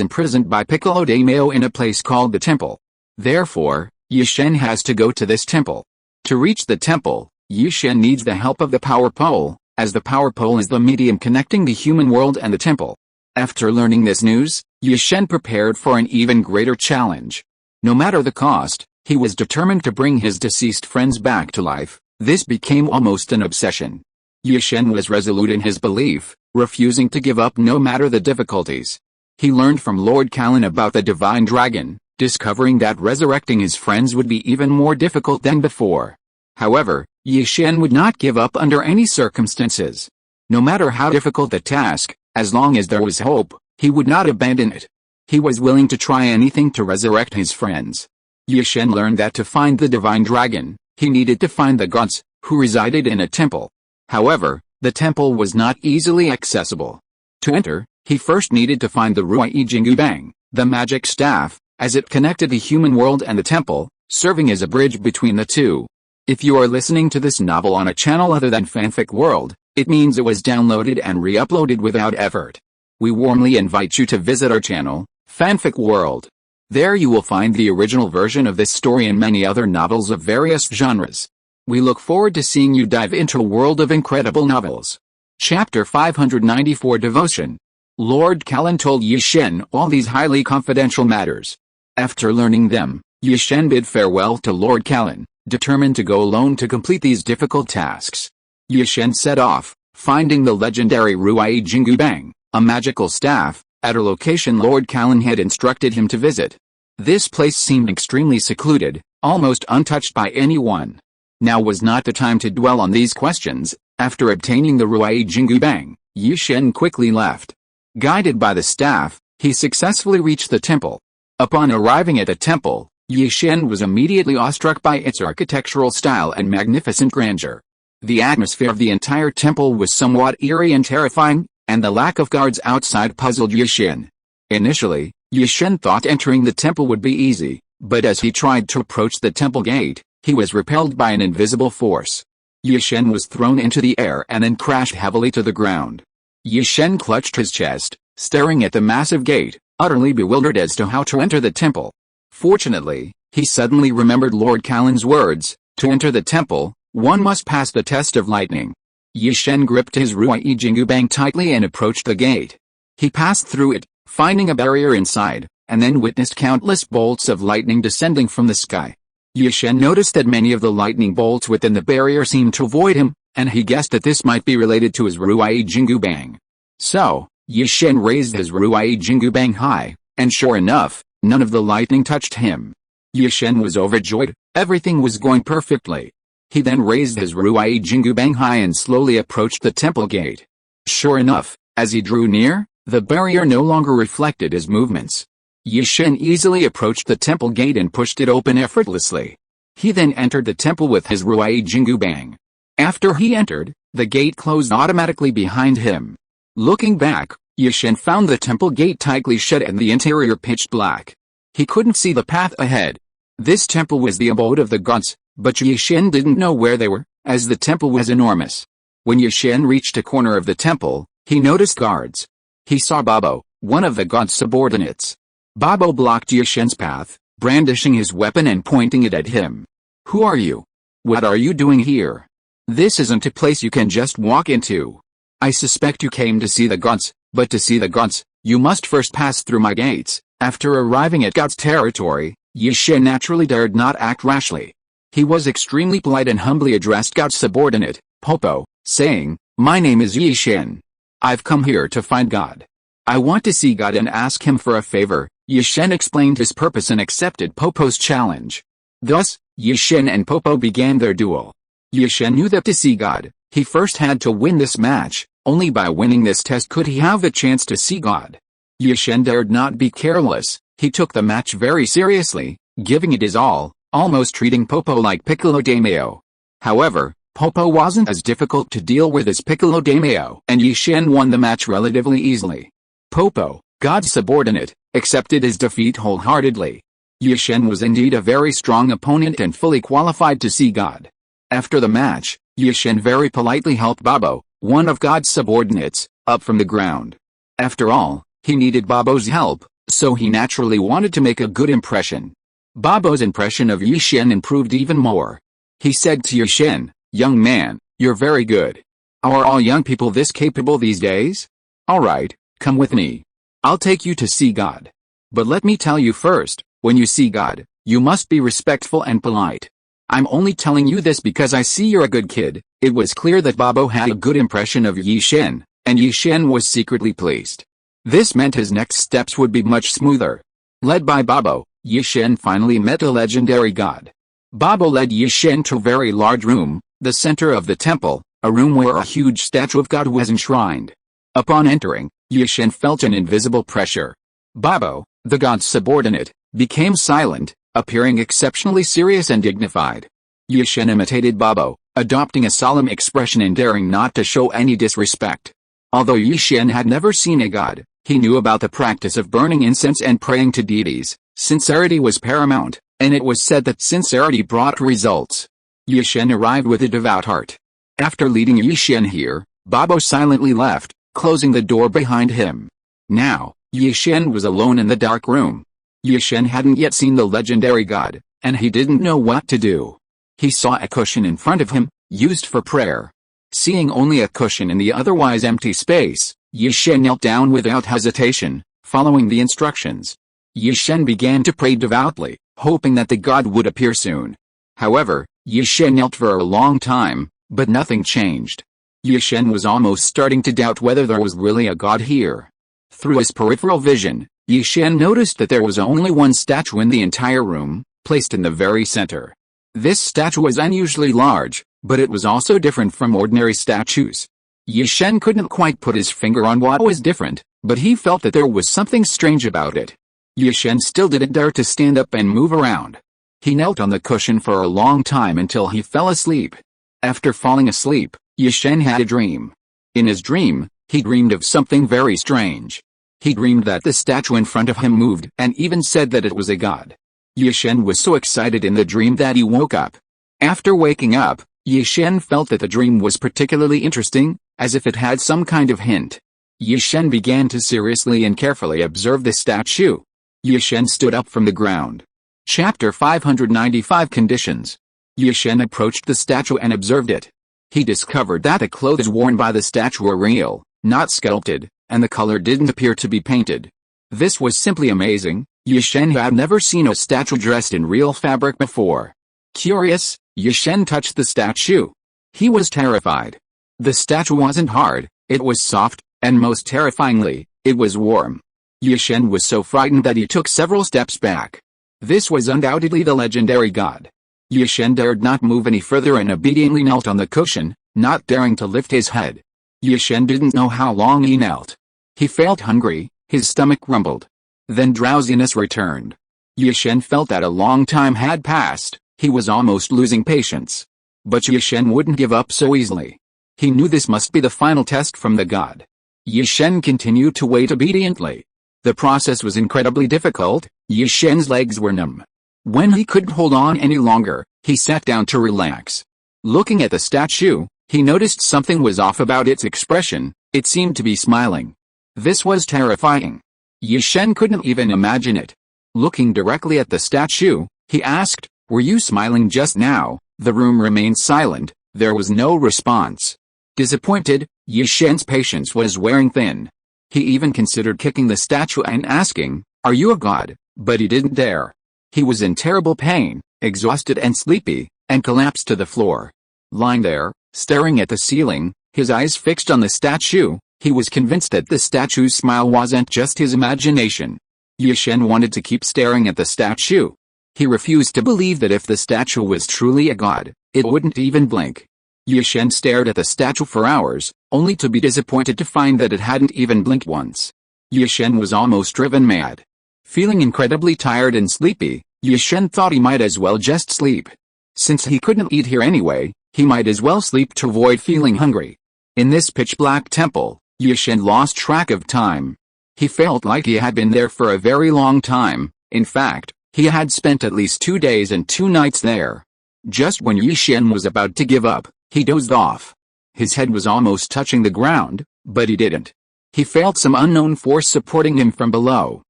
[SPEAKER 1] imprisoned by Piccolo Daimyo in a place called the Temple. Therefore, Yi Shen has to go to this temple. To reach the temple, Yi Shen needs the help of the power pole, as the power pole is the medium connecting the human world and the temple. After learning this news, Yi Shen prepared for an even greater challenge. No matter the cost, he was determined to bring his deceased friends back to life. This became almost an obsession. Yi Shen was resolute in his belief, refusing to give up no matter the difficulties. He learned from Lord Callan about the Divine Dragon, discovering that resurrecting his friends would be even more difficult than before. However, Yi Shen would not give up under any circumstances. No matter how difficult the task, as long as there was hope, he would not abandon it. He was willing to try anything to resurrect his friends. Yi Shen learned that to find the Divine Dragon, he needed to find the gods, who resided in a temple. However, the temple was not easily accessible. To enter, he first needed to find the Ruai Jingu Bang, the magic staff, as it connected the human world and the temple, serving as a bridge between the two. If you are listening to this novel on a channel other than Fanfic World, it means it was downloaded and re-uploaded without effort. We warmly invite you to visit our channel, Fanfic World. There you will find the original version of this story and many other novels of various genres. We look forward to seeing you dive into a world of incredible novels. Chapter 594 Devotion. Lord Callan told Yi Shen all these highly confidential matters. After learning them, Yi Shen bid farewell to Lord Callan, determined to go alone to complete these difficult tasks. Yi Shen set off, finding the legendary Ruai Jingu Bang, a magical staff, at a location Lord Callan had instructed him to visit. This place seemed extremely secluded, almost untouched by anyone. Now was not the time to dwell on these questions. After obtaining the Ruai Jingu Bang, Yi Shen quickly left. Guided by the staff, he successfully reached the temple. Upon arriving at the temple, Yi Shen was immediately awestruck by its architectural style and magnificent grandeur. The atmosphere of the entire temple was somewhat eerie and terrifying, and the lack of guards outside puzzled Yi Shen. Initially, Yi Shen thought entering the temple would be easy, but as he tried to approach the temple gate, he was repelled by an invisible force. Yi Shen was thrown into the air and then crashed heavily to the ground. Yi Shen clutched his chest, staring at the massive gate, utterly bewildered as to how to enter the temple. Fortunately, he suddenly remembered Lord Callan's words, to enter the temple, one must pass the test of lightning. Yi Shen gripped his Ruai Jingu Bang tightly and approached the gate. He passed through it, finding a barrier inside, and then witnessed countless bolts of lightning descending from the sky. Yi-Shen noticed that many of the lightning bolts within the barrier seemed to avoid him, and he guessed that this might be related to his Ruai Jingu Bang. So, Yi-Shen raised his Ruai Jingu Bang high, and sure enough, none of the lightning touched him. Yi-Shen was overjoyed, everything was going perfectly. He then raised his Ruai Jingu Bang high and slowly approached the temple gate. Sure enough, as he drew near, the barrier no longer reflected his movements. Yi-Shen easily approached the temple gate and pushed it open effortlessly. He then entered the temple with his Ruai Jingu Bang. After he entered, the gate closed automatically behind him. Looking back, Yi-Shen found the temple gate tightly shut and the interior pitch black. He couldn't see the path ahead. This temple was the abode of the gods, but Yi-Shen didn't know where they were, as the temple was enormous. When Yi-Shen reached a corner of the temple, he noticed guards. He saw Babo, one of the god's subordinates. Babo blocked Yi-Shen's path, brandishing his weapon and pointing it at him. "Who are you? What are you doing here? This isn't a place you can just walk into. I suspect you came to see the gods, but to see the gods, you must first pass through my gates." After arriving at God's territory, Yi-Shen naturally dared not act rashly. He was extremely polite and humbly addressed God's subordinate, Popo, saying, "My name is Yi-Shen. I've come here to find God. I want to see God and ask him for a favor." Yi-Shen explained his purpose and accepted Popo's challenge. Thus, Yi-Shen and Popo began their duel. Yi-Shen knew that to see God, he first had to win this match. Only by winning this test could he have the chance to see God. Yi-Shen dared not be careless. He took the match very seriously, giving it his all, almost treating Popo like Piccolo de Mayo. However, Popo wasn't as difficult to deal with as Piccolo de Mayo, and Yi-Shen won the match relatively easily. Popo, God's subordinate, accepted his defeat wholeheartedly. Yi-Shen was indeed a very strong opponent and fully qualified to see God. After the match, Yi-Shen very politely helped Babo, one of God's subordinates, up from the ground. After all, he needed Babo's help, so he naturally wanted to make a good impression. Babo's impression of Yi-Shen improved even more. He said to Yi-Shen, "Young man, you're very good. Are all young people this capable these days? Alright, come with me. I'll take you to see God. But let me tell you first, when you see God, you must be respectful and polite. I'm only telling you this because I see you're a good kid." It was clear that Babo had a good impression of Yi-Shen, and Yi-Shen was secretly pleased. This meant his next steps would be much smoother. Led by Babo, Yi-Shen finally met a legendary god. Babo led Yi-Shen to a very large room, the center of the temple, a room where a huge statue of God was enshrined. Upon entering, Yi-Shen felt an invisible pressure. Babo, the god's subordinate, became silent, appearing exceptionally serious and dignified. Yi-Shen imitated Babo, adopting a solemn expression and daring not to show any disrespect. Although Yi-Shen had never seen a god, he knew about the practice of burning incense and praying to deities. Sincerity was paramount, and it was said that sincerity brought results. Yi-Shen arrived with a devout heart. After leading Yi-Shen here, Babo silently left, closing the door behind him. Now, Yi-Shen was alone in the dark room. Yi-Shen hadn't yet seen the legendary god, and he didn't know what to do. He saw a cushion in front of him, used for prayer. Seeing only a cushion in the otherwise empty space, Yi-Shen knelt down without hesitation, following the instructions. Yi-Shen began to pray devoutly, hoping that the god would appear soon. However, Yi-Shen knelt for a long time, but nothing changed. Yi-Shen was almost starting to doubt whether there was really a god here. Through his peripheral vision, Yi-Shen noticed that there was only one statue in the entire room, placed in the very center. This statue was unusually large, but it was also different from ordinary statues. Yi-Shen couldn't quite put his finger on what was different, but he felt that there was something strange about it. Yi-Shen still didn't dare to stand up and move around. He knelt on the cushion for a long time until he fell asleep. After falling asleep, Yi-Shen had a dream. In his dream, he dreamed of something very strange. He dreamed that the statue in front of him moved and even said that it was a god. Yi-Shen was so excited in the dream that he woke up. After waking up, Yi-Shen felt that the dream was particularly interesting, as if it had some kind of hint. Yi-Shen began to seriously and carefully observe the statue. Yi-Shen stood up from the ground. Chapter 595 Conditions. Yi-Shen approached the statue and observed it. He discovered that the clothes worn by the statue were real, not sculpted, and the color didn't appear to be painted. This was simply amazing. Yi-Shen had never seen a statue dressed in real fabric before. Curious, Yi-Shen touched the statue. He was terrified. The statue wasn't hard, it was soft, and most terrifyingly, it was warm. Yi-Shen was so frightened that he took several steps back. This was undoubtedly the legendary god. Yi-Shen dared not move any further and obediently knelt on the cushion, not daring to lift his head. Yi-Shen didn't know how long he knelt. He felt hungry, his stomach rumbled. Then drowsiness returned. Yi-Shen felt that a long time had passed, he was almost losing patience. But Yi-Shen wouldn't give up so easily. He knew this must be the final test from the god. Yi-Shen continued to wait obediently. The process was incredibly difficult, Yi-Shen's legs were numb. When he couldn't hold on any longer, he sat down to relax. Looking at the statue, he noticed something was off about its expression, it seemed to be smiling. This was terrifying. Yi-Shen couldn't even imagine it. Looking directly at the statue, he asked, "Were you smiling just now?" The room remained silent, there was no response. Disappointed, Yi-Shen's patience was wearing thin. He even considered kicking the statue and asking, "Are you a god?" But he didn't dare. He was in terrible pain, exhausted and sleepy, and collapsed to the floor. Lying there, staring at the ceiling, his eyes fixed on the statue, he was convinced that the statue's smile wasn't just his imagination. Yi-Shen wanted to keep staring at the statue. He refused to believe that if the statue was truly a god, it wouldn't even blink. Yi-Shen stared at the statue for hours, only to be disappointed to find that it hadn't even blinked once. Yi-Shen was almost driven mad. Feeling incredibly tired and sleepy, Yi-Shen thought he might as well just sleep. Since he couldn't eat here anyway, he might as well sleep to avoid feeling hungry. In this pitch-black temple, Yi-Shen lost track of time. He felt like he had been there for a very long time. In fact, he had spent at least 2 days and 2 nights there. Just when Yi-Shen was about to give up, he dozed off. His head was almost touching the ground, but he didn't. He felt some unknown force supporting him from below.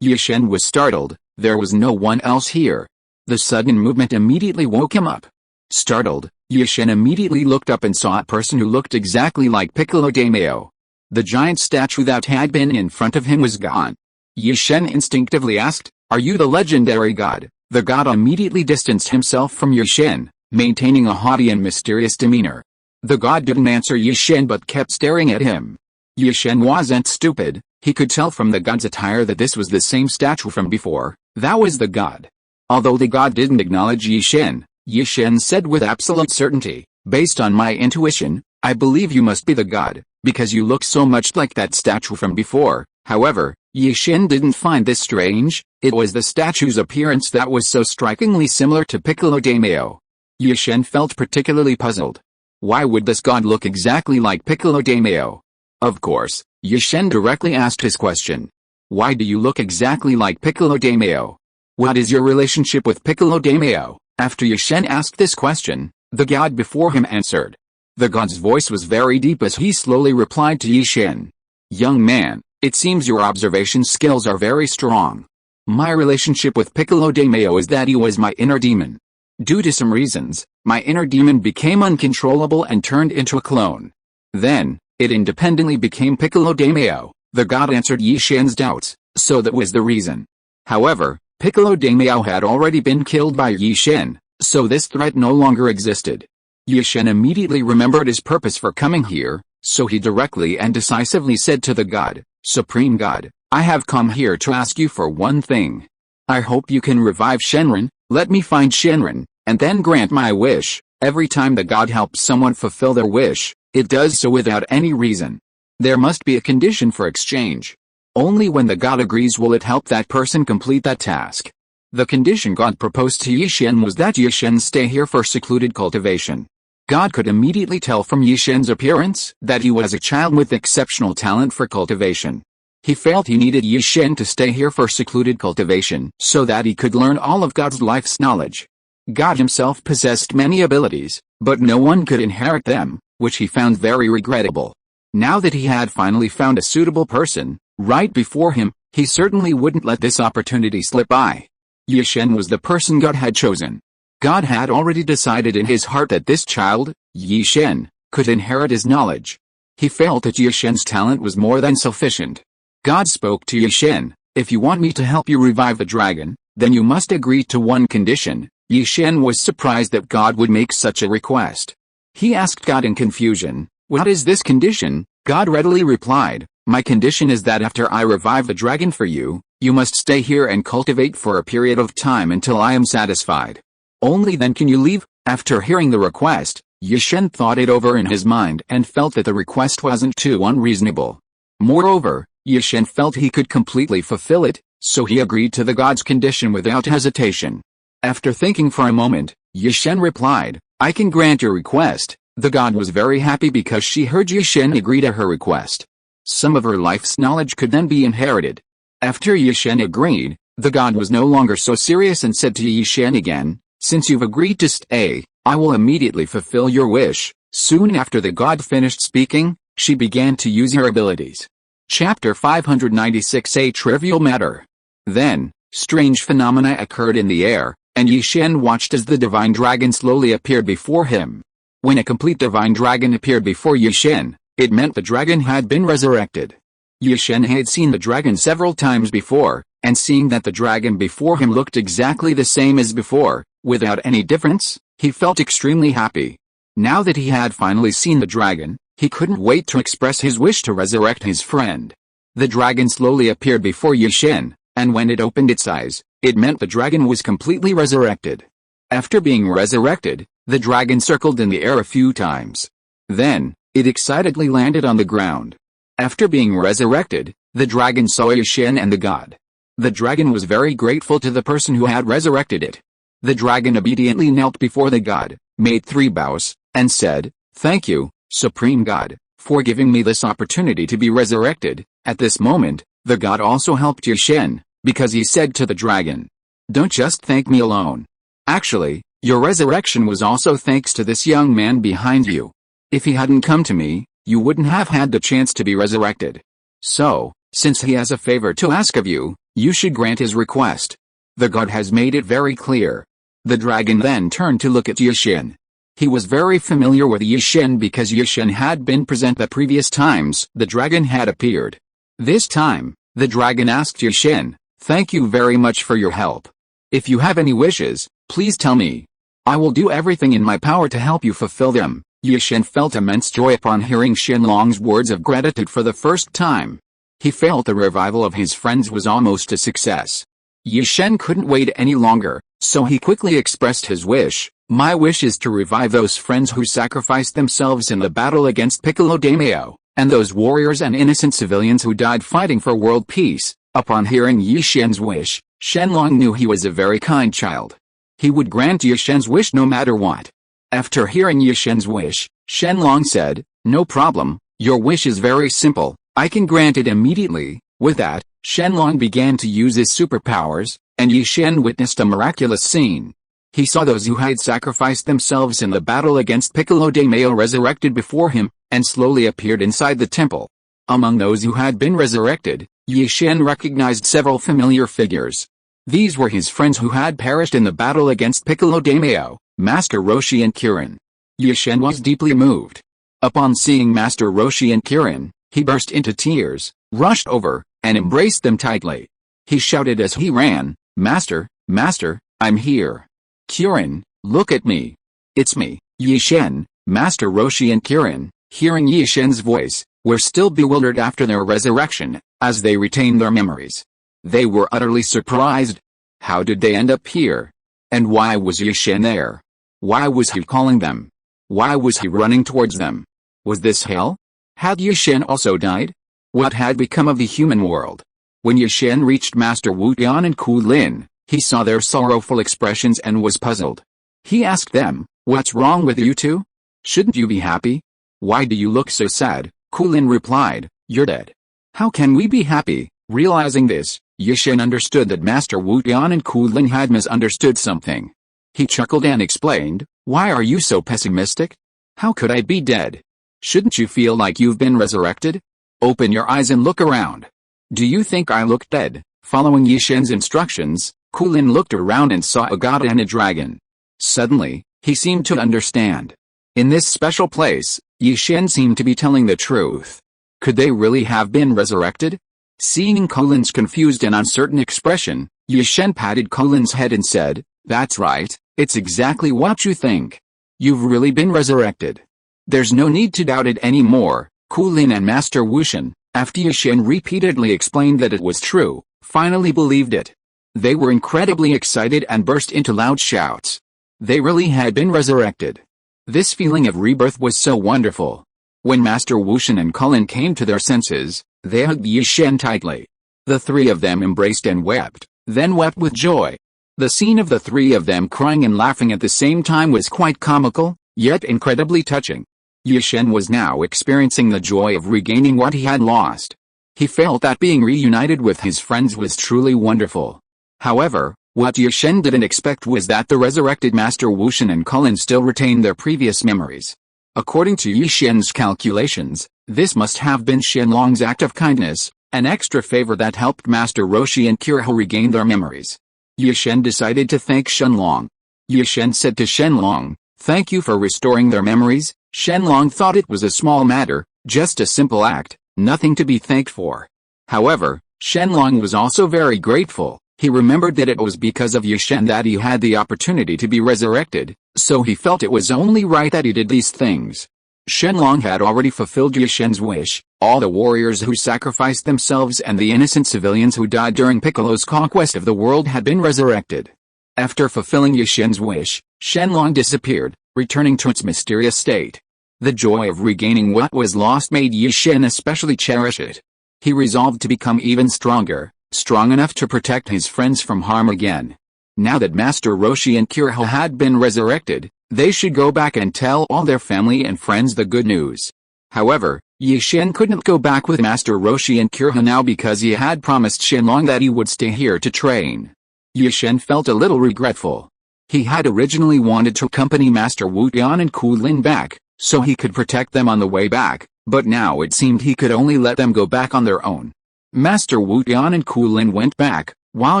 [SPEAKER 1] Yi-Shen was startled, there was no one else here. The sudden movement immediately woke him up. Startled, Yi-Shen immediately looked up and saw a person who looked exactly like Piccolo Daimyo. The giant statue that had been in front of him was gone. Yi-Shen instinctively asked, "Are you the legendary god?" The god immediately distanced himself from Yi-Shen, maintaining a haughty and mysterious demeanor. The god didn't answer Yi-Shen but kept staring at him. Yi-Shen wasn't stupid, he could tell from the god's attire that this was the same statue from before, that was the god. Although the god didn't acknowledge Yi-Shen, Yi-Shen said with absolute certainty, "Based on my intuition, I believe you must be the god, because you look so much like that statue from before." However, Yi-Shen didn't find this strange, it was the statue's appearance that was so strikingly similar to Piccolo Daimyo. Yi-Shen felt particularly puzzled. Why would this god look exactly like Piccolo Daimyo? Of course, Yi-Shen directly asked his question. "Why do you look exactly like Piccolo Daimyo? What is your relationship with Piccolo Daimyo?" After Yi-Shen asked this question, the god before him answered. The god's voice was very deep as he slowly replied to Yi-Shen. "Young man, it seems your observation skills are very strong. My relationship with Piccolo Daimyo is that he was my inner demon. Due to some reasons, my inner demon became uncontrollable and turned into a clone. Then, it independently became Piccolo Daimyo." The god answered Yi-Shen's doubts, so that was the reason. However, Piccolo Daimyo had already been killed by Yi-Shen, so this threat no longer existed. Yi-Shen immediately remembered his purpose for coming here, so he directly and decisively said to the god, "Supreme God, I have come here to ask you for one thing. I hope you can revive Shenron, let me find Shenron, and then grant my wish." Every time the god helps someone fulfill their wish, it does so without any reason. There must be a condition for exchange. Only when the god agrees will it help that person complete that task. The condition God proposed to Yi-Shen was that Yi-Shen stay here for secluded cultivation. God could immediately tell from Yi-Shen's appearance that he was a child with exceptional talent for cultivation. He felt he needed Yi-Shen to stay here for secluded cultivation so that he could learn all of God's life's knowledge. God himself possessed many abilities, but no one could inherit them, which he found very regrettable. Now that he had finally found a suitable person, right before him, he certainly wouldn't let this opportunity slip by. Yi-Shen was the person God had chosen. God had already decided in his heart that this child, Yi-Shen, could inherit his knowledge. He felt that Yi-Shen's talent was more than sufficient. God spoke to Yi-Shen, "If you want me to help you revive the dragon, then you must agree to one condition. Yi-Shen was surprised that God would make such a request. He asked God in confusion, "What is this condition?" God readily replied, "My condition is that after I revive the dragon for you, you must stay here and cultivate for a period of time until I am satisfied. Only then can you leave." After hearing the request, Yi-Shen thought it over in his mind and felt that the request wasn't too unreasonable. Moreover, Yi-Shen felt he could completely fulfill it, so he agreed to the god's condition without hesitation. After thinking for a moment, Yi-Shen replied, "I can grant your request." The god was very happy because she heard Yi-Shen agree to her request. Some of her life's knowledge could then be inherited. After Yi-Shen agreed, the god was no longer so serious and said to Yi-Shen again, "Since you've agreed to stay, I will immediately fulfill your wish." Soon after the god finished speaking, she began to use her abilities. Chapter 596, A Trivial Matter. Then, strange phenomena occurred in the air, and Yi-Shen watched as the divine dragon slowly appeared before him. When a complete divine dragon appeared before Yi-Shen, it meant the dragon had been resurrected. Yi-Shen had seen the dragon several times before, and seeing that the dragon before him looked exactly the same as before, without any difference, he felt extremely happy. Now that he had finally seen the dragon, he couldn't wait to express his wish to resurrect his friend. The dragon slowly appeared before Yi-Shen, and when it opened its eyes, it meant the dragon was completely resurrected. After being resurrected, the dragon circled in the air a few times. Then, it excitedly landed on the ground. After being resurrected, the dragon saw Yi-Shen and the god. The dragon was very grateful to the person who had resurrected it. The dragon obediently knelt before the god, made 3 bows, and said, "Thank you, Supreme God, for giving me this opportunity to be resurrected." At this moment, the god also helped Yi-Shen, because he said to the dragon, "Don't just thank me alone. Actually, your resurrection was also thanks to this young man behind you. If he hadn't come to me, you wouldn't have had the chance to be resurrected. So, since he has a favor to ask of you, you should grant his request." The god has made it very clear. The dragon then turned to look at Yi-Shen. He was very familiar with Yi-Shen because Yi-Shen had been present the previous times the dragon had appeared. This time, the dragon asked Yi-Shen, "Thank you very much for your help. If you have any wishes, please tell me. I will do everything in my power to help you fulfill them." Yi-Shen felt immense joy upon hearing Shenlong's words of gratitude for the first time. He felt the revival of his friends was almost a success. Yi-Shen couldn't wait any longer, so he quickly expressed his wish. "My wish is to revive those friends who sacrificed themselves in the battle against Piccolo Daimyo, and those warriors and innocent civilians who died fighting for world peace." Upon hearing Yi-Shen's wish, Shenlong knew he was a very kind child. He would grant Yi-Shen's wish no matter what. After hearing Yi-Shen's wish, Shenlong said, "No problem, your wish is very simple, I can grant it immediately." With that, Shenlong began to use his superpowers, and Yi-Shen witnessed a miraculous scene. He saw those who had sacrificed themselves in the battle against Piccolo Daimyo resurrected before him, and slowly appeared inside the temple. Among those who had been resurrected, Yi-Shen recognized several familiar figures. These were his friends who had perished in the battle against Piccolo Daimyo, Master Roshi and Kirin. Yi-Shen was deeply moved. Upon seeing Master Roshi and Kirin, he burst into tears, rushed over, and embraced them tightly. He shouted as he ran, "Master, Master, I'm here. Kirin, look at me. It's me, Yi-Shen." Master Roshi and Kirin, hearing Yi-Shen's voice, were still bewildered after their resurrection, as they retained their memories. They were utterly surprised. How did they end up here? And why was Yi-Shen there? Why was he calling them? Why was he running towards them? Was this hell? Had Yi-Shen also died? What had become of the human world? When Yi-Shen reached Master Wu Tian and Ku Lin, he saw their sorrowful expressions and was puzzled. He asked them, "What's wrong with you two? Shouldn't you be happy? Why do you look so sad?" Ku Lin replied, "You're dead. How can we be happy?" Realizing this, Yi-Shen understood that Master Wu Tian and Ku Lin had misunderstood something. He chuckled and explained, "Why are you so pessimistic? How could I be dead? Shouldn't you feel like you've been resurrected? Open your eyes and look around. Do you think I look dead?" Following Yi-Shen's instructions, Ku Lin looked around and saw a god and a dragon. Suddenly, he seemed to understand. In this special place, Yi-Shen seemed to be telling the truth. Could they really have been resurrected? Seeing Ku Lin's confused and uncertain expression, Yi-Shen patted Ku Lin's head and said, "That's right, It's exactly what you think. You've really been resurrected. There's no need to doubt it anymore. Kulin and Master Wushan, after Yi-Shen repeatedly explained that it was true, finally believed it. They were incredibly excited and burst into loud shouts. They really had been resurrected. This feeling of rebirth was so wonderful. When Master Wushan and Kulin came to their senses, they hugged Yi-Shen tightly. The three of them embraced and wept, then wept with joy. The scene of the three of them crying and laughing at the same time was quite comical, yet incredibly touching. Yi-Shen was now experiencing the joy of regaining what he had lost. He felt that being reunited with his friends was truly wonderful. However, what Yi-Shen didn't expect was that the resurrected Master Wushan and Kulin still retained their previous memories. According to Yi-Shen's calculations, this must have been Shenlong's act of kindness, an extra favor that helped Master Roshi and Kiriho regain their memories. Yi-Shen decided to thank Shenlong. Yi-Shen said to Shenlong, "Thank you for restoring their memories." Shenlong thought it was a small matter, just a simple act, nothing to be thanked for. However, Shenlong was also very grateful. He remembered that it was because of Yi-Shen that he had the opportunity to be resurrected, so he felt it was only right that he did these things. Shenlong had already fulfilled Yi-Shen's wish. All the warriors who sacrificed themselves and the innocent civilians who died during Piccolo's conquest of the world had been resurrected. After fulfilling Yi-Shen's wish, Shenlong disappeared, returning to its mysterious state. The joy of regaining what was lost made Yi-Shen especially cherish it. He resolved to become even stronger, strong enough to protect his friends from harm again. Now that Master Roshi and Kiriho had been resurrected, they should go back and tell all their family and friends the good news. However, Yi-Shen couldn't go back with Master Roshi and Kiriho now because he had promised Shenlong that he would stay here to train. Yi-Shen felt a little regretful. He had originally wanted to accompany Master Wutian and Kulin back, so he could protect them on the way back, but now it seemed he could only let them go back on their own. Master Wutian and Kulin went back, while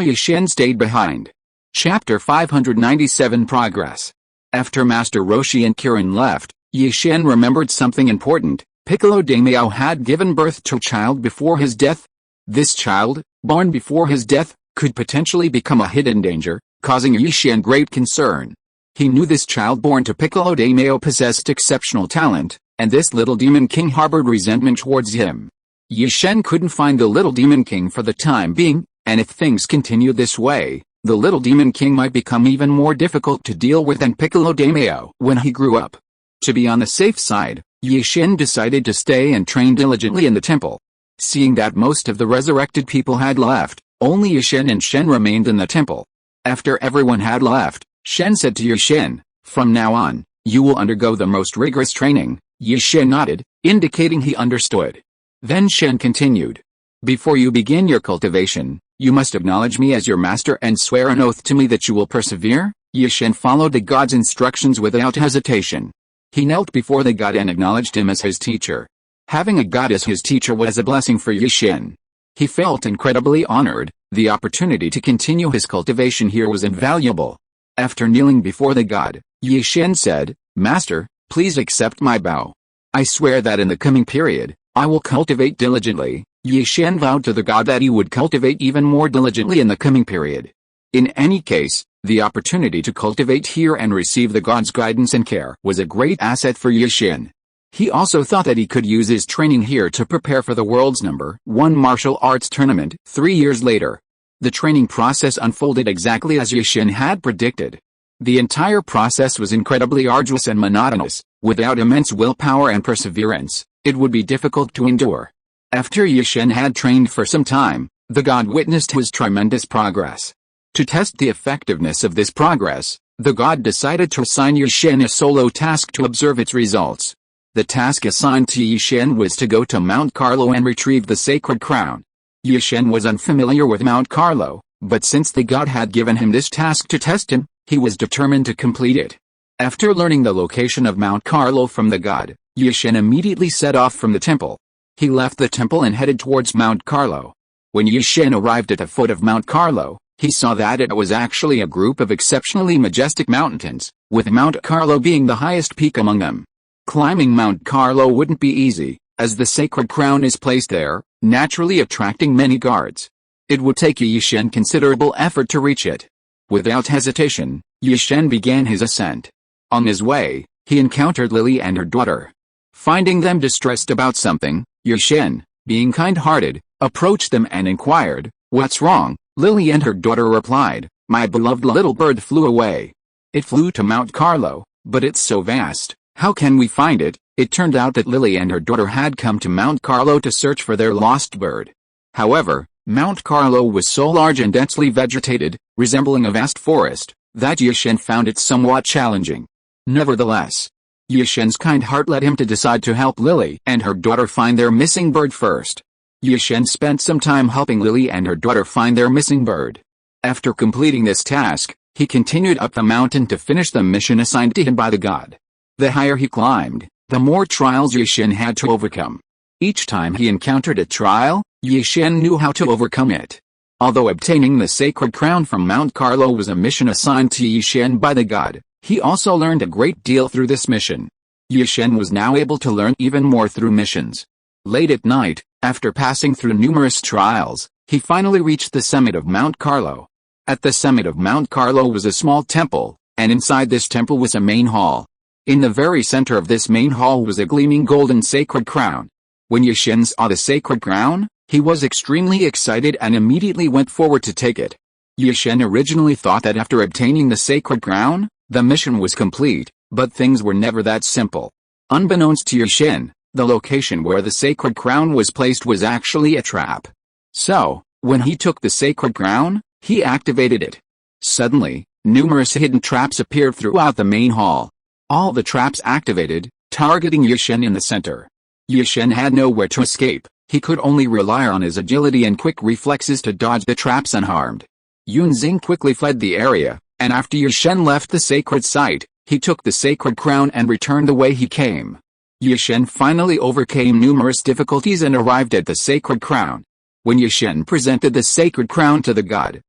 [SPEAKER 1] Yi-Shen stayed behind. Chapter 597 Progress. After Master Roshi and Kirin left, Yi-Shen remembered something important. Piccolo Daimyo had given birth to a child before his death. This child, born before his death, could potentially become a hidden danger, causing Yi-Shen great concern. He knew this child born to Piccolo Daimyo possessed exceptional talent, and this little demon king harbored resentment towards him. Yi-Shen couldn't find the little demon king for the time being, and if things continue this way, the little demon king might become even more difficult to deal with than Piccolo Daimyo when he grew up. To be on the safe side, Yi-Shen decided to stay and train diligently in the temple. Seeing that most of the resurrected people had left, only Yi-Shen and Shen remained in the temple. After everyone had left, Shen said to Yi-Shen, "From now on, you will undergo the most rigorous training." Yi-Shen nodded, indicating he understood. Then Shen continued, "Before you begin your cultivation, you must acknowledge me as your master and swear an oath to me that you will persevere." Yi-Shen followed the god's instructions without hesitation. He knelt before the god and acknowledged him as his teacher. Having a god as his teacher was a blessing for Yi-Shen. He felt incredibly honored. The opportunity to continue his cultivation here was invaluable. After kneeling before the god, Yi-Shen said, "Master, please accept my vow. I swear that in the coming period, I will cultivate diligently." Yi-Shen vowed to the god that he would cultivate even more diligently in the coming period. In any case, the opportunity to cultivate here and receive the god's guidance and care was a great asset for Yi-Shen. He also thought that he could use his training here to prepare for the world's #1 martial arts tournament 3 years later. The training process unfolded exactly as Yi-Shen had predicted. The entire process was incredibly arduous and monotonous. Without immense willpower and perseverance, it would be difficult to endure. After Yi-Shen had trained for some time, the god witnessed his tremendous progress. To test the effectiveness of this progress, the god decided to assign Yi-Shen a solo task to observe its results. The task assigned to Yi-Shen was to go to Mount Carlo and retrieve the sacred crown. Yi-Shen was unfamiliar with Mount Carlo, but since the god had given him this task to test him, he was determined to complete it. After learning the location of Mount Carlo from the god, Yi-Shen immediately set off from the temple. He left the temple and headed towards Mount Carlo. When Yi-Shen arrived at the foot of Mount Carlo, he saw that it was actually a group of exceptionally majestic mountains, with Mount Carlo being the highest peak among them. Climbing Mount Carlo wouldn't be easy, as the sacred crown is placed there, naturally attracting many guards. It would take Yi-Shen considerable effort to reach it. Without hesitation, Yi-Shen began his ascent. On his way, he encountered Lily and her daughter. Finding them distressed about something, Yi-Shen, being kind-hearted, approached them and inquired, "What's wrong?" Lily and her daughter replied, "My beloved little bird flew away. It flew to Mount Carlo, but it's so vast, how can we find it?" It turned out that Lily and her daughter had come to Mount Carlo to search for their lost bird. However, Mount Carlo was so large and densely vegetated, resembling a vast forest, that Yi-Shen found it somewhat challenging. Nevertheless, Yi-Shen's kind heart led him to decide to help Lily and her daughter find their missing bird first. Yi-Shen spent some time helping Lily and her daughter find their missing bird. After completing this task, he continued up the mountain to finish the mission assigned to him by the god. The higher he climbed, the more trials Yi-Shen had to overcome. Each time he encountered a trial, Yi-Shen knew how to overcome it. Although obtaining the sacred crown from Mount Carlo was a mission assigned to Yi-Shen by the god, he also learned a great deal through this mission. Yi-Shen was now able to learn even more through missions. Late at night, after passing through numerous trials, he finally reached the summit of Mount Carlo. At the summit of Mount Carlo was a small temple, and inside this temple was a main hall. In the very center of this main hall was a gleaming golden sacred crown. When Yi-Shen saw the sacred crown, he was extremely excited and immediately went forward to take it. Yi-Shen originally thought that after obtaining the sacred crown, the mission was complete, but things were never that simple. Unbeknownst to Yi-Shen, the location where the sacred crown was placed was actually a trap. So, when he took the sacred crown, he activated it. Suddenly, numerous hidden traps appeared throughout the main hall. All the traps activated, targeting Yi-Shen in the center. Yi-Shen had nowhere to escape. He could only rely on his agility and quick reflexes to dodge the traps unharmed. Yunzing quickly fled the area, and after Yi-Shen left the sacred site, he took the sacred crown and returned the way he came. Yi-Shen finally overcame numerous difficulties and arrived at the sacred crown. When Yi-Shen presented the sacred crown to the god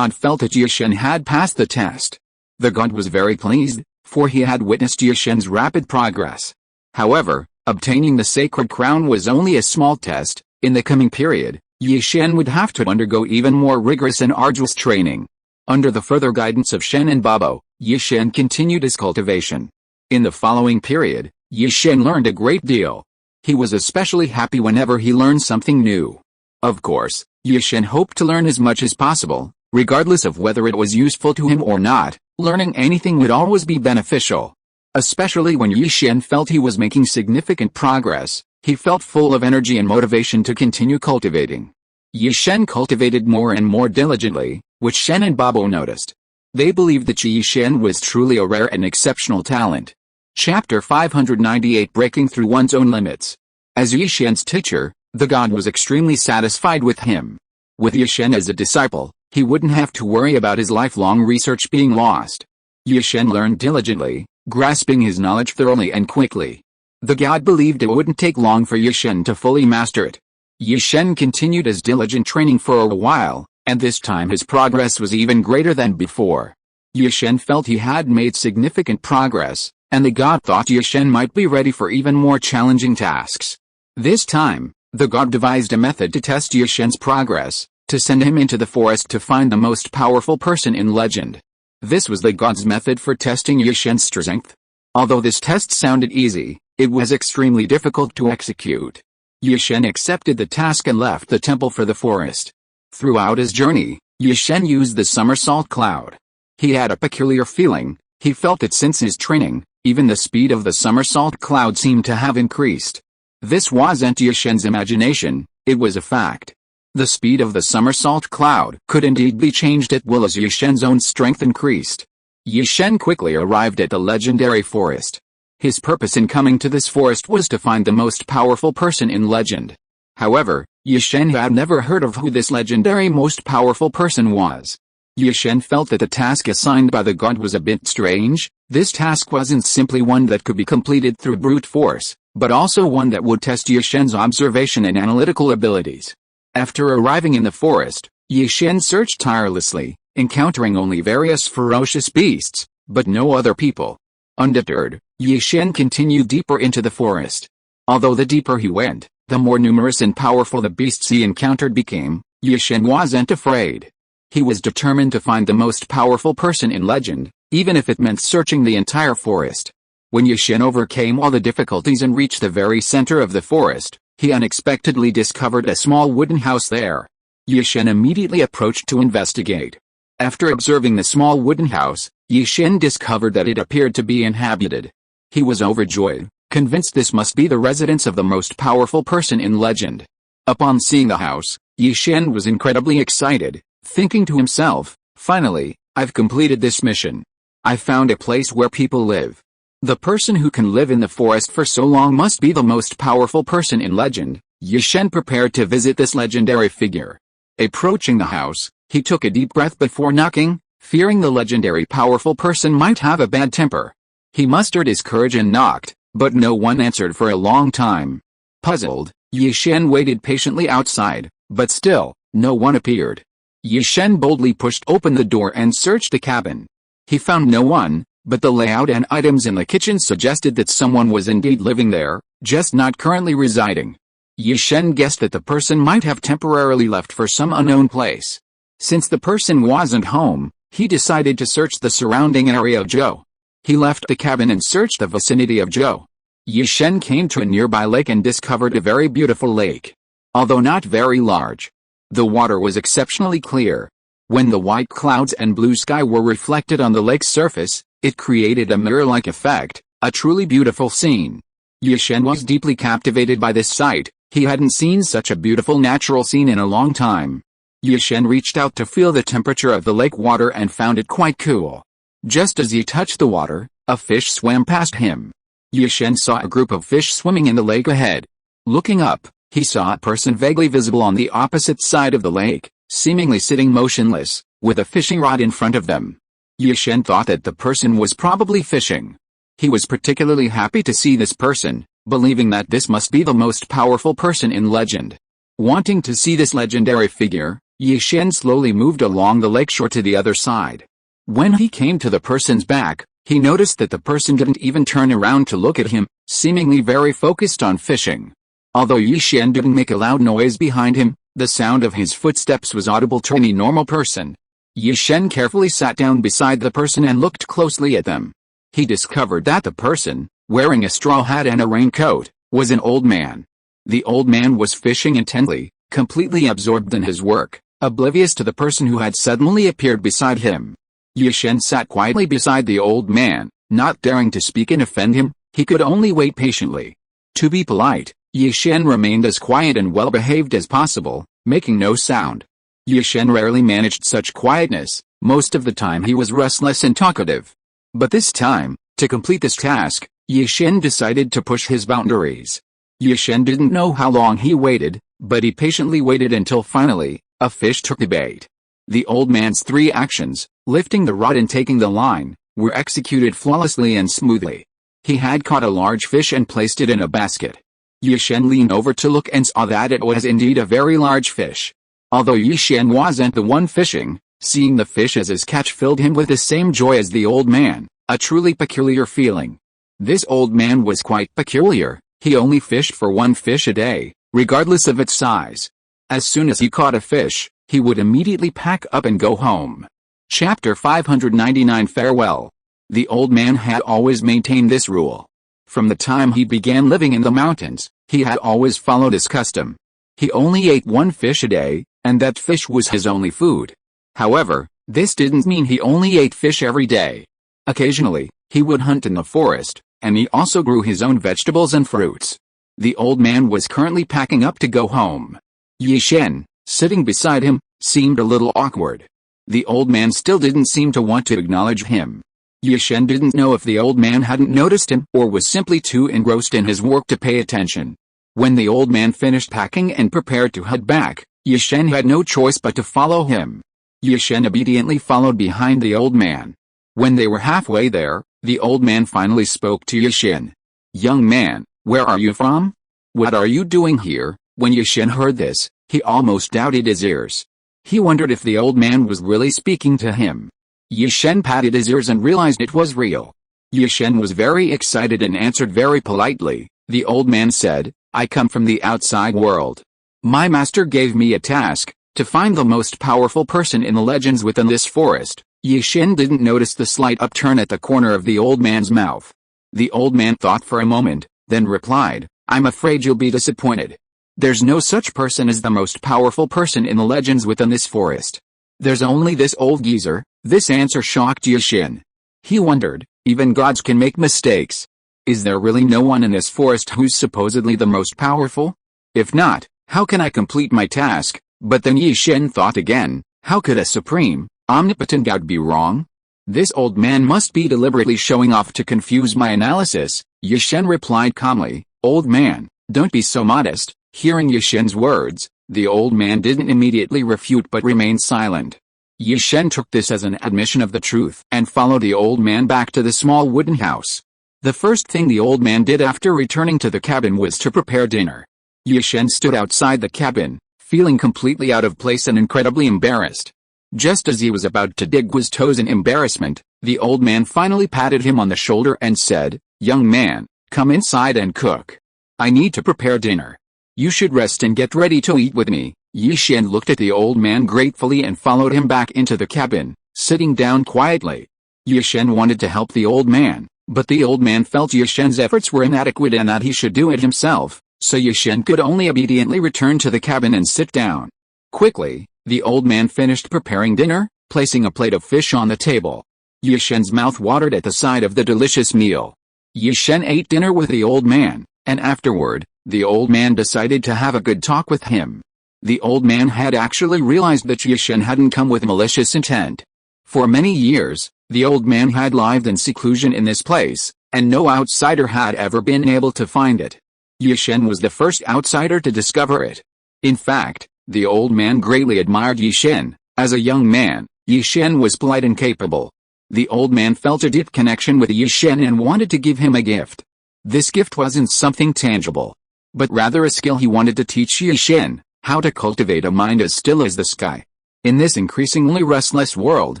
[SPEAKER 1] felt that Yi-Shen had passed the test. The god was very pleased, for he had witnessed Yi-Shen's rapid progress. However, obtaining the sacred crown was only a small test. In the coming period, Yi-Shen would have to undergo even more rigorous and arduous training. Under the further guidance of Shen and Babo, Yi-Shen continued his cultivation. In the following period, Yi-Shen learned a great deal. He was especially happy whenever he learned something new. Of course, Yi-Shen hoped to learn as much as possible, regardless of whether it was useful to him or not. Learning anything would always be beneficial. Especially when Yi-Shen felt he was making significant progress, he felt full of energy and motivation to continue cultivating. Yi-Shen cultivated more and more diligently, which Shen and Babo noticed. They believed that Yi-Shen was truly a rare and exceptional talent. Chapter 598 Breaking Through One's Own Limits. As Yi-Shen's teacher, the god was extremely satisfied with him. With Yi-Shen as a disciple, he wouldn't have to worry about his lifelong research being lost. Yi-Shen learned diligently, grasping his knowledge thoroughly and quickly. The god believed it wouldn't take long for Yi-Shen to fully master it. Yi-Shen continued his diligent training for a while, and this time his progress was even greater than before. Yi-Shen felt he had made significant progress, and the god thought Yi-Shen might be ready for even more challenging tasks. This time, the god devised a method to test Yi-Shen's progress, to send him into the forest to find the most powerful person in legend. This was the god's method for testing Yi-Shen's strength. Although this test sounded easy, it was extremely difficult to execute. Yi-Shen accepted the task and left the temple for the forest. Throughout his journey, Yi-Shen used the somersault cloud. He had a peculiar feeling. He felt that since his training, even the speed of the somersault cloud seemed to have increased. This wasn't Yi-Shen's imagination, it was a fact. The speed of the somersault cloud could indeed be changed at will as Yi-Shen's own strength increased. Yi-Shen quickly arrived at the legendary forest. His purpose in coming to this forest was to find the most powerful person in legend. However, Yi-Shen had never heard of who this legendary most powerful person was. Yi-Shen felt that the task assigned by the god was a bit strange. This task wasn't simply one that could be completed through brute force, but also one that would test Yi-Shen's observation and analytical abilities. After arriving in the forest, Yi-Shen searched tirelessly, encountering only various ferocious beasts, but no other people. Undeterred, Yi-Shen continued deeper into the forest. Although the deeper he went, the more numerous and powerful the beasts he encountered became, Yi-Shen wasn't afraid. He was determined to find the most powerful person in legend, even if it meant searching the entire forest. When Yi-Shen overcame all the difficulties and reached the very center of the forest, he unexpectedly discovered a small wooden house there. Yi-Shen immediately approached to investigate. After observing the small wooden house, Yi-Shen discovered that it appeared to be inhabited. He was overjoyed, convinced this must be the residence of the most powerful person in legend. Upon seeing the house, Yi-Shen was incredibly excited, thinking to himself, "Finally, I've completed this mission. I found a place where people live. The person who can live in the forest for so long must be the most powerful person in legend." Yi-Shen prepared to visit this legendary figure. Approaching the house, he took a deep breath before knocking, fearing the legendary powerful person might have a bad temper. He mustered his courage and knocked, but no one answered for a long time. Puzzled, Yi-Shen waited patiently outside, but still, no one appeared. Yi-Shen boldly pushed open the door and searched the cabin. He found no one, but the layout and items in the kitchen suggested that someone was indeed living there, just not currently residing. Yi-Shen guessed that the person might have temporarily left for some unknown place. Since the person wasn't home, he decided to search the surrounding area of Zhou. He left the cabin and searched the vicinity of Zhou. Yi-Shen came to a nearby lake and discovered a very beautiful lake. Although not very large, the water was exceptionally clear. When the white clouds and blue sky were reflected on the lake's surface, it created a mirror-like effect, a truly beautiful scene. Yi-Shen was deeply captivated by this sight. He hadn't seen such a beautiful natural scene in a long time. Yi-Shen reached out to feel the temperature of the lake water and found it quite cool. Just as he touched the water, a fish swam past him. Yi-Shen saw a group of fish swimming in the lake ahead. Looking up, he saw a person vaguely visible on the opposite side of the lake, seemingly sitting motionless, with a fishing rod in front of them. Yi-Shen thought that the person was probably fishing. He was particularly happy to see this person, believing that this must be the most powerful person in legend. Wanting to see this legendary figure, Yi-Shen slowly moved along the lakeshore to the other side. When he came to the person's back, he noticed that the person didn't even turn around to look at him, seemingly very focused on fishing. Although Yi-Shen didn't make a loud noise behind him, the sound of his footsteps was audible to any normal person. Yi-Shen carefully sat down beside the person and looked closely at them. He discovered that the person, wearing a straw hat and a raincoat, was an old man. The old man was fishing intently, completely absorbed in his work, oblivious to the person who had suddenly appeared beside him. Yi-Shen sat quietly beside the old man, not daring to speak and offend him. He could only wait patiently. To be polite, Yi-Shen remained as quiet and well-behaved as possible, making no sound. Yi-Shen rarely managed such quietness. Most of the time he was restless and talkative. But this time, to complete this task, Yi-Shen decided to push his boundaries. Yi-Shen didn't know how long he waited, but he patiently waited until finally, a fish took the bait. The old man's three actions, lifting the rod and taking the line, were executed flawlessly and smoothly. He had caught a large fish and placed it in a basket. Yi-Shen leaned over to look and saw that it was indeed a very large fish. Although Yi-Shen wasn't the one fishing, seeing the fish as his catch filled him with the same joy as the old man, a truly peculiar feeling. This old man was quite peculiar. He only fished for one fish a day, regardless of its size. As soon as he caught a fish, he would immediately pack up and go home. Chapter 599 Farewell. The old man had always maintained this rule. From the time he began living in the mountains, he had always followed this custom. He only ate one fish a day, and that fish was his only food. However, this didn't mean he only ate fish every day. Occasionally, he would hunt in the forest, and he also grew his own vegetables and fruits. The old man was currently packing up to go home. Yi-Shen, sitting beside him, seemed a little awkward. The old man still didn't seem to want to acknowledge him. Yi-Shen didn't know if the old man hadn't noticed him or was simply too engrossed in his work to pay attention. When the old man finished packing and prepared to head back, Yi-Shen had no choice but to follow him. Yi-Shen obediently followed behind the old man. When they were halfway there, the old man finally spoke to Yi-Shen. "Young man, where are you from? What are you doing here?" When Yi-Shen heard this, he almost doubted his ears. He wondered if the old man was really speaking to him. Yi-Shen patted his ears and realized it was real. Yi-Shen was very excited and answered very politely. The old man said, "I come from the outside world. My master gave me a task, to find the most powerful person in the legends within this forest. Yi-Shen didn't notice the slight upturn at the corner of the old man's mouth. The old man thought for a moment, then replied, "I'm afraid you'll be disappointed. There's no such person as the most powerful person in the legends within this forest. There's only this old geezer." This answer shocked Yi-Shen. He wondered, even gods can make mistakes. Is there really no one in this forest who's supposedly the most powerful? If not, how can I complete my task? But then Yi-Shen thought again, how could a supreme, omnipotent god be wrong? This old man must be deliberately showing off to confuse my analysis. Yi-Shen replied calmly, "Old man, don't be so modest." Hearing Yi-Shen's words, the old man didn't immediately refute but remained silent. Yi-Shen took this as an admission of the truth and followed the old man back to the small wooden house. The first thing the old man did after returning to the cabin was to prepare dinner. Yi-Shen stood outside the cabin, feeling completely out of place and incredibly embarrassed. Just as he was about to dig his toes in embarrassment, the old man finally patted him on the shoulder and said, "Young man, come inside and cook. I need to prepare dinner. You should rest and get ready to eat with me." Yi-Shen looked at the old man gratefully and followed him back into the cabin, sitting down quietly. Yi-Shen wanted to help the old man, but the old man felt Yi-Shen's efforts were inadequate and that he should do it himself, so Yi-Shen could only obediently return to the cabin and sit down. Quickly, the old man finished preparing dinner, placing a plate of fish on the table. Yi-Shen's mouth watered at the sight of the delicious meal. Yi-Shen ate dinner with the old man, and afterward, the old man decided to have a good talk with him. The old man had actually realized that Yi-Shen hadn't come with malicious intent. For many years, the old man had lived in seclusion in this place, and no outsider had ever been able to find it. Yi-Shen was the first outsider to discover it. In fact, the old man greatly admired Yi-Shen. As a young man, Yi-Shen was polite and capable. The old man felt a deep connection with Yi-Shen and wanted to give him a gift. This gift wasn't something tangible, but rather a skill he wanted to teach Yi-Shen, how to cultivate a mind as still as the sky. In this increasingly restless world,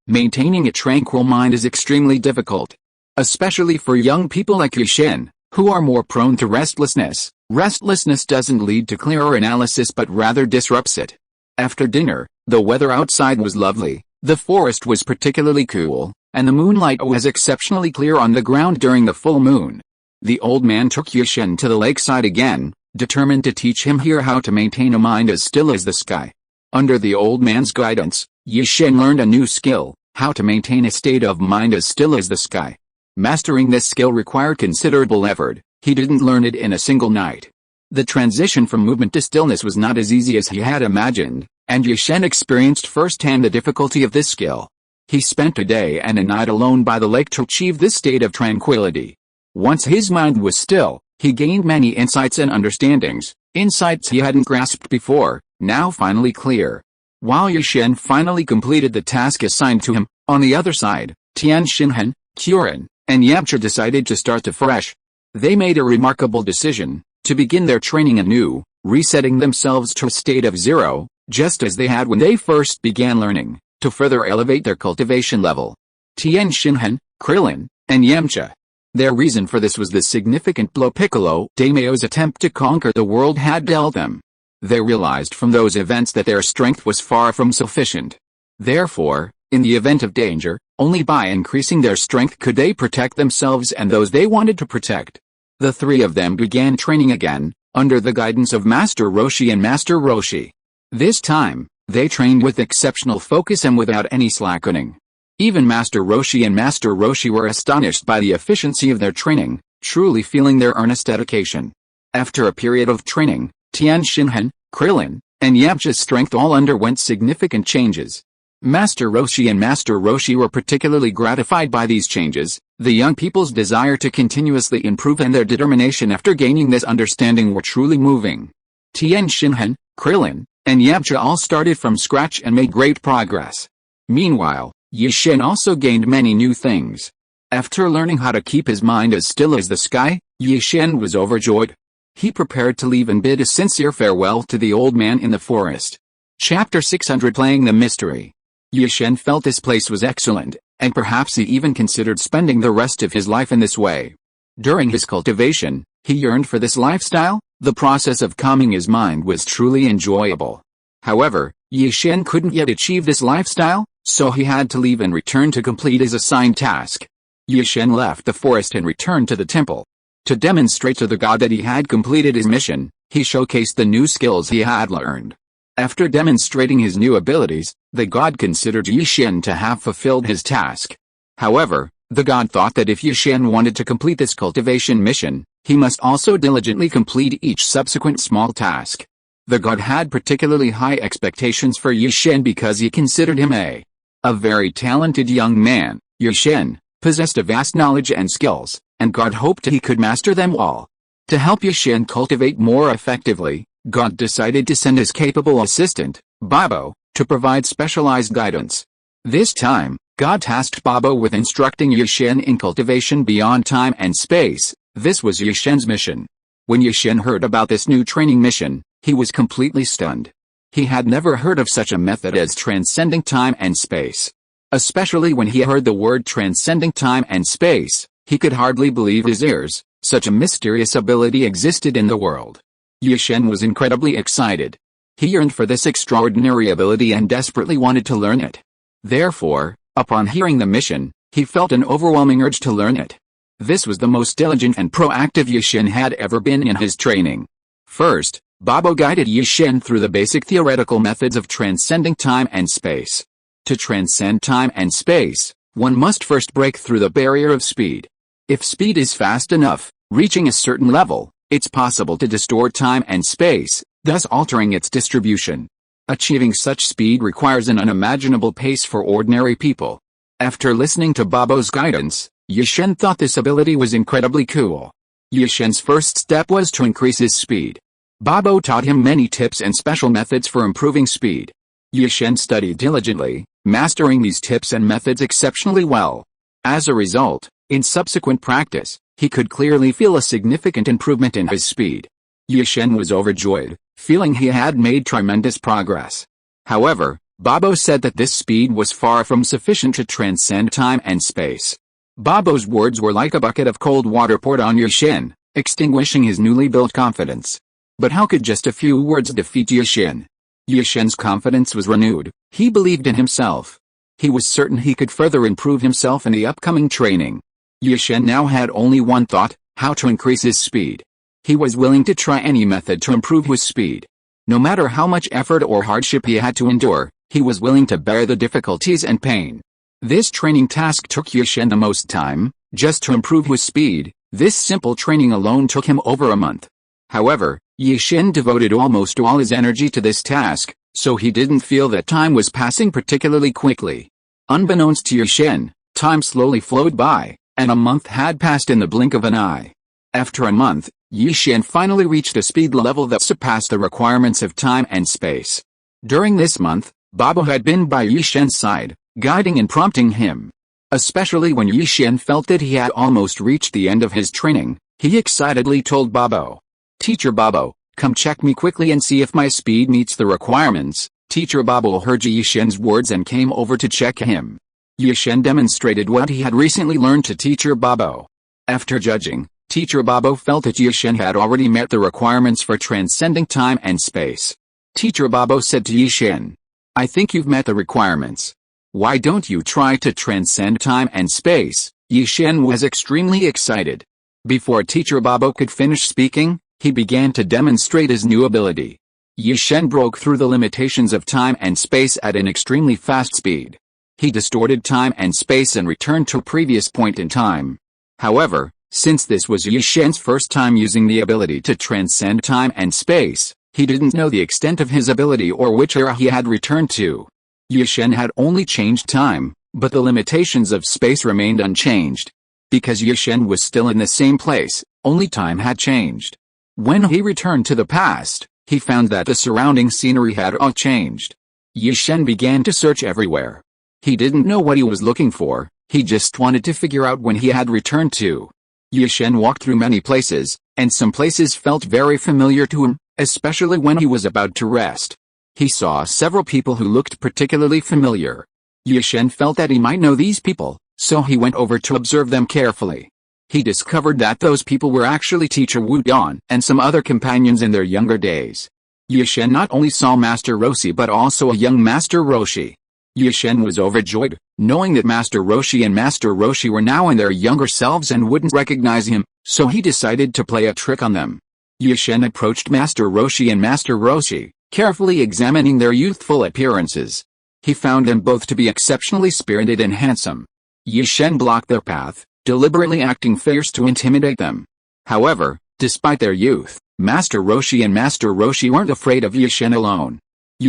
[SPEAKER 1] maintaining a tranquil mind is extremely difficult. Especially for young people like Yi-Shen, who are more prone to restlessness. Restlessness doesn't lead to clearer analysis but rather disrupts it. After dinner, the weather outside was lovely, the forest was particularly cool, and the moonlight was exceptionally clear on the ground during the full moon. The old man took Yi-Shen to the lakeside again, determined to teach him here how to maintain a mind as still as the sky. Under the old man's guidance, Yi-Shen learned a new skill, how to maintain a state of mind as still as the sky. Mastering this skill required considerable effort. He didn't learn it in a single night. The transition from movement to stillness was not as easy as he had imagined, and Yi-Shen experienced firsthand the difficulty of this skill. He spent a day and a night alone by the lake to achieve this state of tranquility. Once his mind was still, he gained many insights and understandings, insights he hadn't grasped before, now finally clear. While Yi-Shen finally completed the task assigned to him, on the other side, Tian Xinhan, Qiren, and Yamcha decided to start afresh. They made a remarkable decision, to begin their training anew, resetting themselves to a state of zero, just as they had when they first began learning, to further elevate their cultivation level. Tian Xinhan, Krillin, and Yamcha. Their reason for this was the significant blow Piccolo Daimyo's attempt to conquer the world had dealt them. They realized from those events that their strength was far from sufficient. Therefore, in the event of danger, only by increasing their strength could they protect themselves and those they wanted to protect. The three of them began training again, under the guidance of Master Roshi and Master Roshi. This time, they trained with exceptional focus and without any slackening. Even Master Roshi and Master Roshi were astonished by the efficiency of their training, truly feeling their earnest dedication. After a period of training, Tian Xinhan, Krillin, and Yamcha's strength all underwent significant changes. Master Roshi and Master Roshi were particularly gratified by these changes. The young people's desire to continuously improve and their determination after gaining this understanding were truly moving. Tian Xinhan, Krillin, and Yamcha all started from scratch and made great progress. Meanwhile, Yi-Shen also gained many new things. After learning how to keep his mind as still as the sky, Yi-Shen was overjoyed. He prepared to leave and bid a sincere farewell to the old man in the forest. Chapter 600 Playing the Mystery. Yi-Shen felt this place was excellent, and perhaps he even considered spending the rest of his life in this way. During his cultivation, he yearned for this lifestyle. The process of calming his mind was truly enjoyable. However, Yi-Shen couldn't yet achieve this lifestyle, so he had to leave and return to complete his assigned task. Yi-Shen left the forest and returned to the temple. To demonstrate to the god that he had completed his mission, he showcased the new skills he had learned. After demonstrating his new abilities, the god considered Yi-Shen to have fulfilled his task. However, the god thought that if Yi-Shen wanted to complete this cultivation mission, he must also diligently complete each subsequent small task. The god had particularly high expectations for Yi-Shen because he considered him a very talented young man. Yi-Shen possessed a vast knowledge and skills, and God hoped he could master them all. To help Yi-Shen cultivate more effectively, God decided to send his capable assistant, Babo, to provide specialized guidance. This time, God tasked Babo with instructing Yi-Shen in cultivation beyond time and space. This was Yi-Shen's mission. When Yi-Shen heard about this new training mission, he was completely stunned. He had never heard of such a method as transcending time and space. Especially when he heard the word transcending time and space, he could hardly believe his ears. Such a mysterious ability existed in the world. Yi-Shen was incredibly excited. He yearned for this extraordinary ability and desperately wanted to learn it. Therefore, upon hearing the mission, he felt an overwhelming urge to learn it. This was the most diligent and proactive Yi-Shen had ever been in his training. First, Babo guided Yi-Shen through the basic theoretical methods of transcending time and space. To transcend time and space, one must first break through the barrier of speed. If speed is fast enough, reaching a certain level, it's possible to distort time and space, thus altering its distribution. Achieving such speed requires an unimaginable pace for ordinary people. After listening to Babo's guidance, Yi-Shen thought this ability was incredibly cool. Yi-Shen's first step was to increase his speed. Babo taught him many tips and special methods for improving speed. Yi-Shen studied diligently, mastering these tips and methods exceptionally well. As a result, in subsequent practice, he could clearly feel a significant improvement in his speed. Yi-Shen was overjoyed, feeling he had made tremendous progress. However, Babo said that this speed was far from sufficient to transcend time and space. Babo's words were like a bucket of cold water poured on Yi-Shen, extinguishing his newly built confidence. But how could just a few words defeat Yi-Shen? Yi-Shen's confidence was renewed. He believed in himself. He was certain he could further improve himself in the upcoming training. Yi-Shen now had only one thought: how to increase his speed. He was willing to try any method to improve his speed. No matter how much effort or hardship he had to endure, he was willing to bear the difficulties and pain. This training task took Yi-Shen the most time. Just to improve his speed, this simple training alone took him over a month. However, Yi-Shen devoted almost all his energy to this task, so he didn't feel that time was passing particularly quickly. Unbeknownst to Yi-Shen, time slowly flowed by, and a month had passed in the blink of an eye. After a month, Yi-Shen finally reached a speed level that surpassed the requirements of time and space. During this month, Babo had been by Yi-Shen's side, guiding and prompting him. Especially when Yi-Shen felt that he had almost reached the end of his training, he excitedly told Babo, "Teacher Babo, come check me quickly and see if my speed meets the requirements." Teacher Babo heard Yi-Shen's words and came over to check him. Yi-Shen demonstrated what he had recently learned to Teacher Babo. After judging, Teacher Babo felt that Yi-Shen had already met the requirements for transcending time and space. Teacher Babo said to Yi-Shen, "I think you've met the requirements. Why don't you try to transcend time and space?" Yi-Shen was extremely excited. Before Teacher Babo could finish speaking, he began to demonstrate his new ability. Yi-Shen broke through the limitations of time and space at an extremely fast speed. He distorted time and space and returned to a previous point in time. However, since this was Yi-Shen's first time using the ability to transcend time and space, he didn't know the extent of his ability or which era he had returned to. Yi-Shen had only changed time, but the limitations of space remained unchanged. Because Yi-Shen was still in the same place, only time had changed. When he returned to the past, he found that the surrounding scenery had all changed. Yi-Shen began to search everywhere. He didn't know what he was looking for, he just wanted to figure out when he had returned to. Yi-Shen walked through many places, and some places felt very familiar to him, especially when he was about to rest. He saw several people who looked particularly familiar. Yi-Shen felt that he might know these people, so he went over to observe them carefully. He discovered that those people were actually Teacher Wudong and some other companions in their younger days. Yi-Shen not only saw Master Roshi but also a young Master Roshi. Shen was overjoyed, knowing that Master Roshi and Master Roshi were now in their younger selves and wouldn't recognize him, so he decided to play a trick on them. Shen approached Master Roshi and Master Roshi, carefully examining their youthful appearances. He found them both to be exceptionally spirited and handsome. Shen blocked their path, deliberately acting fierce to intimidate them. However, despite their youth, Master Roshi and Master Roshi weren't afraid of Shen alone.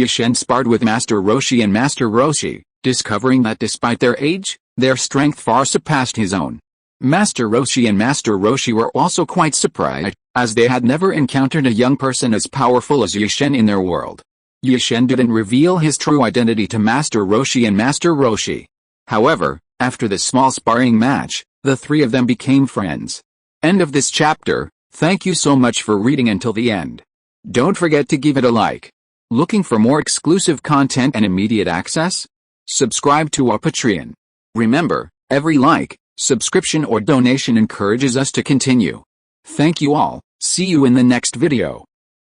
[SPEAKER 1] Shen sparred with Master Roshi and Master Roshi, discovering that despite their age, their strength far surpassed his own. Master Roshi and Master Roshi were also quite surprised, as they had never encountered a young person as powerful as Shen in their world. Shen didn't reveal his true identity to Master Roshi and Master Roshi. However, after the small sparring match, the three of them became friends. End of this chapter. Thank you so much for reading until the end. Don't forget to give it a like. Looking for more exclusive content and immediate access? Subscribe to our Patreon. Remember, every like, subscription or donation encourages us to continue. Thank you all. See you in the next video.